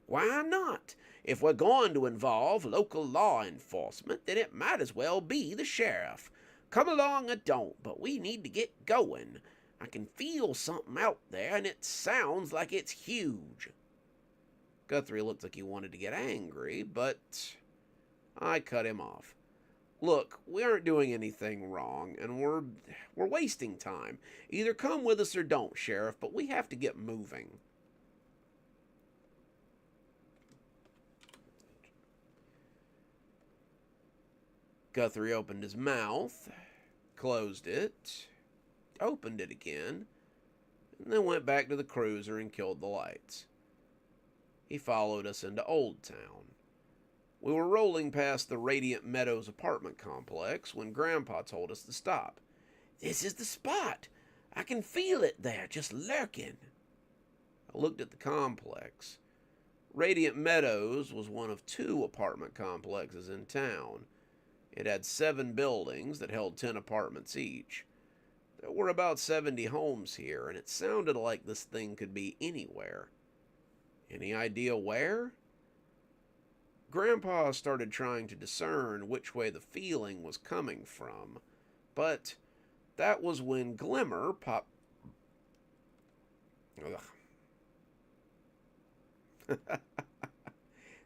"Why not? If we're going to involve local law enforcement, then it might as well be the sheriff. Come along or don't, but we need to get going. I can feel something out there, and it sounds like it's huge." Guthrie looked like he wanted to get angry, but I cut him off. "Look, we aren't doing anything wrong, and we're wasting time. Either come with us or don't, Sheriff, but we have to get moving." Guthrie opened his mouth, closed it, opened it again, and then went back to the cruiser and killed the lights. He followed us into Old Town. We were rolling past the Radiant Meadows apartment complex when Grandpa told us to stop. "This is the spot. I can feel it there, just lurking." I looked at the complex. Radiant Meadows was one of 2 apartment complexes in town. It had 7 buildings that held 10 apartments each. There were about 70 homes here, and it sounded like this thing could be anywhere. Any idea where? Grandpa started trying to discern which way the feeling was coming from, but that was when Glimmer popped...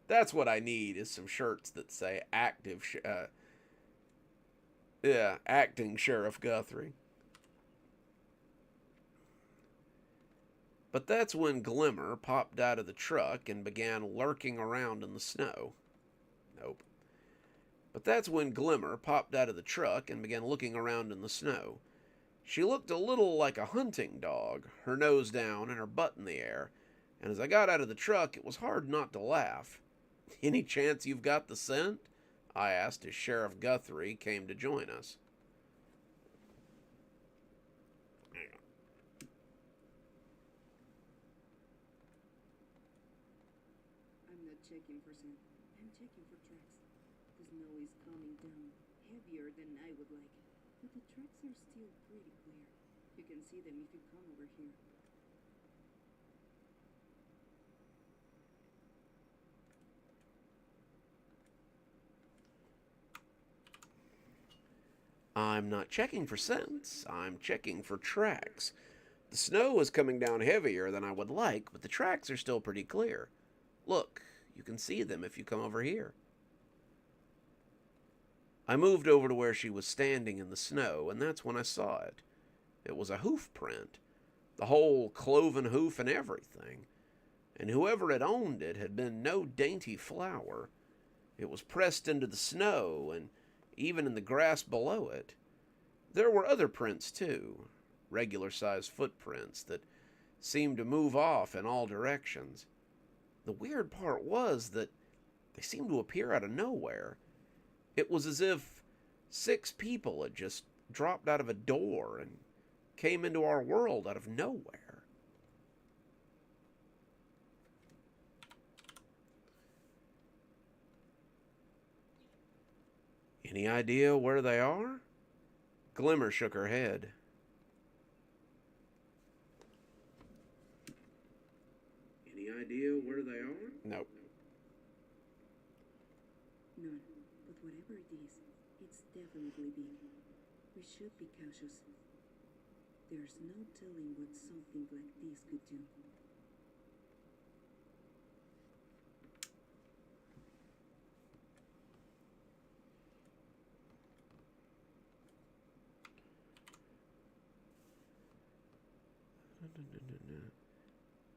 That's what I need, is some shirts that say acting Sheriff Guthrie. But that's when Glimmer popped out of the truck and began lurking around in the snow. Nope. But that's when Glimmer popped out of the truck and began looking around in the snow. She looked a little like a hunting dog, her nose down and her butt in the air, and as I got out of the truck, it was hard not to laugh. "Any chance you've got the scent?" I asked as Sheriff Guthrie came to join us. I'm not checking for scent. I'm checking for tracks. The snow is coming down, heavier than I would like, but the tracks are still pretty clear. You can see them if you come over here. "I'm not checking for scents. I'm checking for tracks. The snow is coming down heavier than I would like, but the tracks are still pretty clear. Look, you can see them if you come over here." I moved over to where she was standing in the snow, and that's when I saw it. It was a hoof print, the whole cloven hoof and everything. And whoever had owned it had been no dainty flower. It was pressed into the snow, and even in the grass below it. There were other prints, too, regular-sized footprints that seemed to move off in all directions. The weird part was that they seemed to appear out of nowhere. It was as if 6 people had just dropped out of a door and came into our world out of nowhere. "Any idea where they are?" Glimmer shook her head. "Any idea where they are?" "Nope." none. But whatever it is, it's definitely big. We should be cautious. There's no telling what something like this could do.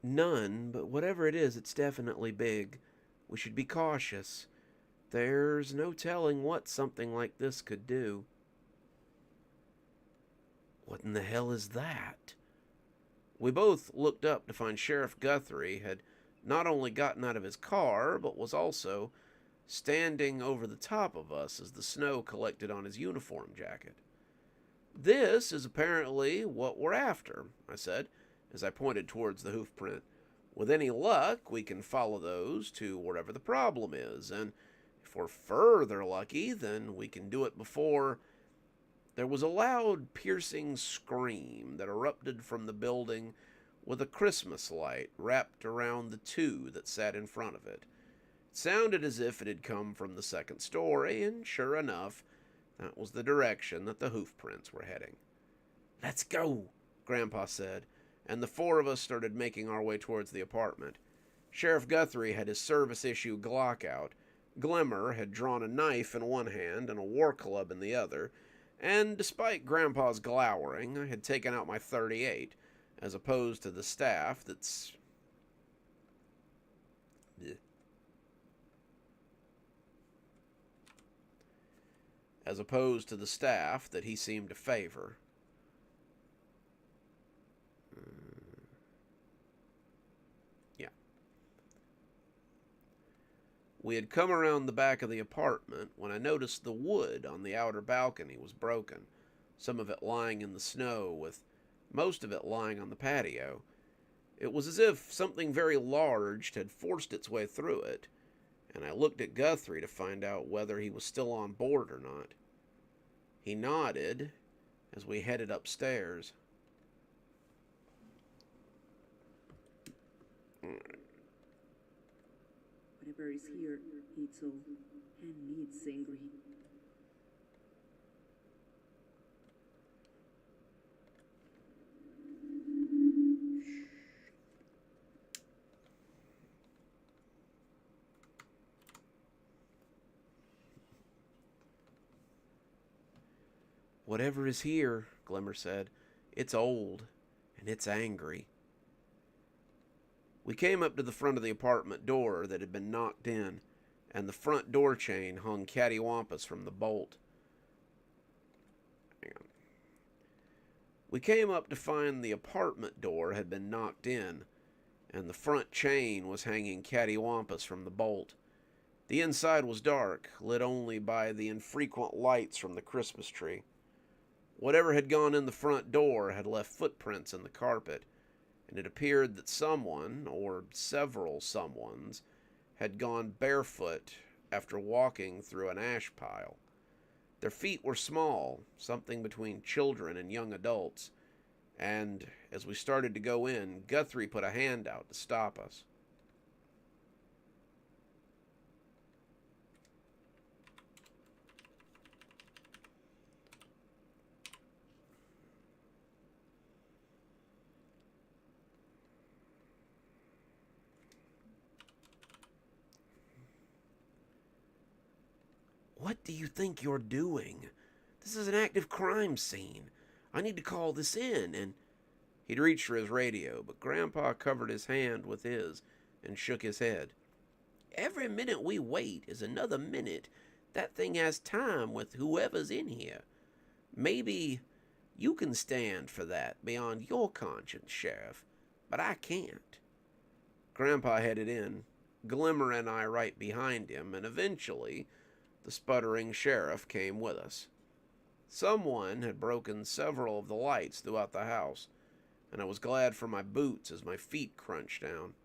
None, but whatever it is, it's definitely big. We should be cautious. There's no telling what something like this could do. What in the hell is that? We both looked up to find Sheriff Guthrie had not only gotten out of his car, but was also standing over the top of us as the snow collected on his uniform jacket. This is apparently what we're after, I said, as I pointed towards the hoof print. With any luck, we can follow those to wherever the problem is, and if we're further lucky, then we can do it before. There was a loud, piercing scream that erupted from the building with a Christmas light wrapped around the two that sat in front of it. It sounded as if it had come from the second story, and sure enough, that was the direction that the hoof prints were heading. "Let's go," Grandpa said, and the four of us started making our way towards the apartment. Sheriff Guthrie had his service-issue Glock out. Glimmer had drawn a knife in one hand and a war club in the other, and despite Grandpa's glowering, I had taken out my .38, as opposed to the staff that's... as opposed to the staff that he seemed to favor. Yeah. We had come around the back of the apartment when I noticed the wood on the outer balcony was broken, some of it lying in the snow, with most of it lying on the patio. It was as if something very large had forced its way through it, and I looked at Guthrie to find out whether he was still on board or not. He nodded as we headed upstairs. Whatever is here, it's old and needs angry. "Whatever is here," Glimmer said, "it's old, and it's angry." We came up to the front of the apartment door that had been knocked in, and the front door chain hung cattywampus from the bolt. Hang on. We came up to find the apartment door had been knocked in, and the front chain was hanging cattywampus from the bolt. The inside was dark, lit only by the infrequent lights from the Christmas tree. Whatever had gone in the front door had left footprints in the carpet, and it appeared that someone, or several someones, had gone barefoot after walking through an ash pile. Their feet were small, something between children and young adults, and as we started to go in, Guthrie put a hand out to stop us. "What do you think you're doing? This is an active crime scene. I need to call this in," and he'd reached for his radio, but Grandpa covered his hand with his and shook his head. "Every minute we wait is another minute that thing has time with whoever's in here. Maybe you can stand for that beyond your conscience, Sheriff, but I can't." Grandpa headed in, Glimmer and I right behind him, and eventually the sputtering sheriff came with us. Someone had broken several of the lights throughout the house, and I was glad for my boots as my feet crunched down.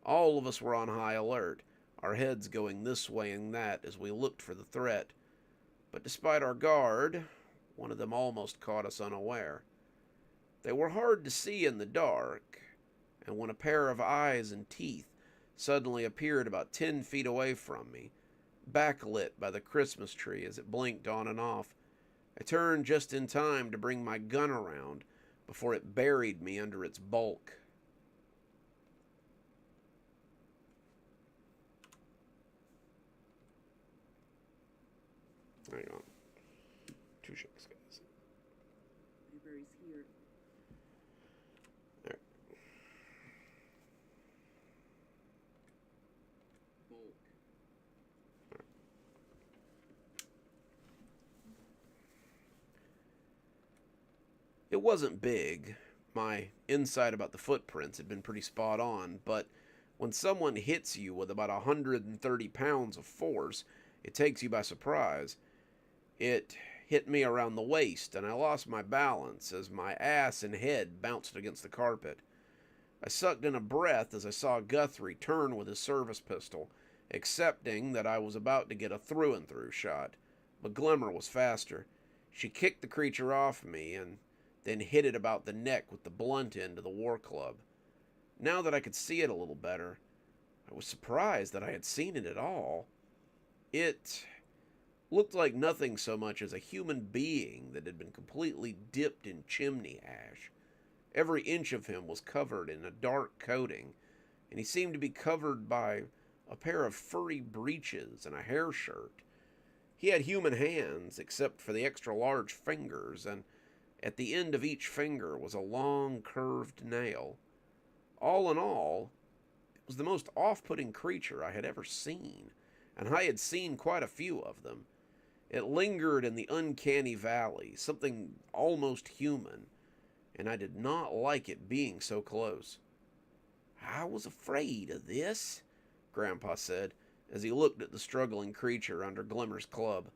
All of us were on high alert, our heads going this way and that as we looked for the threat. But despite our guard, one of them almost caught us unaware. They were hard to see in the dark, and when a pair of eyes and teeth suddenly appeared about 10 feet away from me, backlit by the Christmas tree as it blinked on and off. I turned just in time to bring my gun around before it buried me under its bulk. Hang on. 2 shakes, guys. Library's here. There. Bulk. It wasn't big. My insight about the footprints had been pretty spot on, but when someone hits you with about 130 pounds of force, it takes you by surprise. It hit me around the waist, and I lost my balance as my ass and head bounced against the carpet. I sucked in a breath as I saw Guthrie turn with his service pistol, accepting that I was about to get a through-and-through shot. But Glimmer was faster. She kicked the creature off me and then hit it about the neck with the blunt end of the war club. Now that I could see it a little better, I was surprised that I had seen it at all. It looked like nothing so much as a human being that had been completely dipped in chimney ash. Every inch of him was covered in a dark coating, and he seemed to be covered by a pair of furry breeches and a hair shirt. He had human hands, except for the extra large fingers, and at the end of each finger was a long, curved nail. All in all, it was the most off-putting creature I had ever seen, and I had seen quite a few of them. It lingered in the uncanny valley, something almost human, and I did not like it being so close. "I was afraid of this," Grandpa said, as he looked at the struggling creature under Glimmer's club.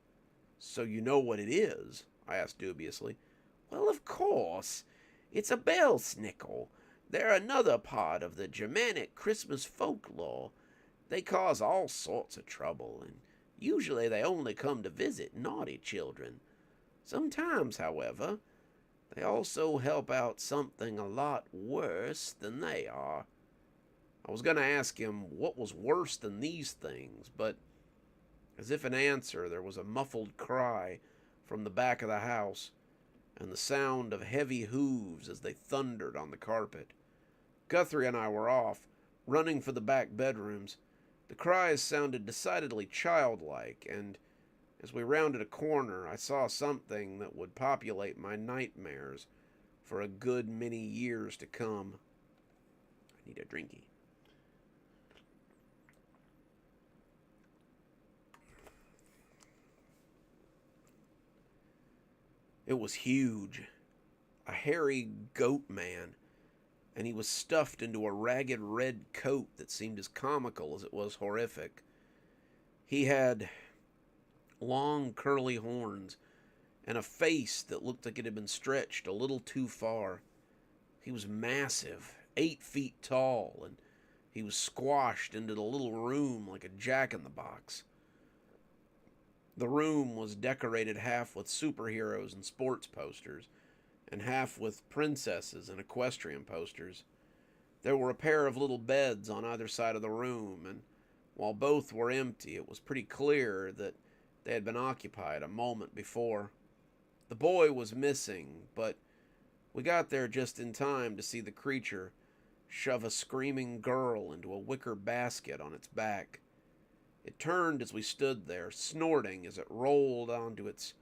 "So you know what it is?" I asked dubiously. "Well, of course. It's a bell-snickle. They're another part of the Germanic Christmas folklore. They cause all sorts of trouble, and usually they only come to visit naughty children. Sometimes, however, they also help out something a lot worse than they are." I was going to ask him what was worse than these things, but as if in answer, there was a muffled cry from the back of the house, and the sound of heavy hooves as they thundered on the carpet. Guthrie and I were off, running for the back bedrooms. The cries sounded decidedly childlike, and as we rounded a corner, I saw something that would populate my nightmares for a good many years to come. I need a drinky. It was huge, a hairy goat man, and he was stuffed into a ragged red coat that seemed as comical as it was horrific. He had long curly horns and a face that looked like it had been stretched a little too far. He was massive, 8 feet tall, and he was squashed into the little room like a jack-in-the-box. The room was decorated half with superheroes and sports posters, and half with princesses and equestrian posters. There were a pair of little beds on either side of the room, and while both were empty, it was pretty clear that they had been occupied a moment before. The boy was missing, but we got there just in time to see the creature shove a screaming girl into a wicker basket on its back. It turned as we stood there, snorting as it rolled onto its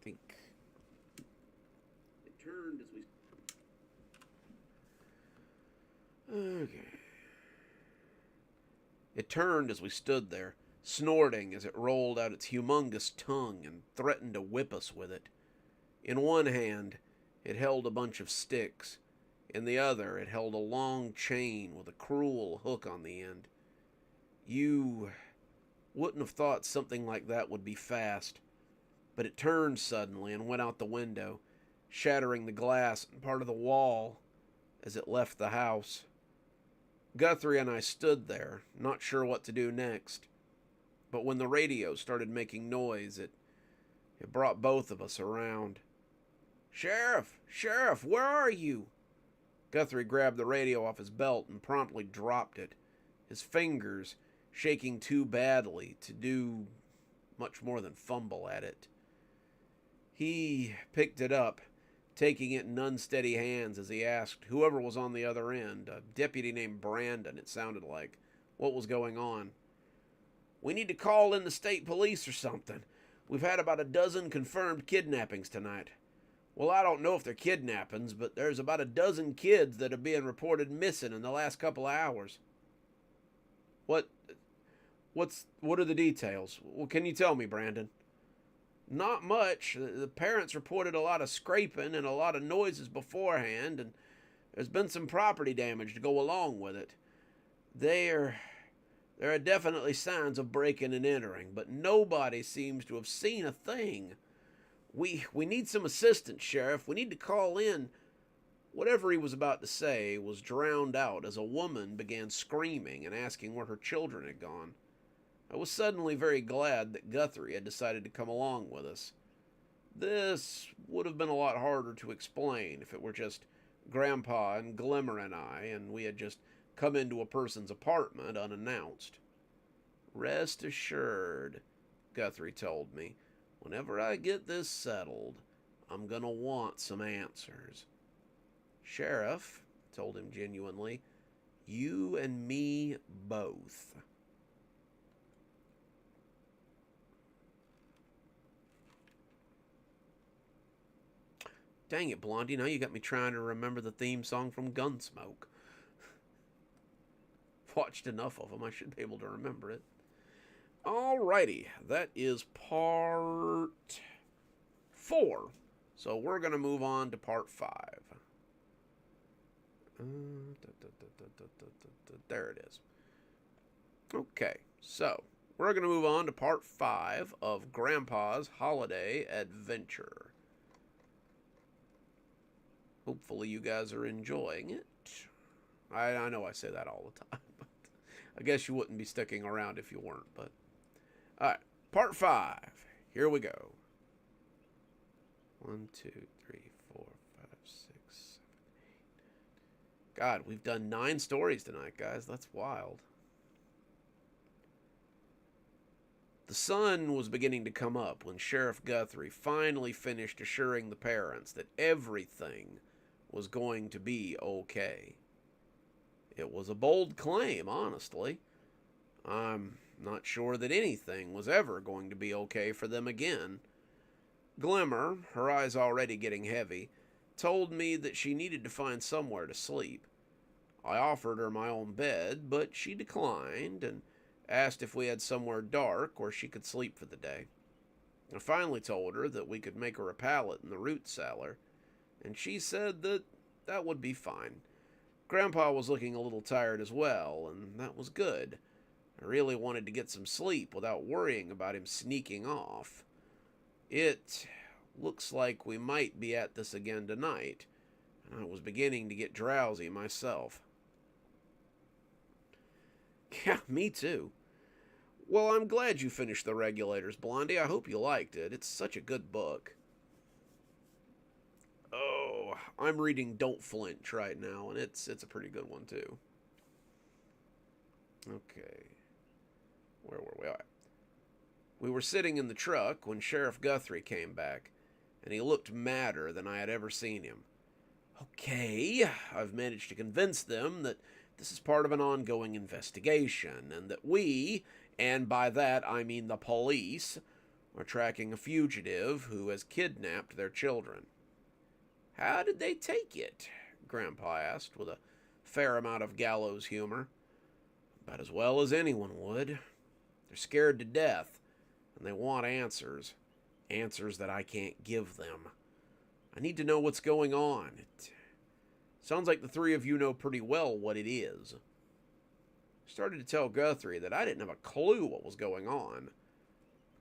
It turned as we Okay. It turned as we stood there, snorting as it rolled out its humongous tongue and threatened to whip us with it. In one hand, it held a bunch of sticks. In the other, it held a long chain with a cruel hook on the end. You wouldn't have thought something like that would be fast, but it turned suddenly and went out the window, shattering the glass and part of the wall as it left the house. Guthrie and I stood there, not sure what to do next, but when the radio started making noise, it brought both of us around. Sheriff, where are you?" Guthrie grabbed the radio off his belt and promptly dropped it, his fingers shaking too badly to do much more than fumble at it. He picked it up, taking it in unsteady hands as he asked whoever was on the other end, a deputy named Brandon, it sounded like, what was going on. "We need to call in the state police or something. We've had about a dozen confirmed kidnappings tonight." "Well, I don't know if they're kidnappings, but there's about a dozen kids that are being reported missing in the last couple of hours." What are the details? Well, can you tell me, Brandon?" "Not much. The parents reported a lot of scraping and a lot of noises beforehand, and there's been some property damage to go along with it. There are definitely signs of breaking and entering, but nobody seems to have seen a thing. We need some assistance, Sheriff. We need to call in." Whatever he was about to say was drowned out as a woman began screaming and asking where her children had gone. I was suddenly very glad that Guthrie had decided to come along with us. This would have been a lot harder to explain if it were just Grandpa and Glimmer and I, and we had just come into a person's apartment unannounced. "Rest assured," Guthrie told me, "whenever I get this settled, I'm gonna want some answers." "Sheriff," I told him genuinely, "you and me both." Dang it, Blondie, now you got me trying to remember the theme song from Gunsmoke. Watched enough of them, I should be able to remember it. Alrighty, that is part 4. So we're going to move on to part 5. There it is. Okay, so we're going to move on to part 5 of Grandpa's Holiday Adventure. Hopefully you guys are enjoying it. I know I say that all the time, but I guess you wouldn't be sticking around if you weren't. But alright, part 5. Here we go. 1, 2, 3, 4, 5, 6, 7, 8. God, we've done 9 stories tonight, guys. That's wild. The sun was beginning to come up when Sheriff Guthrie finally finished assuring the parents that everything was going to be okay. It was a bold claim, honestly. I'm not sure that anything was ever going to be okay for them again. Glimmer, her eyes already getting heavy, told me that she needed to find somewhere to sleep. I offered her my own bed, but she declined and asked if we had somewhere dark where she could sleep for the day. I finally told her that we could make her a pallet in the root cellar, and she said that that would be fine. Grandpa was looking a little tired as well, and that was good. I really wanted to get some sleep without worrying about him sneaking off. It looks like we might be at this again tonight, and I was beginning to get drowsy myself. Yeah, me too. Well, I'm glad you finished The Regulators, Blondie. I hope you liked it. It's such a good book. Oh, I'm reading Don't Flinch right now, and it's a pretty good one, too. Okay. Where were we? All right. We were sitting in the truck when Sheriff Guthrie came back, and he looked madder than I had ever seen him. Okay, I've managed to convince them that this is part of an ongoing investigation, and that we, and by that I mean the police, are tracking a fugitive who has kidnapped their children. How did they take it? Grandpa asked with a fair amount of gallows humor. About as well as anyone would. They're scared to death, and they want answers. Answers that I can't give them. I need to know what's going on. It sounds like the three of you know pretty well what it is. I started to tell Guthrie that I didn't have a clue what was going on.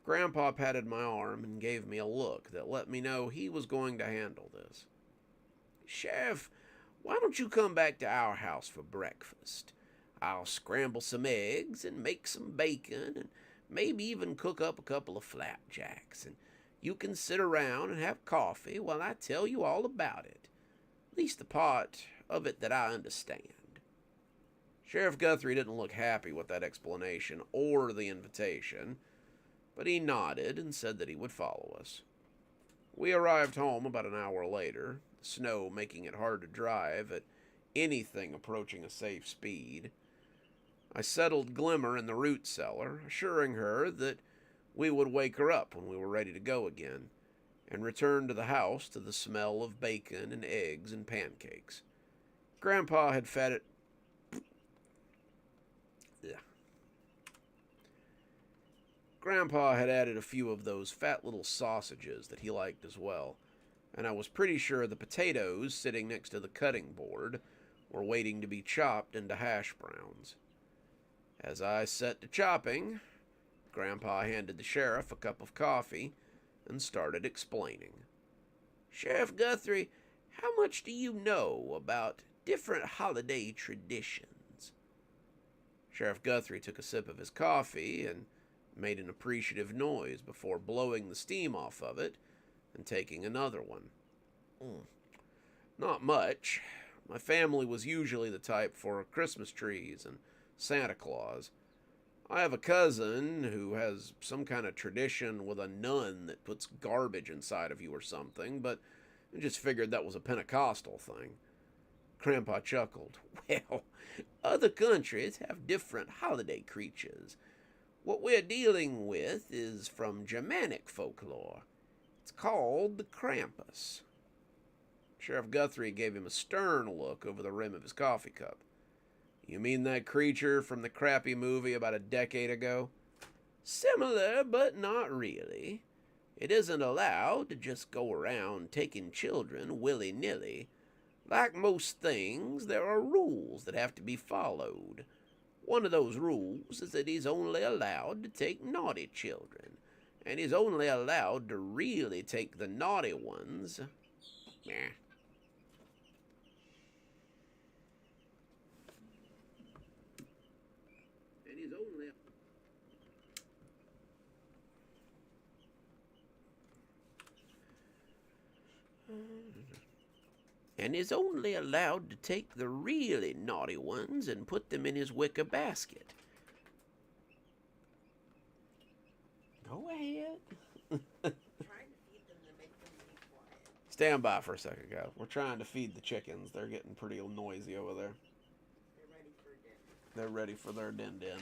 Grandpa patted my arm and gave me a look that let me know he was going to handle this. Sheriff, why don't you come back to our house for breakfast? I'll scramble some eggs and make some bacon and maybe even cook up a couple of flapjacks, and you can sit around and have coffee while I tell you all about it. At least the part of it that I understand." Sheriff Guthrie didn't look happy with that explanation or the invitation, but he nodded and said that he would follow us. We arrived home about an hour later, the snow making it hard to drive at anything approaching a safe speed. I settled Glimmer in the root cellar, assuring her that we would wake her up when we were ready to go again, and returned to the house to the smell of bacon and eggs and pancakes. Grandpa had fed it. Grandpa had added a few of those fat little sausages that he liked as well, and I was pretty sure the potatoes sitting next to the cutting board were waiting to be chopped into hash browns. As I set to chopping, Grandpa handed the sheriff a cup of coffee and started explaining. "Sheriff Guthrie, how much do you know about different holiday traditions?" Sheriff Guthrie took a sip of his coffee and made an appreciative noise before blowing the steam off of it and taking another one. "Not much. My family was usually the type for Christmas trees and Santa Claus. I have a cousin who has some kind of tradition with a nun that puts garbage inside of you or something, but I just figured that was a Pentecostal thing." Grandpa chuckled. "Well, other countries have different holiday creatures. What we're dealing with is from Germanic folklore. It's called the Krampus." Sheriff Guthrie gave him a stern look over the rim of his coffee cup. "You mean that creature from the crappy movie about a decade ago?" "Similar, but not really. It isn't allowed to just go around taking children willy-nilly. Like most things, there are rules that have to be followed. One of those rules is that he's only allowed to take naughty children, and he's only allowed to really take the naughty ones. Meh. And he's only... And is only allowed to take the really naughty ones and put them in his wicker basket." Go ahead. Trying to feed them to make them be quiet. Stand by for a second, guys. We're trying to feed the chickens. They're getting pretty noisy over there. They're ready for dinner. They're ready for their din-din.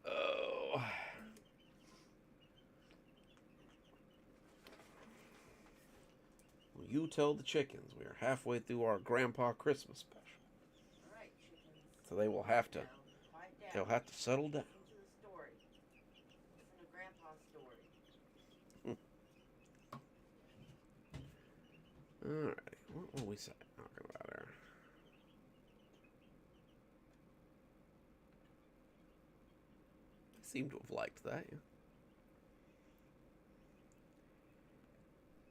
Oh. Well, you tell the chickens we are halfway through our Grandpa Christmas special. All right, chickens. So they will have to, Quiet down. they'll have to settle down. Listen to the story. Listen to Grandpa's story. Alrighty, what were we talking about there? I seem to have liked that. Yeah.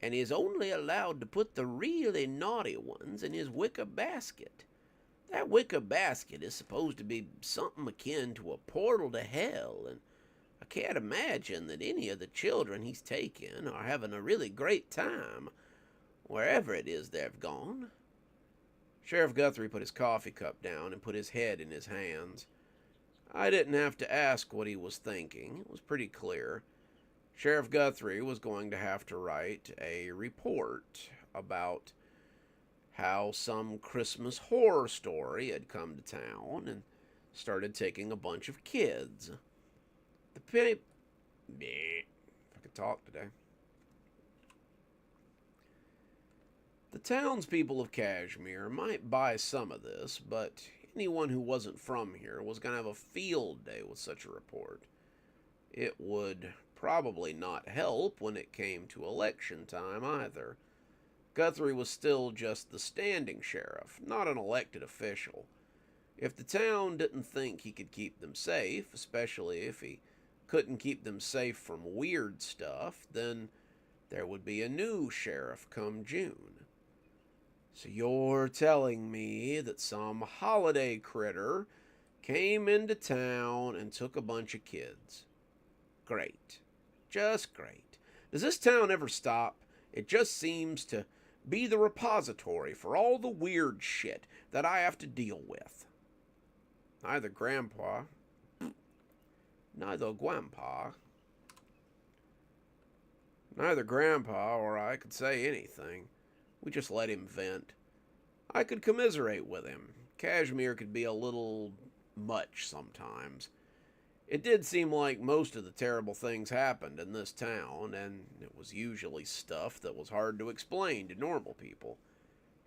And is only allowed to put the really naughty ones in his wicker basket. That wicker basket is supposed to be something akin to a portal to hell, and I can't imagine that any of the children he's taken are having a really great time wherever it is they've gone. Sheriff Guthrie put his coffee cup down and put his head in his hands. I didn't have to ask what he was thinking. It was pretty clear. Sheriff Guthrie was going to have to write a report about how some Christmas horror story had come to town and started taking a bunch of kids. If I could talk today. The townspeople of Kashmir might buy some of this, but anyone who wasn't from here was going to have a field day with such a report. It would probably not help when it came to election time either. Guthrie was still just the standing sheriff, not an elected official. If the town didn't think he could keep them safe, especially if he couldn't keep them safe from weird stuff, then there would be a new sheriff come June. So you're telling me that some holiday critter came into town and took a bunch of kids. Great. Just great. Does this town ever stop? It just seems to be the repository for all the weird shit that I have to deal with. Neither Grandpa, neither Grandpa, neither Grandpa or I could say anything. We just let him vent. I could commiserate with him. Cashmere could be a little much sometimes. It did seem like most of the terrible things happened in this town, and it was usually stuff that was hard to explain to normal people.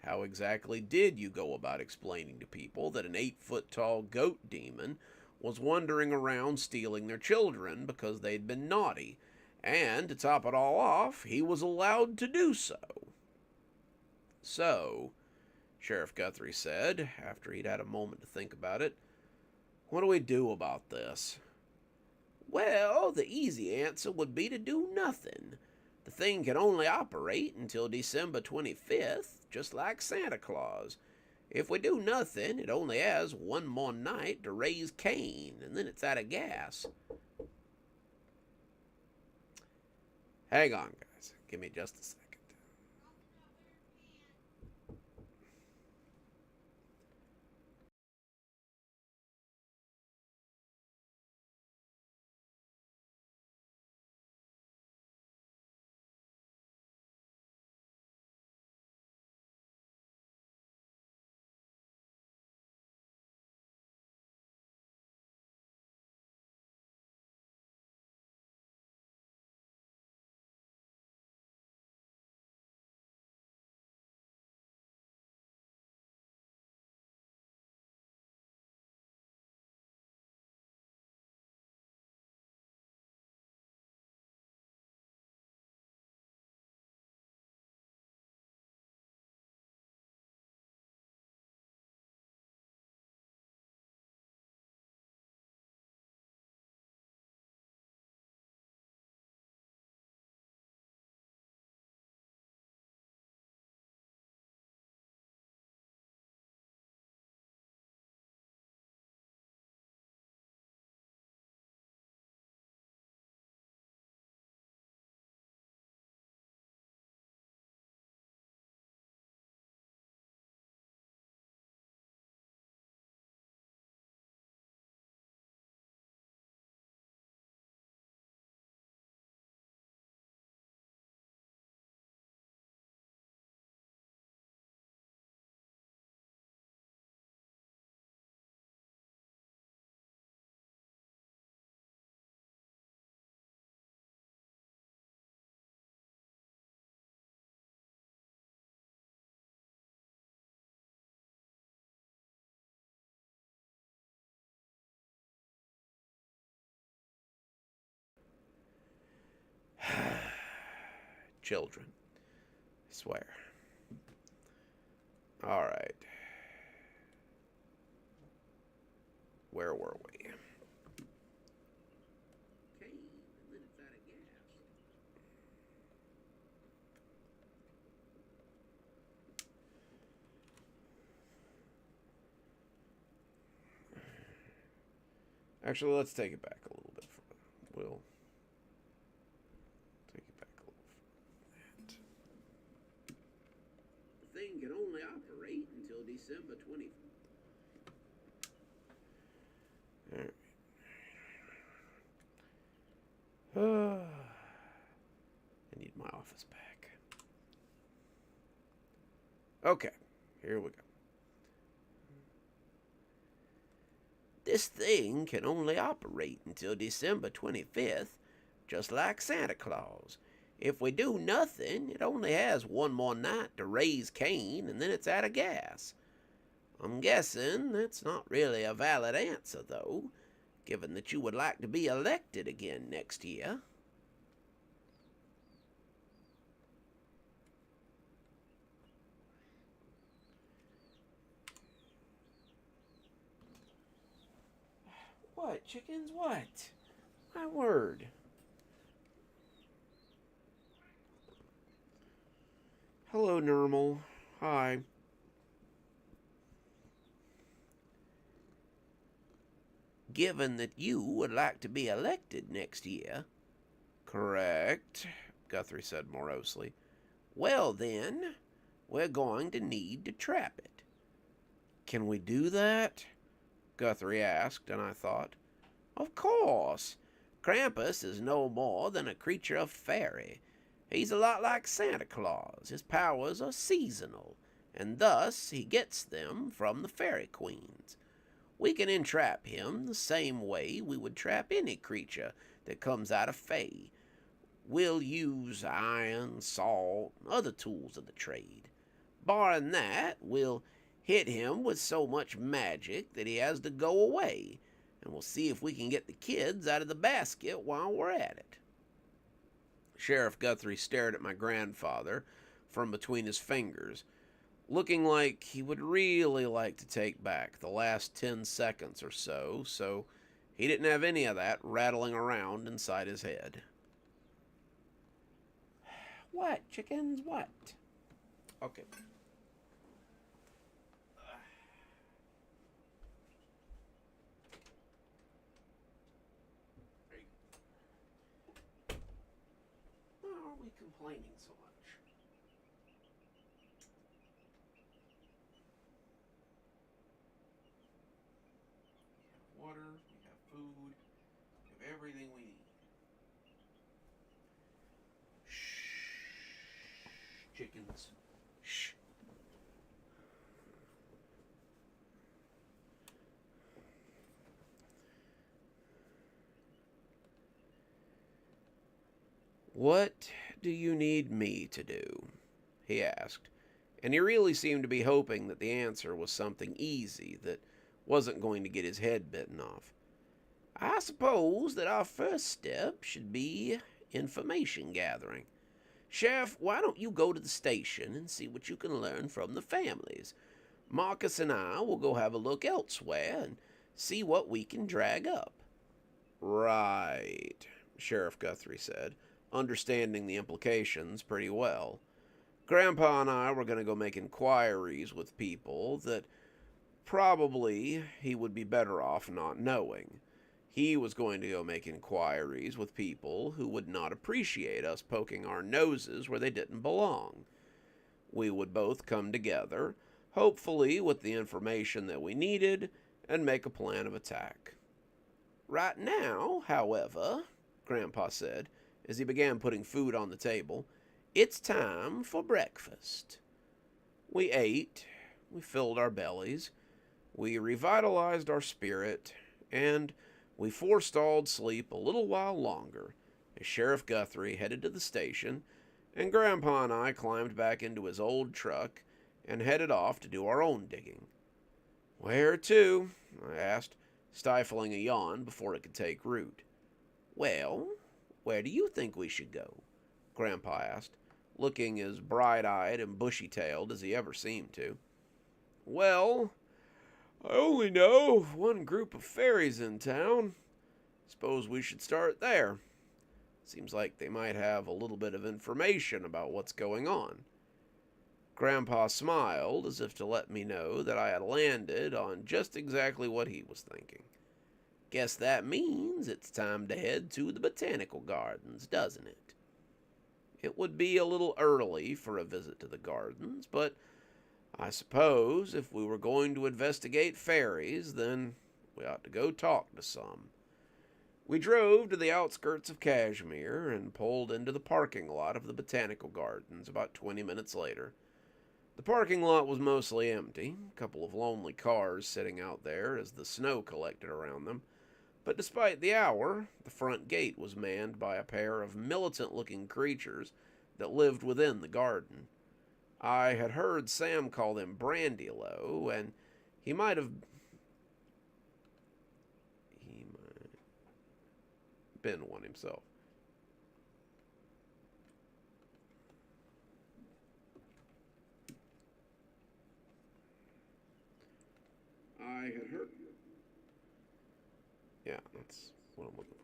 How exactly did you go about explaining to people that an 8-foot tall goat demon was wandering around stealing their children because they'd been naughty, and to top it all off, he was allowed to do so? So, Sheriff Guthrie said, after he'd had a moment to think about it, what do we do about this? Well, the easy answer would be to do nothing. The thing can only operate until December 25th, just like Santa Claus. If we do nothing, it only has one more night to raise Cain, and then it's out of gas. Hang on, guys. Give me just a second. Children. I swear. All right. Where were we? Okay, and then it's out of gas. Actually, let's take it back a little bit. We'll take it back a little further. The thing can only operate until December 20th. All right. I need my office back. Okay, here we go. This thing can only operate until December 25th, just like Santa Claus. If we do nothing, it only has one more night to raise Cain, and then it's out of gas. I'm guessing that's not really a valid answer, though, given that you would like to be elected again next year. What, chickens? What? My word. Hello, Normal. Hi. Given that you would like to be elected next year. Correct, Guthrie said morosely. Well, then, we're going to need to trap it. Can we do that? Guthrie asked, and I thought, of course. Krampus is no more than a creature of fairy. He's a lot like Santa Claus. His powers are seasonal, and thus he gets them from the fairy queens. We can entrap him the same way we would trap any creature that comes out of Fae. We'll use iron, salt, and other tools of the trade. Barring that, we'll hit him with so much magic that he has to go away, and we'll see if we can get the kids out of the basket while we're at it. Sheriff Guthrie stared at my grandfather from between his fingers, looking like he would really like to take back the last 10 seconds or so he didn't have any of that rattling around inside his head. What, chickens, what? Okay. Why are we complaining so much? We have water, we have food, we have everything we need. Shh, chickens. Shh. What do you need me to do? He asked, and he really seemed to be hoping that the answer was something easy that wasn't going to get his head bitten off. I suppose that our first step should be information gathering. Sheriff, why don't you go to the station and see what you can learn from the families? Marcus and I will go have a look elsewhere and see what we can drag up. Right, Sheriff Guthrie said, understanding the implications pretty well. Grandpa and I were going to go make inquiries with people that probably he would be better off not knowing. He was going to go make inquiries with people who would not appreciate us poking our noses where they didn't belong. We would both come together, hopefully with the information that we needed, and make a plan of attack. Right now, however, Grandpa said, as he began putting food on the table, it's time for breakfast. We ate, we filled our bellies, we revitalized our spirit, and we forestalled sleep a little while longer as Sheriff Guthrie headed to the station, and Grandpa and I climbed back into his old truck and headed off to do our own digging. Where to? I asked, stifling a yawn before it could take root. Well, where do you think we should go? Grandpa asked, looking as bright-eyed and bushy-tailed as he ever seemed to. Well, I only know of one group of fairies in town. Suppose we should start there. Seems like they might have a little bit of information about what's going on. Grandpa smiled as if to let me know that I had landed on just exactly what he was thinking. Guess that means it's time to head to the botanical gardens, doesn't it? It would be a little early for a visit to the gardens, but I suppose if we were going to investigate fairies, then we ought to go talk to some. We drove to the outskirts of Kashmir and pulled into the parking lot of the botanical gardens about 20 minutes later. The parking lot was mostly empty, a couple of lonely cars sitting out there as the snow collected around them. But despite the hour, the front gate was manned by a pair of militant-looking creatures that lived within the garden. I had heard Sam call them Brandylow, and he might have been one himself. I had heard. Yeah, that's what I'm looking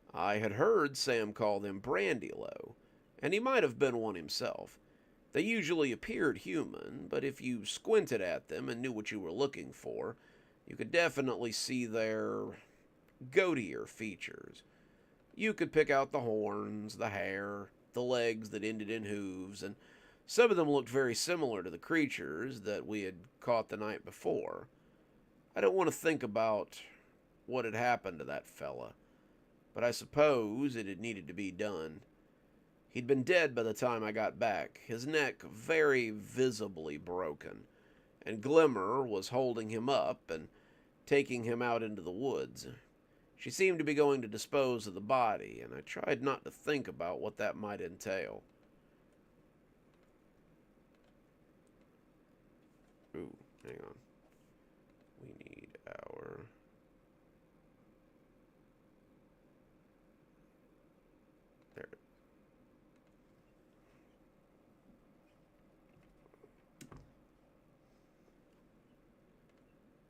for. I had heard Sam call them Brandylow, and he might have been one himself. They usually appeared human, but if you squinted at them and knew what you were looking for, you could definitely see their goatier features. You could pick out the horns, the hair, the legs that ended in hooves, and some of them looked very similar to the creatures that we had caught the night before. I don't want to think about what had happened to that fella, but I suppose it had needed to be done. He'd been dead by the time I got back, his neck very visibly broken, and Glimmer was holding him up and taking him out into the woods. She seemed to be going to dispose of the body, and I tried not to think about what that might entail. Ooh, hang on. We need our... There.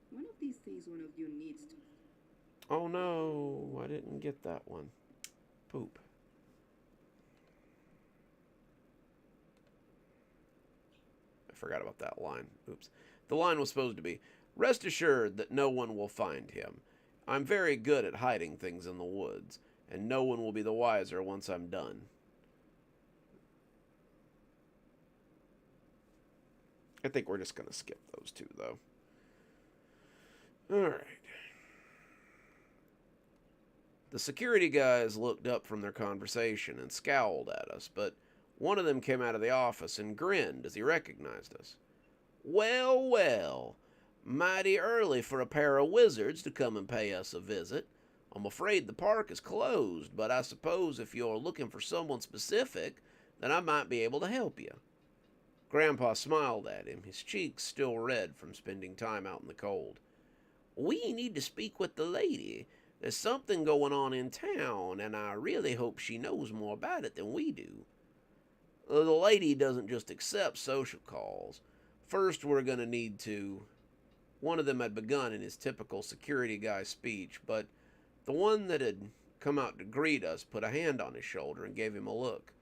One of these days, one of you needs to. Oh no, I didn't get that one. Poop. I forgot about that line. Oops. The line was supposed to be, "Rest assured that no one will find him. I'm very good at hiding things in the woods, and no one will be the wiser once I'm done." I think we're just going to skip those two, though. All right. The security guys looked up from their conversation and scowled at us, but one of them came out of the office and grinned as he recognized us. "Well, well, mighty early for a pair of wizards to come and pay us a visit. I'm afraid the park is closed, but I suppose if you're looking for someone specific, then I might be able to help you." Grandpa smiled at him, his cheeks still red from spending time out in the cold. "We need to speak with the lady. There's something going on in town, and I really hope she knows more about it than we do. The lady doesn't just accept social calls. First, we're going to need to..." One of them had begun in his typical security guy speech, but the one that had come out to greet us put a hand on his shoulder and gave him a look.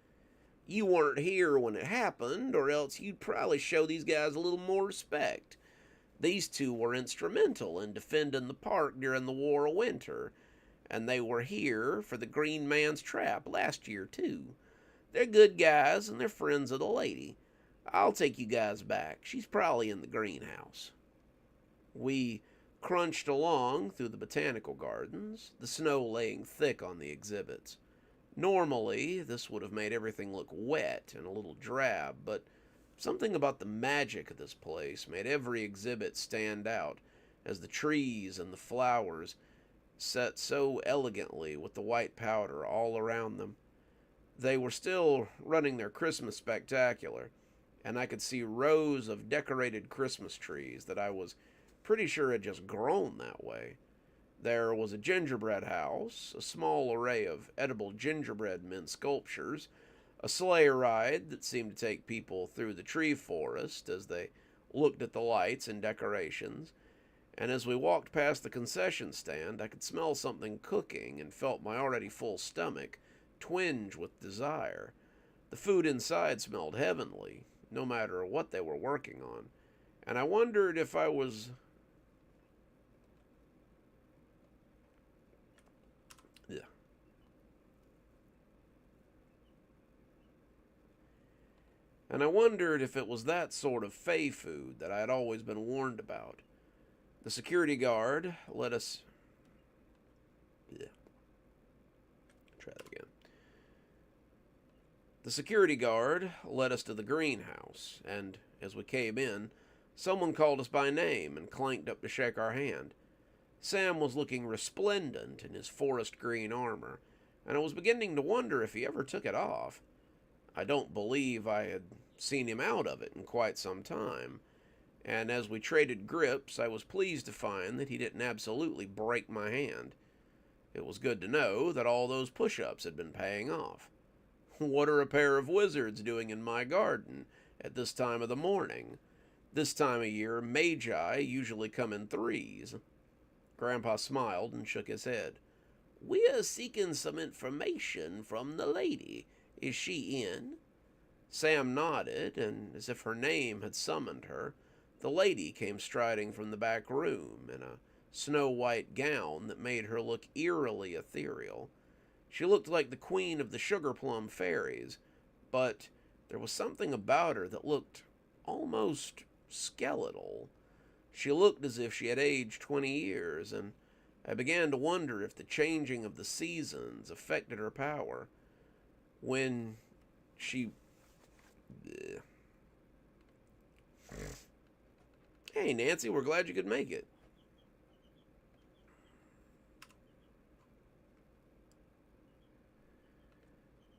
"You weren't here when it happened, or else you'd probably show these guys a little more respect. These two were instrumental in defending the park during the War of Winter, and they were here for the Green Man's Trap last year, too. They're good guys, and they're friends of the lady. I'll take you guys back. She's probably in the greenhouse." We crunched along through the botanical gardens, the snow laying thick on the exhibits. Normally, this would have made everything look wet and a little drab, but something about the magic of this place made every exhibit stand out, as the trees and the flowers set so elegantly with the white powder all around them. They were still running their Christmas spectacular, and I could see rows of decorated Christmas trees that I was pretty sure had just grown that way. There was a gingerbread house, a small array of edible gingerbread men sculptures, a sleigh ride that seemed to take people through the tree forest as they looked at the lights and decorations, and as we walked past the concession stand, I could smell something cooking and felt my already full stomach twinge with desire. The food inside smelled heavenly, no matter what they were working on, and I wondered if I was... Yeah. And I wondered if it was that sort of fey food that I had always been warned about. The security guard let us... Yeah. Try that again. The security guard led us to the greenhouse, and as we came in, someone called us by name and clanked up to shake our hand. Sam was looking resplendent in his forest green armor, and I was beginning to wonder if he ever took it off. I don't believe I had seen him out of it in quite some time, and as we traded grips, I was pleased to find that he didn't absolutely break my hand. It was good to know that all those push-ups had been paying off. What are a pair of wizards doing in my garden at this time of the morning? This time of year, magi usually come in threes. Grandpa smiled and shook his head. "We're seeking some information from the lady. Is she in?" Sam nodded, and as if her name had summoned her, the lady came striding from the back room in a snow-white gown that made her look eerily ethereal. She looked like the queen of the sugar plum fairies, but there was something about her that looked almost skeletal. She looked as if she had aged 20 years, and I began to wonder if the changing of the seasons affected her power. When she... Hey, Nancy, we're glad you could make it.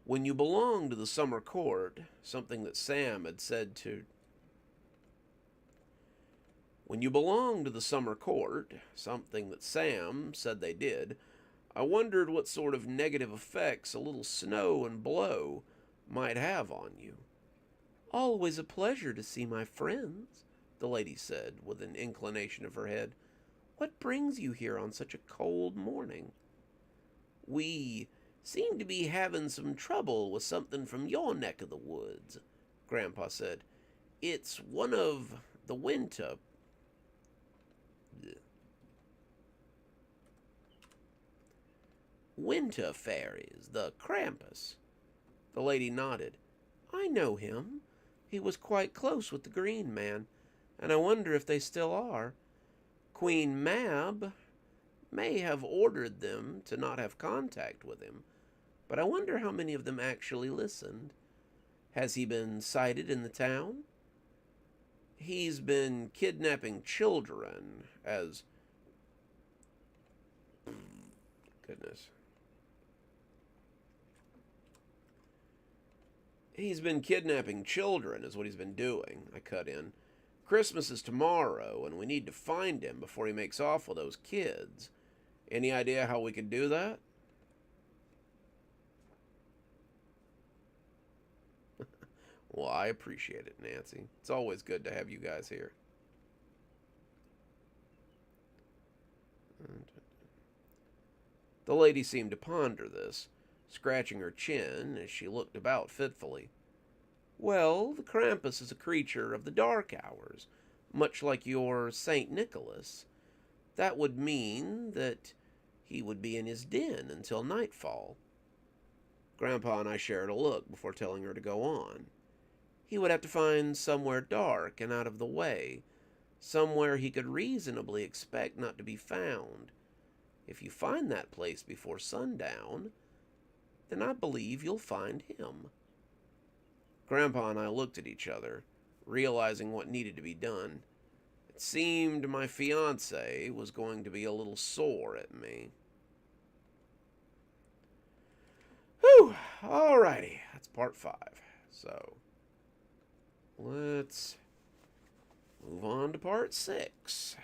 When you belong to the summer court, something that Sam had said to... When you belong to the summer court, something that Sam said they did, I wondered what sort of negative effects a little snow and blow might have on you. Always a pleasure to see my friends, the lady said, with an inclination of her head. What brings you here on such a cold morning? We seem to be having some trouble with something from your neck of the woods, Grandpa said. It's one of the winter fairies, the Krampus. The lady nodded. I know him. He was quite close with the Green Man, and I wonder if they still are. Queen Mab may have ordered them to not have contact with him, but I wonder how many of them actually listened. Has he been sighted in the town? He's been kidnapping children as... Goodness. He's been kidnapping children is what he's been doing, I cut in. Christmas is tomorrow, and we need to find him before he makes off with those kids. Any idea how we could do that? Well, I appreciate it, Nancy. It's always good to have you guys here. The lady seemed to ponder this, scratching her chin as she looked about fitfully. Well, the Krampus is a creature of the dark hours, much like your St. Nicholas. That would mean that he would be in his den until nightfall. Grandpa and I shared a look before telling her to go on. He would have to find somewhere dark and out of the way, somewhere he could reasonably expect not to be found. If you find that place before sundown, then I believe you'll find him. Grandpa and I looked at each other, realizing what needed to be done. It seemed my fiancé was going to be a little sore at me. Whew! Alrighty, that's part 5. So, let's move on to part 6.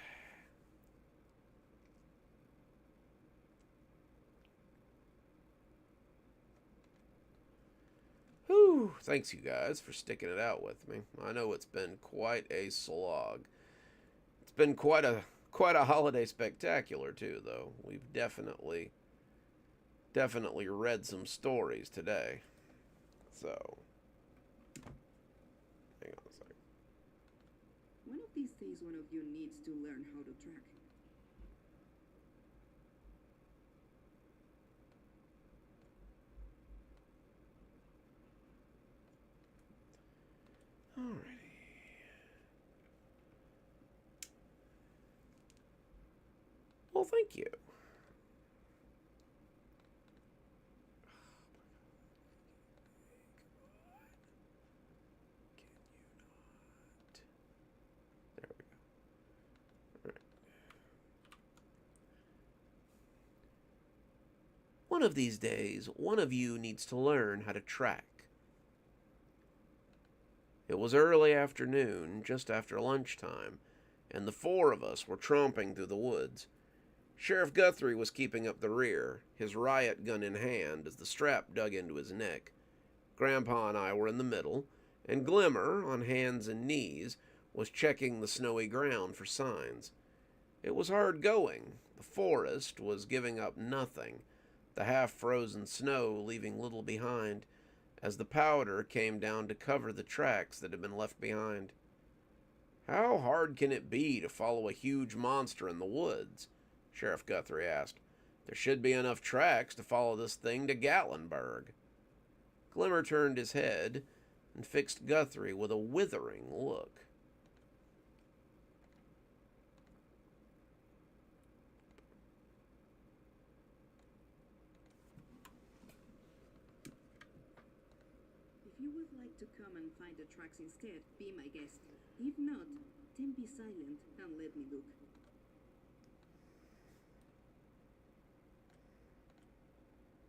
Whew, thanks you guys for sticking it out with me. I know it's been quite a slog. It's been quite a holiday spectacular too, though. We've definitely read some stories today. So, hang on a second. One of these days, one of you needs to learn how to track. Alrighty. Well, thank you. There we go. All right. One of these days, one of you needs to learn how to track. It was early afternoon, just after lunchtime, and the 4 of us were tromping through the woods. Sheriff Guthrie was keeping up the rear, his riot gun in hand as the strap dug into his neck. Grandpa and I were in the middle, and Glimmer, on hands and knees, was checking the snowy ground for signs. It was hard going. The forest was giving up nothing, the half-frozen snow leaving little behind, as the powder came down to cover the tracks that had been left behind. How hard can it be to follow a huge monster in the woods? Sheriff Guthrie asked. There should be enough tracks to follow this thing to Gatlinburg. Glimmer turned his head and fixed Guthrie with a withering look. If you would like to come and find the tracks instead, be my guest. If not, then be silent and let me look.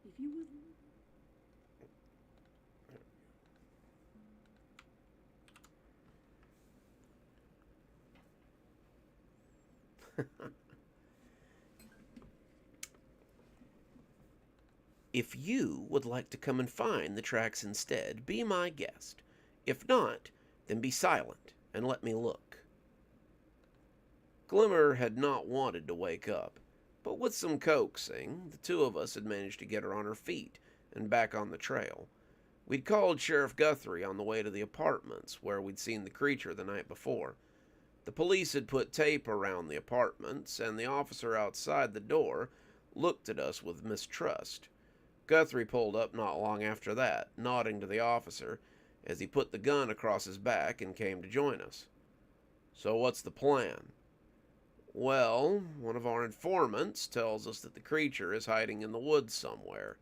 If you would... If you would like to come and find the tracks instead, be my guest. If not, then be silent and let me look. Glimmer had not wanted to wake up, but with some coaxing, the two of us had managed to get her on her feet and back on the trail. We'd called Sheriff Guthrie on the way to the apartments where we'd seen the creature the night before. The police had put tape around the apartments, and the officer outside the door looked at us with mistrust. Guthrie pulled up not long after that, nodding to the officer as he put the gun across his back and came to join us. "So what's the plan?" "Well, one of our informants tells us that the creature is hiding in the woods somewhere.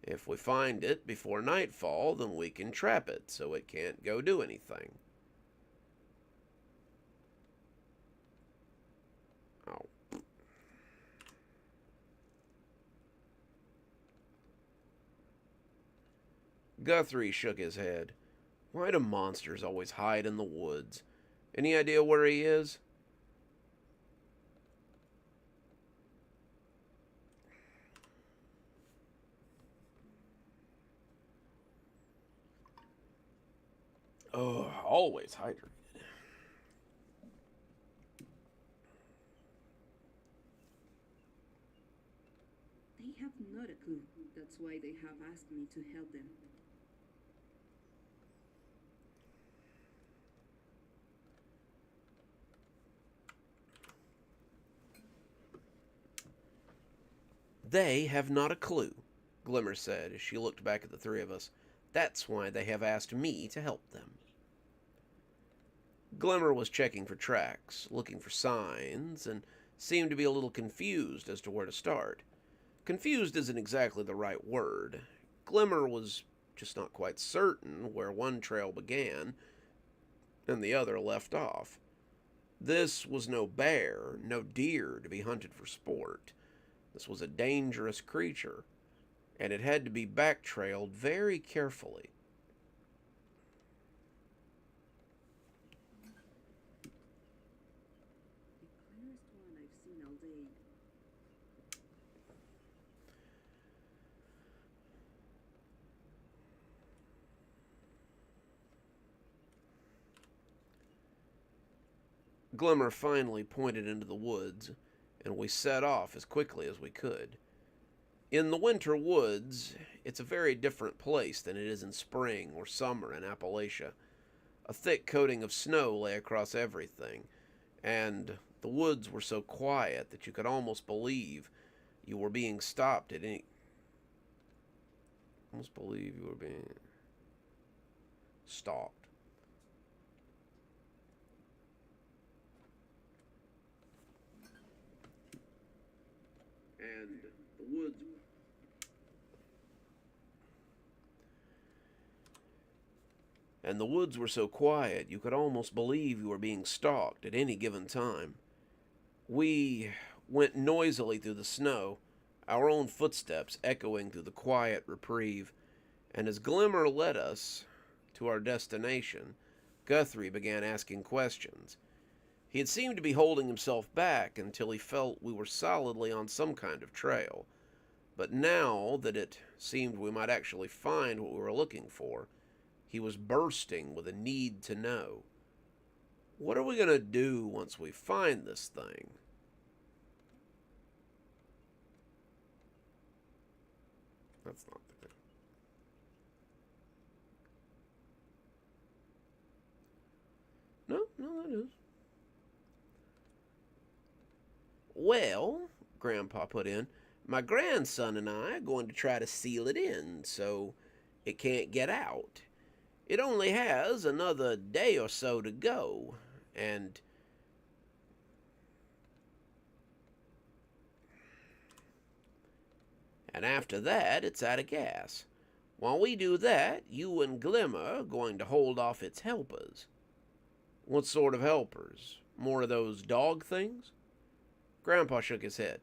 If we find it before nightfall, then we can trap it so it can't go do anything." Oh. Guthrie shook his head. "Why do monsters always hide in the woods? Any idea where he is?" Oh, always hydrated. They have not a clue. That's why they have asked me to help them. "They have not a clue," Glimmer said as she looked back at the three of us. "That's why they have asked me to help them." Glimmer was checking for tracks, looking for signs, and seemed to be a little confused as to where to start. Confused isn't exactly the right word. Glimmer was just not quite certain where one trail began and the other left off. This was no bear, no deer to be hunted for sport. This was a dangerous creature, and it had to be back-trailed very carefully. The clearest one I've seen all day. Glimmer finally pointed into the woods, and we set off as quickly as we could. In the winter woods, it's a very different place than it is in spring or summer in Appalachia. A thick coating of snow lay across everything, and the woods were so quiet that you could almost believe you were being stopped at any... Almost believe you were being stalked. And the woods... And the woods were so quiet you could almost believe you were being stalked at any given time. We went noisily through the snow, our own footsteps echoing through the quiet reprieve, and as Glimmer led us to our destination, Guthrie began asking questions. He had seemed to be holding himself back until he felt we were solidly on some kind of trail, but now that it seemed we might actually find what we were looking for, he was bursting with a need to know. What are we going to do once we find this thing? That's not the thing. No, that is. Well, Grandpa put in, My grandson and I are going to try to seal it in so it can't get out. It only has another day or so to go, and after that, it's out of gas. While we do that, you and Glimmer are going to hold off its helpers. What sort of helpers? More of those dog things? Grandpa shook his head.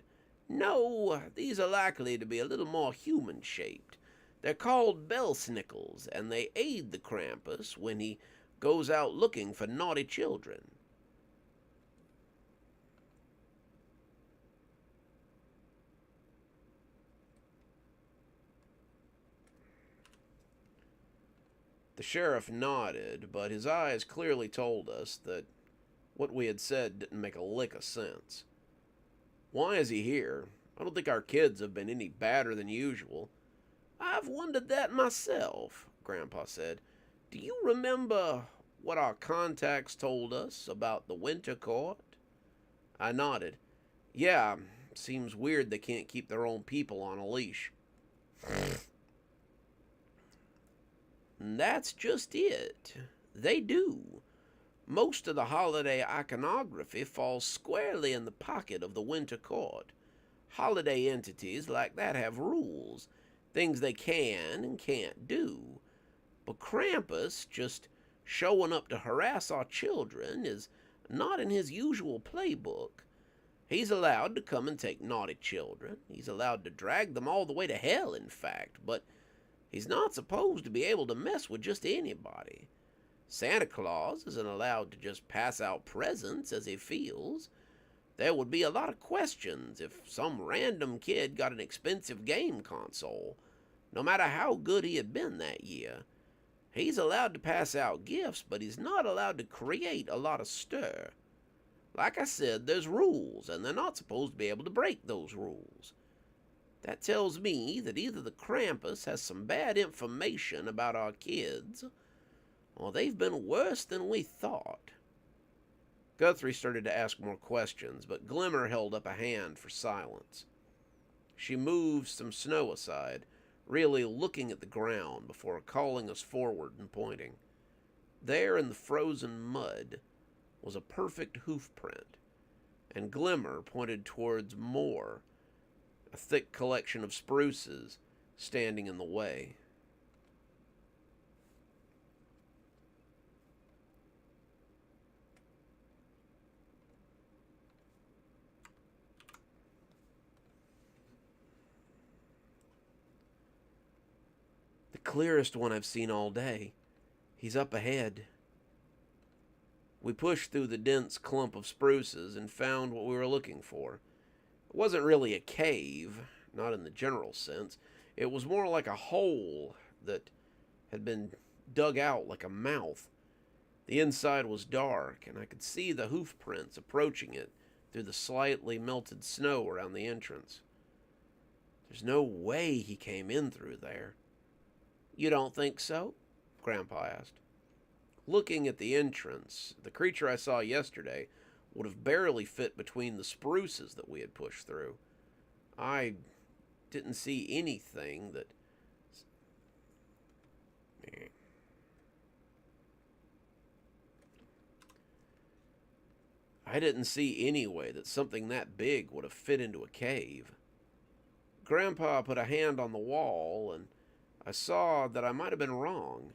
No, these are likely to be a little more human-shaped. They're called Belsnickles, and they aid the Krampus when he goes out looking for naughty children. The sheriff nodded, but his eyes clearly told us that what we had said didn't make a lick of sense. Why is he here? I don't think our kids have been any badder than usual. I've wondered that myself, Grandpa said. Do you remember what our contacts told us about the Winter Court? I nodded. Yeah, seems weird they can't keep their own people on a leash. That's just it. They do. Most of the holiday iconography falls squarely in the pocket of the Winter Court. Holiday entities like that have rules, things they can and can't do. But Krampus just showing up to harass our children is not in his usual playbook. He's allowed to come and take naughty children. He's allowed to drag them all the way to hell, in fact, but he's not supposed to be able to mess with just anybody. Santa Claus isn't allowed to just pass out presents as he feels. There would be a lot of questions if some random kid got an expensive game console, no matter how good he had been that year. He's allowed to pass out gifts, but he's not allowed to create a lot of stir. Like I said, there's rules, and they're not supposed to be able to break those rules. That tells me that either the Krampus has some bad information about our kids, or they've been worse than we thought. Guthrie started to ask more questions, but Glimmer held up a hand for silence. She moved some snow aside, really looking at the ground before calling us forward and pointing. There in the frozen mud was a perfect hoof print, and Glimmer pointed towards more, a thick collection of spruces standing in the way. The clearest one I've seen all day. He's up ahead. We pushed through the dense clump of spruces and found what we were looking for. It wasn't really a cave, not in the general sense. It was more like a hole that had been dug out like a mouth. The inside was dark, and I could see the hoof prints approaching it through the slightly melted snow around the entrance. There's no way he came in through there. You don't think so? Grandpa asked. Looking at the entrance, the creature I saw yesterday would have barely fit between the spruces that we had pushed through. I didn't see anything that... I didn't see any way that something that big would have fit into a cave. Grandpa put a hand on the wall, and I saw that I might have been wrong.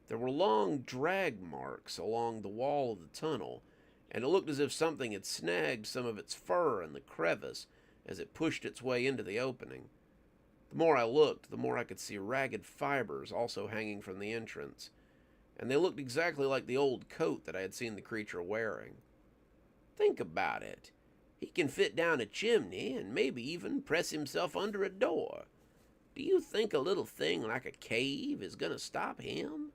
There were long drag marks along the wall of the tunnel, and it looked as if something had snagged some of its fur in the crevice as it pushed its way into the opening. The more I looked, the more I could see ragged fibers also hanging from the entrance, and they looked exactly like the old coat that I had seen the creature wearing. Think about it. He can fit down a chimney and maybe even press himself under a door. Do you think a little thing like a cave is going to stop him?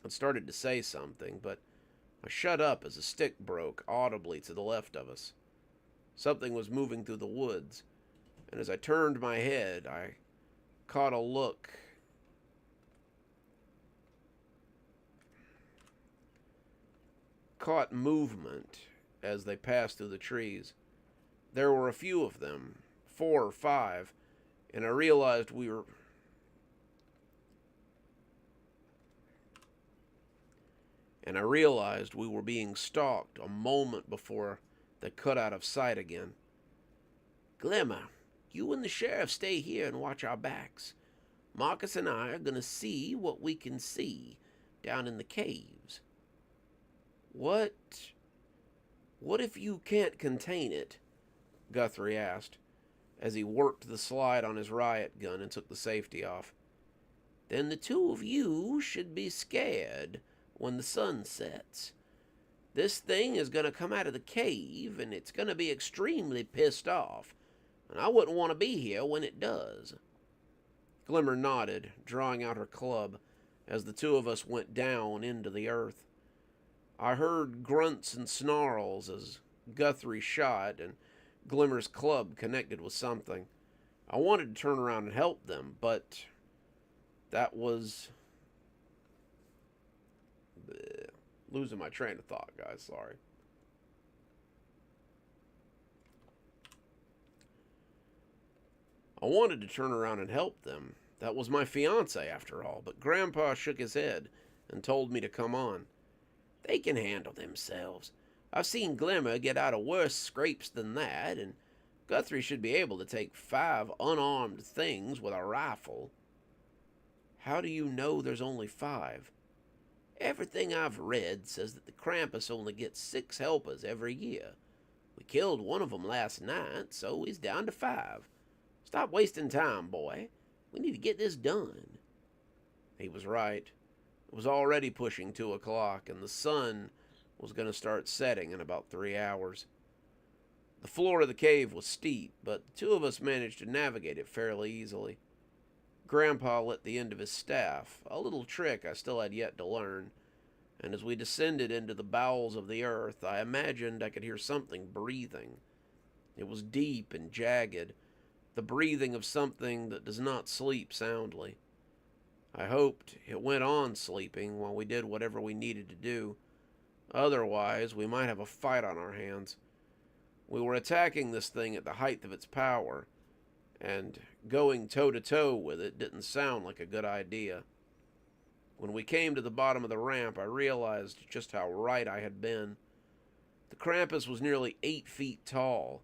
I started to say something, but I shut up as a stick broke audibly to the left of us. Something was moving through the woods, and as I turned my head, I caught movement as they passed through the trees. There were a few of them, 4 or 5, and I realized we were being stalked a moment before they cut out of sight again. Glimmer, you and the sheriff stay here and watch our backs. Marcus and I are going to see what we can see down in the caves. What if you can't contain it? Guthrie asked, as he worked the slide on his riot gun and took the safety off. Then the two of you should be scared when the sun sets. This thing is going to come out of the cave, and it's going to be extremely pissed off, and I wouldn't want to be here when it does. Glimmer nodded, drawing out her club, as the two of us went down into the earth. I heard grunts and snarls as Guthrie shot, and Glimmer's club connected with something. I wanted to turn around and help them, but that was... losing my train of thought, guys. Sorry. I wanted to turn around and help them. That was my fiance, after all, but Grandpa shook his head and told me to come on. They can handle themselves. I've seen Glimmer get out of worse scrapes than that, and Guthrie should be able to take 5 unarmed things with a rifle. How do you know there's only 5? Everything I've read says that the Krampus only gets 6 helpers every year. We killed one of them last night, so he's down to 5. Stop wasting time, boy. We need to get this done. He was right. It was already pushing 2 o'clock, and the sun was going to start setting in about 3 hours. The floor of the cave was steep, but the two of us managed to navigate it fairly easily. Grandpa lit the end of his staff, a little trick I still had yet to learn, and as we descended into the bowels of the earth, I imagined I could hear something breathing. It was deep and jagged, the breathing of something that does not sleep soundly. I hoped it went on sleeping while we did whatever we needed to do. Otherwise, we might have a fight on our hands. We were attacking this thing at the height of its power, and going toe-to-toe with it didn't sound like a good idea. When we came to the bottom of the ramp, I realized just how right I had been. The Krampus was nearly 8 feet tall,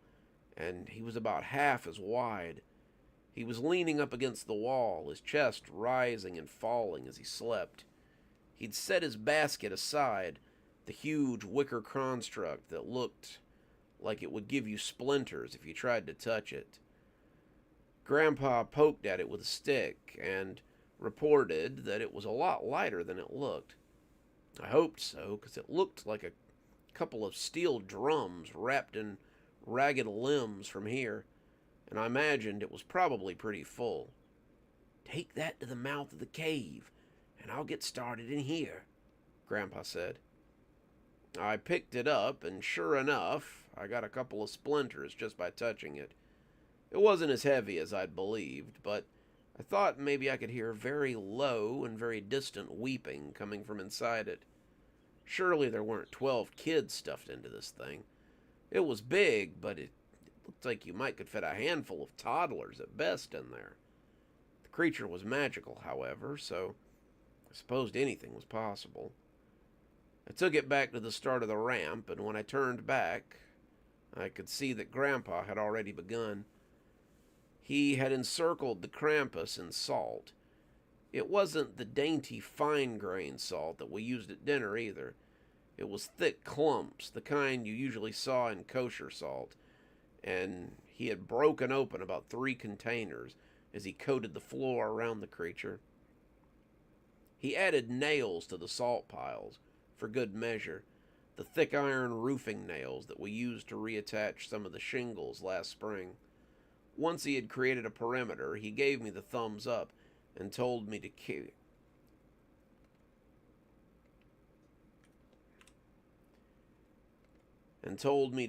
and he was about half as wide. He was leaning up against the wall, his chest rising and falling as he slept. He'd set his basket aside, the huge wicker construct that looked like it would give you splinters if you tried to touch it. Grandpa poked at it with a stick and reported that it was a lot lighter than it looked. I hoped so, because it looked like a couple of steel drums wrapped in ragged limbs from here, and I imagined it was probably pretty full. "Take that to the mouth of the cave, and I'll get started in here," Grandpa said. I picked it up, and sure enough, I got a couple of splinters just by touching it. It wasn't as heavy as I'd believed, but I thought maybe I could hear very low and very distant weeping coming from inside it. Surely there weren't 12 kids stuffed into this thing. It was big, but it looked like you might could fit a handful of toddlers at best in there. The creature was magical, however, so I supposed anything was possible. I took it back to the start of the ramp, and when I turned back, I could see that Grandpa had already begun. He had encircled the Krampus in salt. It wasn't the dainty, fine-grained salt that we used at dinner, either. It was thick clumps, the kind you usually saw in kosher salt, and he had broken open about 3 containers as he coated the floor around the creature. He added nails to the salt piles, for good measure, the thick iron roofing nails that we used to reattach some of the shingles last spring. Once he had created a perimeter, he gave me the thumbs up and told me to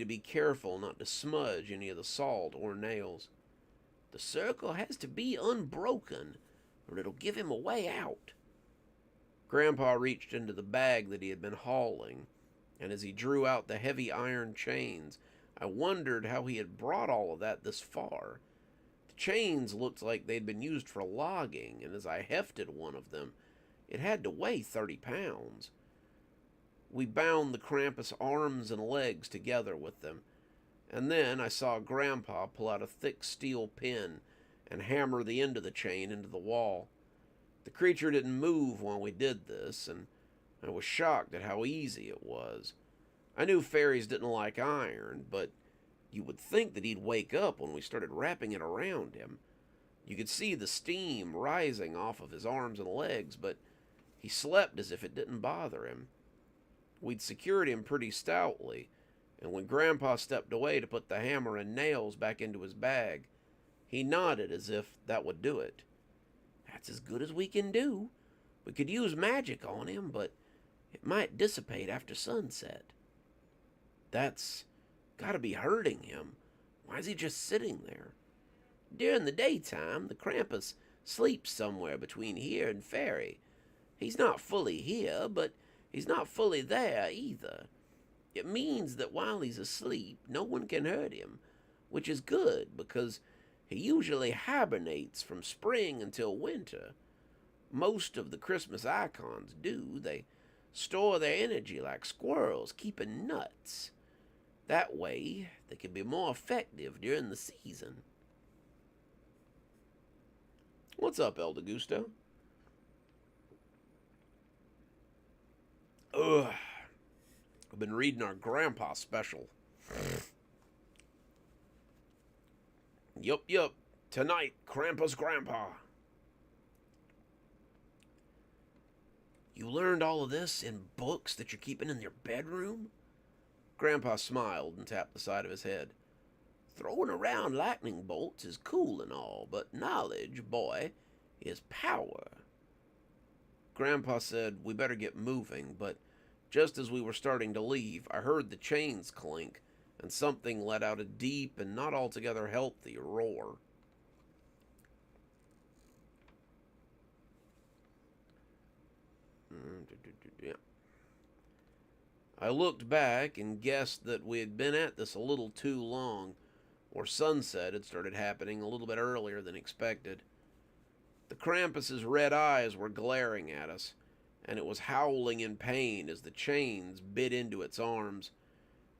be careful not to smudge any of the salt or nails. "The circle has to be unbroken, or it'll give him a way out." Grandpa reached into the bag that he had been hauling, and as he drew out the heavy iron chains, I wondered how he had brought all of that this far. chains looked like they'd been used for logging, and as I hefted one of them, it had to weigh 30 pounds. We bound the Krampus arms and legs together with them, and then I saw Grandpa pull out a thick steel pin and hammer the end of the chain into the wall. The creature didn't move while we did this, and I was shocked at how easy it was. I knew fairies didn't like iron, but you would think that he'd wake up when we started wrapping it around him. You could see the steam rising off of his arms and legs, but he slept as if it didn't bother him. We'd secured him pretty stoutly, and when Grandpa stepped away to put the hammer and nails back into his bag, he nodded as if that would do it. That's as good as we can do. We could use magic on him, but it might dissipate after sunset. That's gotta be hurting him. Why is he just sitting there? During the daytime, the Krampus sleeps somewhere between here and Fairy. He's not fully here, but he's not fully there either. It means that while he's asleep, no one can hurt him, which is good because he usually hibernates from spring until winter. Most of the Christmas icons do. They store their energy like squirrels keeping nuts. That way, they can be more effective during the season. What's up, El Degusto? Ugh. I've been reading our Grandpa special. Yup. Tonight, Krampus Grandpa. You learned all of this in books that you're keeping in your bedroom? Grandpa smiled and tapped the side of his head. Throwing around lightning bolts is cool and all, but knowledge, boy, is power. Grandpa said we better get moving, but just as we were starting to leave, I heard the chains clink, and something let out a deep and not altogether healthy roar. I looked back and guessed that we had been at this a little too long, or sunset had started happening a little bit earlier than expected. The Krampus's red eyes were glaring at us, and it was howling in pain as the chains bit into its arms.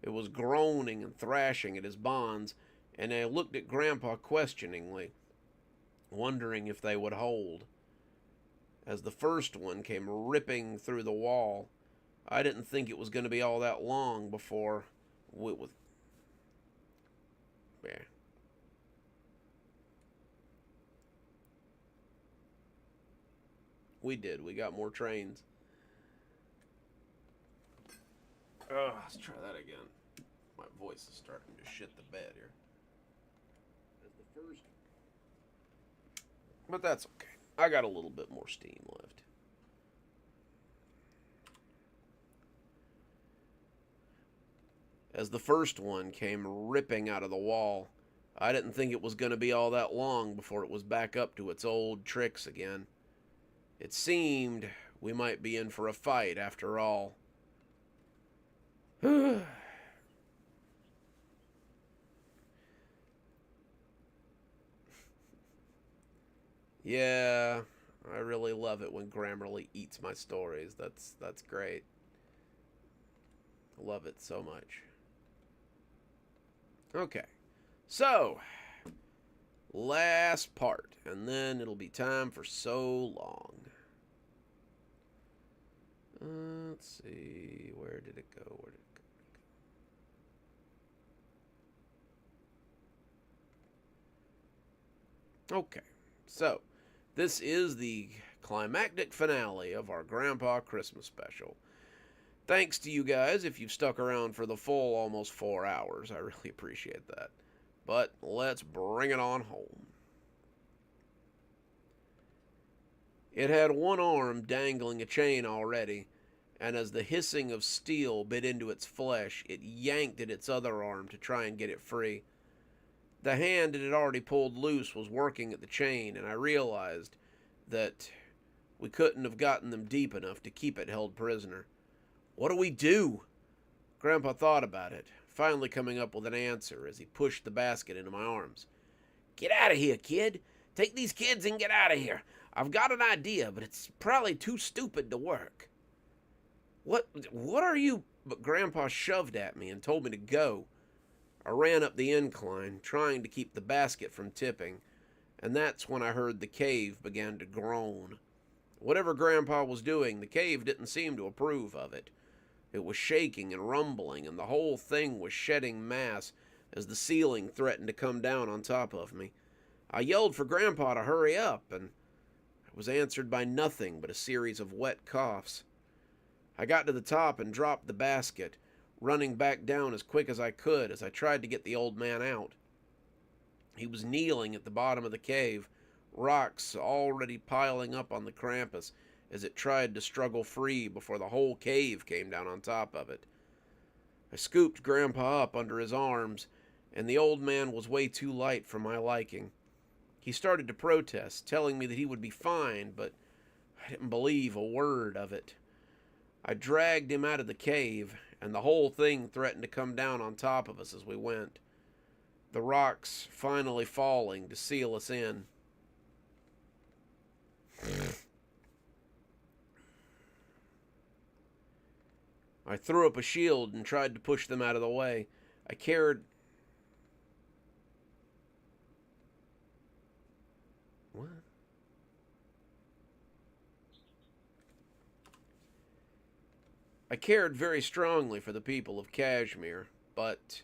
It was groaning and thrashing at his bonds, and I looked at Grandpa questioningly, wondering if they would hold. As the first one came ripping through the wall, I didn't think it was going to be all that long before we did. We got more trains. Let's try that again. My voice is starting to shit the bed here. As the first, but that's okay. I got a little bit more steam left. As the first one came ripping out of the wall, I didn't think it was going to be all that long before it was back up to its old tricks again. It seemed we might be in for a fight after all. Yeah, I really love it when Grammarly eats my stories. That's great. I love it so much. Okay, so last part, and then it'll be time for so long. Let's see, where did it go? Okay, so this is the climactic finale of our Grandpa Christmas special. Thanks to you guys if you've stuck around for the full almost 4 hours. I really appreciate that. But let's bring it on home. It had one arm dangling a chain already, and as the hissing of steel bit into its flesh, it yanked at its other arm to try and get it free. The hand it had already pulled loose was working at the chain, and I realized that we couldn't have gotten them deep enough to keep it held prisoner. What do we do? Grandpa thought about it, finally coming up with an answer as he pushed the basket into my arms. Get out of here, kid. Take these kids and get out of here. I've got an idea, but it's probably too stupid to work. What are you? But Grandpa shoved at me and told me to go. I ran up the incline, trying to keep the basket from tipping, and that's when I heard the cave began to groan. Whatever Grandpa was doing, the cave didn't seem to approve of it. It was shaking and rumbling, and the whole thing was shedding mass as the ceiling threatened to come down on top of me. I yelled for Grandpa to hurry up, and I was answered by nothing but a series of wet coughs. I got to the top and dropped the basket, running back down as quick as I could as I tried to get the old man out. He was kneeling at the bottom of the cave, rocks already piling up on the Krampus as it tried to struggle free before the whole cave came down on top of it. I scooped Grandpa up under his arms, and the old man was way too light for my liking. He started to protest, telling me that he would be fine, but I didn't believe a word of it. I dragged him out of the cave, and the whole thing threatened to come down on top of us as we went, the rocks finally falling to seal us in. I threw up a shield and tried to push them out of the way. I cared... What? I cared very strongly for the people of Kashmir, but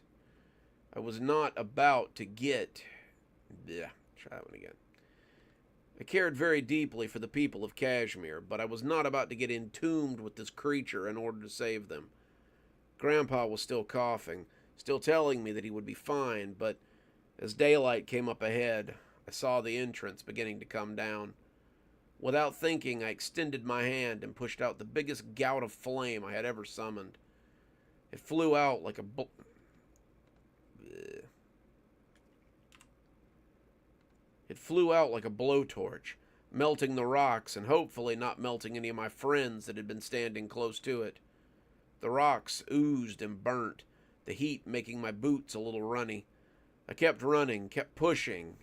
I was not about to get... try that one again. I cared very deeply for the people of Kashmir, but I was not about to get entombed with this creature in order to save them. Grandpa was still coughing, still telling me that he would be fine, but as daylight came up ahead, I saw the entrance beginning to come down. Without thinking, I extended my hand and pushed out the biggest gout of flame I had ever summoned. It flew out like a It flew out like a blowtorch, melting the rocks and hopefully not melting any of my friends that had been standing close to it. The rocks oozed and burnt, the heat making my boots a little runny. I kept running, kept pushing.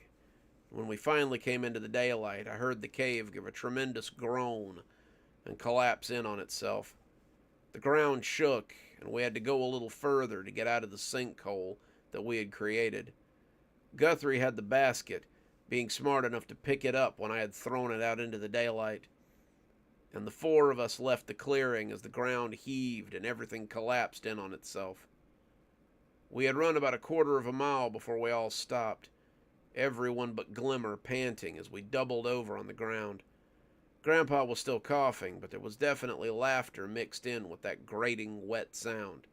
When we finally came into the daylight, I heard the cave give a tremendous groan and collapse in on itself. The ground shook, and we had to go a little further to get out of the sinkhole that we had created. Guthrie had the basket, being smart enough to pick it up when I had thrown it out into the daylight. And the four of us left the clearing as the ground heaved and everything collapsed in on itself. We had run about a quarter of a mile before we all stopped, everyone but Glimmer panting as we doubled over on the ground. Grandpa was still coughing, but there was definitely laughter mixed in with that grating, wet sound.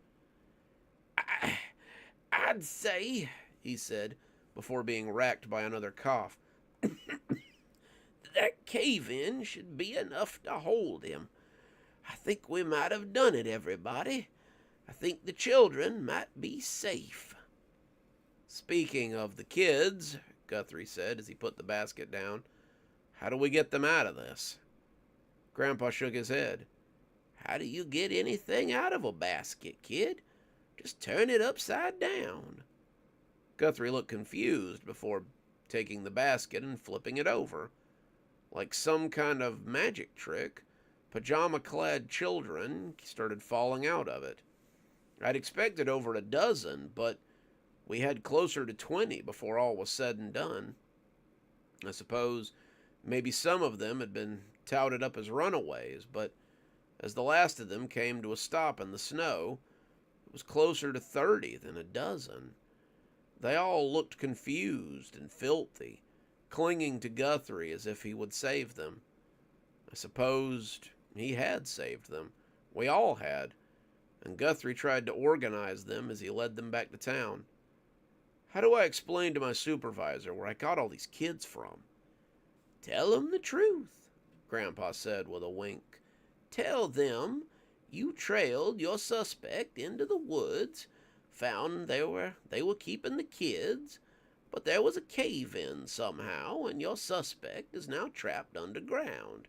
I'd say, he said, before being racked by another cough, that cave-in should be enough to hold him. I think we might have done it, everybody. I think the children might be safe. Speaking of the kids, Guthrie said as he put the basket down, how do we get them out of this? Grandpa shook his head. How do you get anything out of a basket, kid? Just turn it upside down. Guthrie looked confused before taking the basket and flipping it over. Like some kind of magic trick, pajama-clad children started falling out of it. I'd expected over a dozen, but we had closer to 20 before all was said and done. I suppose maybe some of them had been touted up as runaways, but as the last of them came to a stop in the snow, it was closer to 30 than a dozen. They all looked confused and filthy, clinging to Guthrie as if he would save them. I supposed he had saved them. We all had, and Guthrie tried to organize them as he led them back to town. How do I explain to my supervisor where I got all these kids from? Tell them the truth, Grandpa said with a wink. Tell them you trailed your suspect into the woods, found they were keeping the kids, but there was a cave-in somehow, and your suspect is now trapped underground.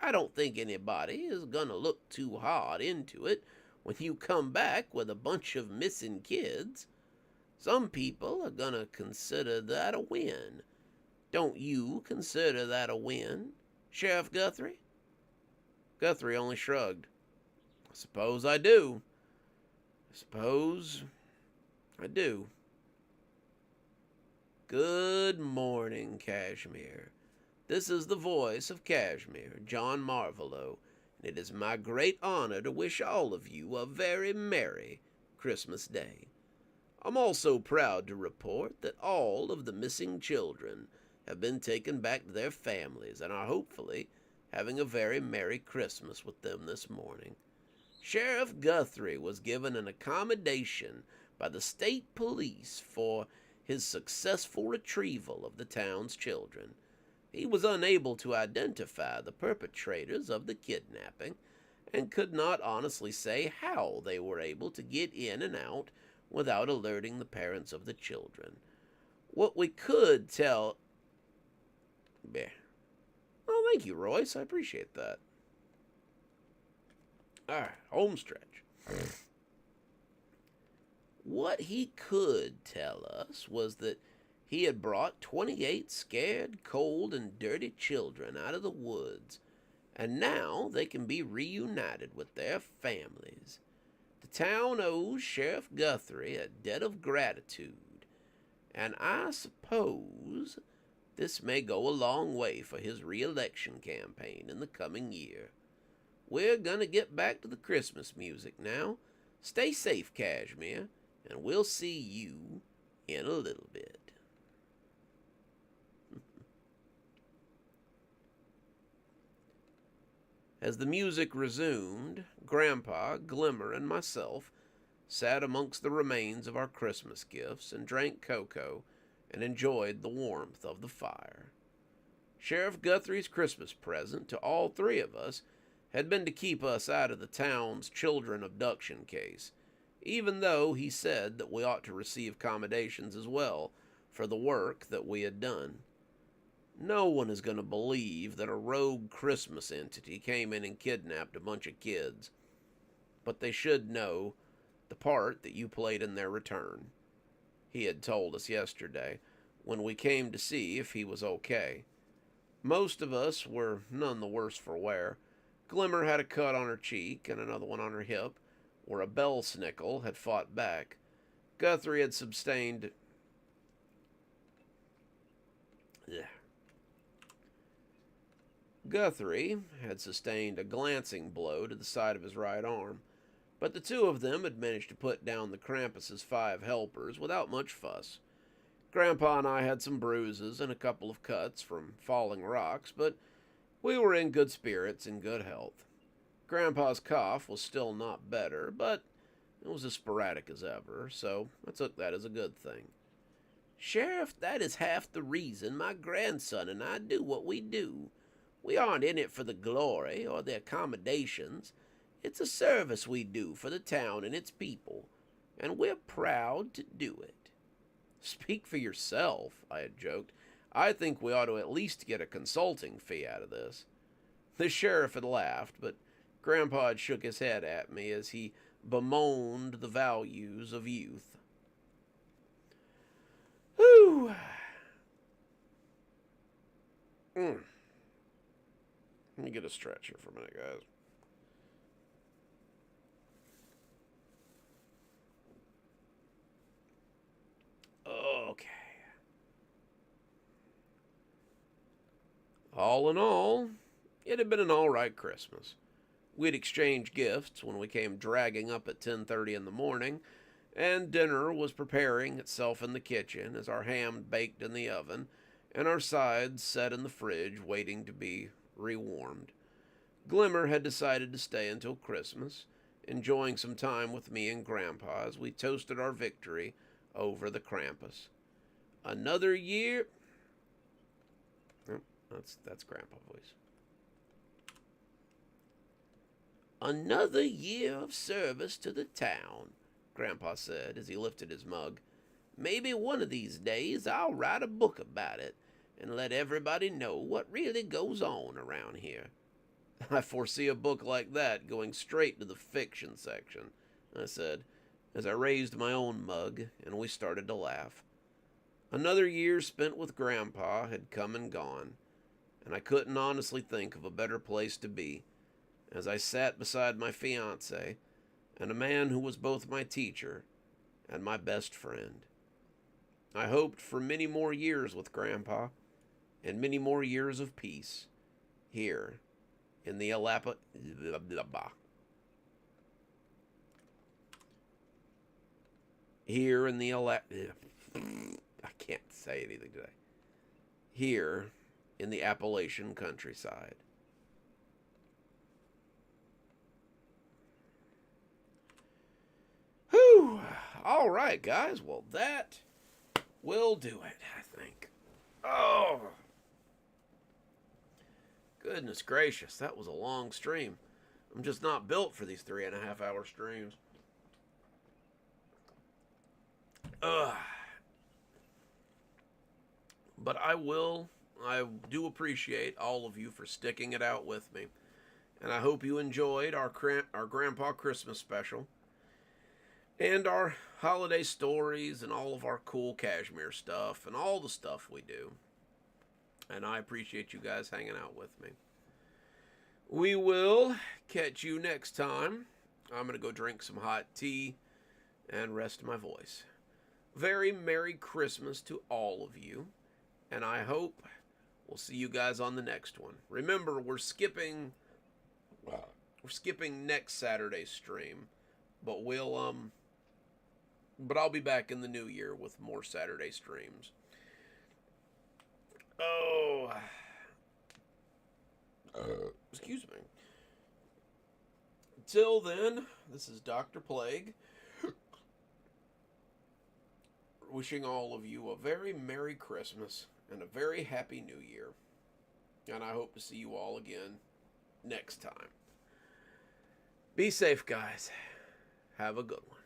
I don't think anybody is gonna look too hard into it when you come back with a bunch of missing kids. Some people are gonna consider that a win. Don't you consider that a win, Sheriff Guthrie?" Guthrie only shrugged. "I suppose I do. I suppose I do." Good morning, Kashmir. This is the voice of Kashmir, John Marvolo, and it is my great honor to wish all of you a very merry Christmas Day. I'm also proud to report that all of the missing children have been taken back to their families and are hopefully having a very merry Christmas with them this morning. Sheriff Guthrie was given an accommodation by the state police for his successful retrieval of the town's children. He was unable to identify the perpetrators of the kidnapping and could not honestly say how they were able to get in and out without alerting the parents of the children. What we could tell... Oh, thank you, Royce. I appreciate that. All right, home stretch. What he could tell us was that he had brought 28 scared, cold, and dirty children out of the woods, and now they can be reunited with their families. The town owes Sheriff Guthrie a debt of gratitude, and I suppose this may go a long way for his re-election campaign in the coming year. We're gonna get back to the Christmas music now. Stay safe, Kashmir, and we'll see you in a little bit. As the music resumed, Grandpa, Glimmer, and myself sat amongst the remains of our Christmas gifts and drank cocoa and enjoyed the warmth of the fire. Sheriff Guthrie's Christmas present to all three of us had been to keep us out of the town's children abduction case, even though he said that we ought to receive commendations as well for the work that we had done. No one is going to believe that a rogue Christmas entity came in and kidnapped a bunch of kids, but they should know the part that you played in their return, he had told us yesterday when we came to see if he was okay. Most of us were none the worse for wear. Glimmer had a cut on her cheek and another one on her hip, where a bell snickle had fought back. Guthrie had sustained... Guthrie had sustained a glancing blow to the side of his right arm, but the two of them had managed to put down the Krampus's 5 helpers without much fuss. Grandpa and I had some bruises and a couple of cuts from falling rocks, but we were in good spirits and good health. Grandpa's cough was still not better, but it was as sporadic as ever, so I took that as a good thing. Sheriff, that is half the reason my grandson and I do what we do. We aren't in it for the glory or the accommodations. It's a service we do for the town and its people, and we're proud to do it. Speak for yourself, I had joked. I think we ought to at least get a consulting fee out of this. The sheriff had laughed, but Grandpa had shook his head at me as he bemoaned the values of youth. Whew. Let me get a stretch here for a minute, guys. Okay. All in all, it had been an all-right Christmas. We'd exchanged gifts when we came dragging up at 10:30 in the morning, and dinner was preparing itself in the kitchen as our ham baked in the oven and our sides set in the fridge waiting to be rewarmed. Glimmer had decided to stay until Christmas, enjoying some time with me and Grandpa as we toasted our victory over the Krampus. Another year... Oh, that's Grandpa voice. Another year of service to the town, Grandpa said as he lifted his mug. Maybe one of these days I'll write a book about it and let everybody know what really goes on around here. I foresee a book like that going straight to the fiction section, I said. as I raised my own mug and we started to laugh. Another year spent with Grandpa had come and gone, and I couldn't honestly think of a better place to be as I sat beside my fiancée and a man who was both my teacher and my best friend. I hoped for many more years with Grandpa and many more years of peace here in the here in the I can't say anything today. Here in the Appalachian countryside. Whew. All right, guys. Well, that will do it, I think. Oh, goodness gracious. That was a long stream. I'm just not built for these 3.5 hour streams. Ugh. But I do appreciate all of you for sticking it out with me. And I hope you enjoyed our Grandpa Christmas special. And our holiday stories and all of our cool cashmere stuff and all the stuff we do. And I appreciate you guys hanging out with me. We will catch you next time. I'm going to go drink some hot tea and rest my voice. Very Merry Christmas to all of you. And I hope we'll see you guys on the next one. Remember, we're skipping next Saturday's stream. But I'll be back in the new year with more Saturday streams. Oh. Excuse me. Till then, this is Dr. Plague. Wishing all of you a very Merry Christmas and a very Happy New Year. And I hope to see you all again next time. Be safe, guys. Have a good one.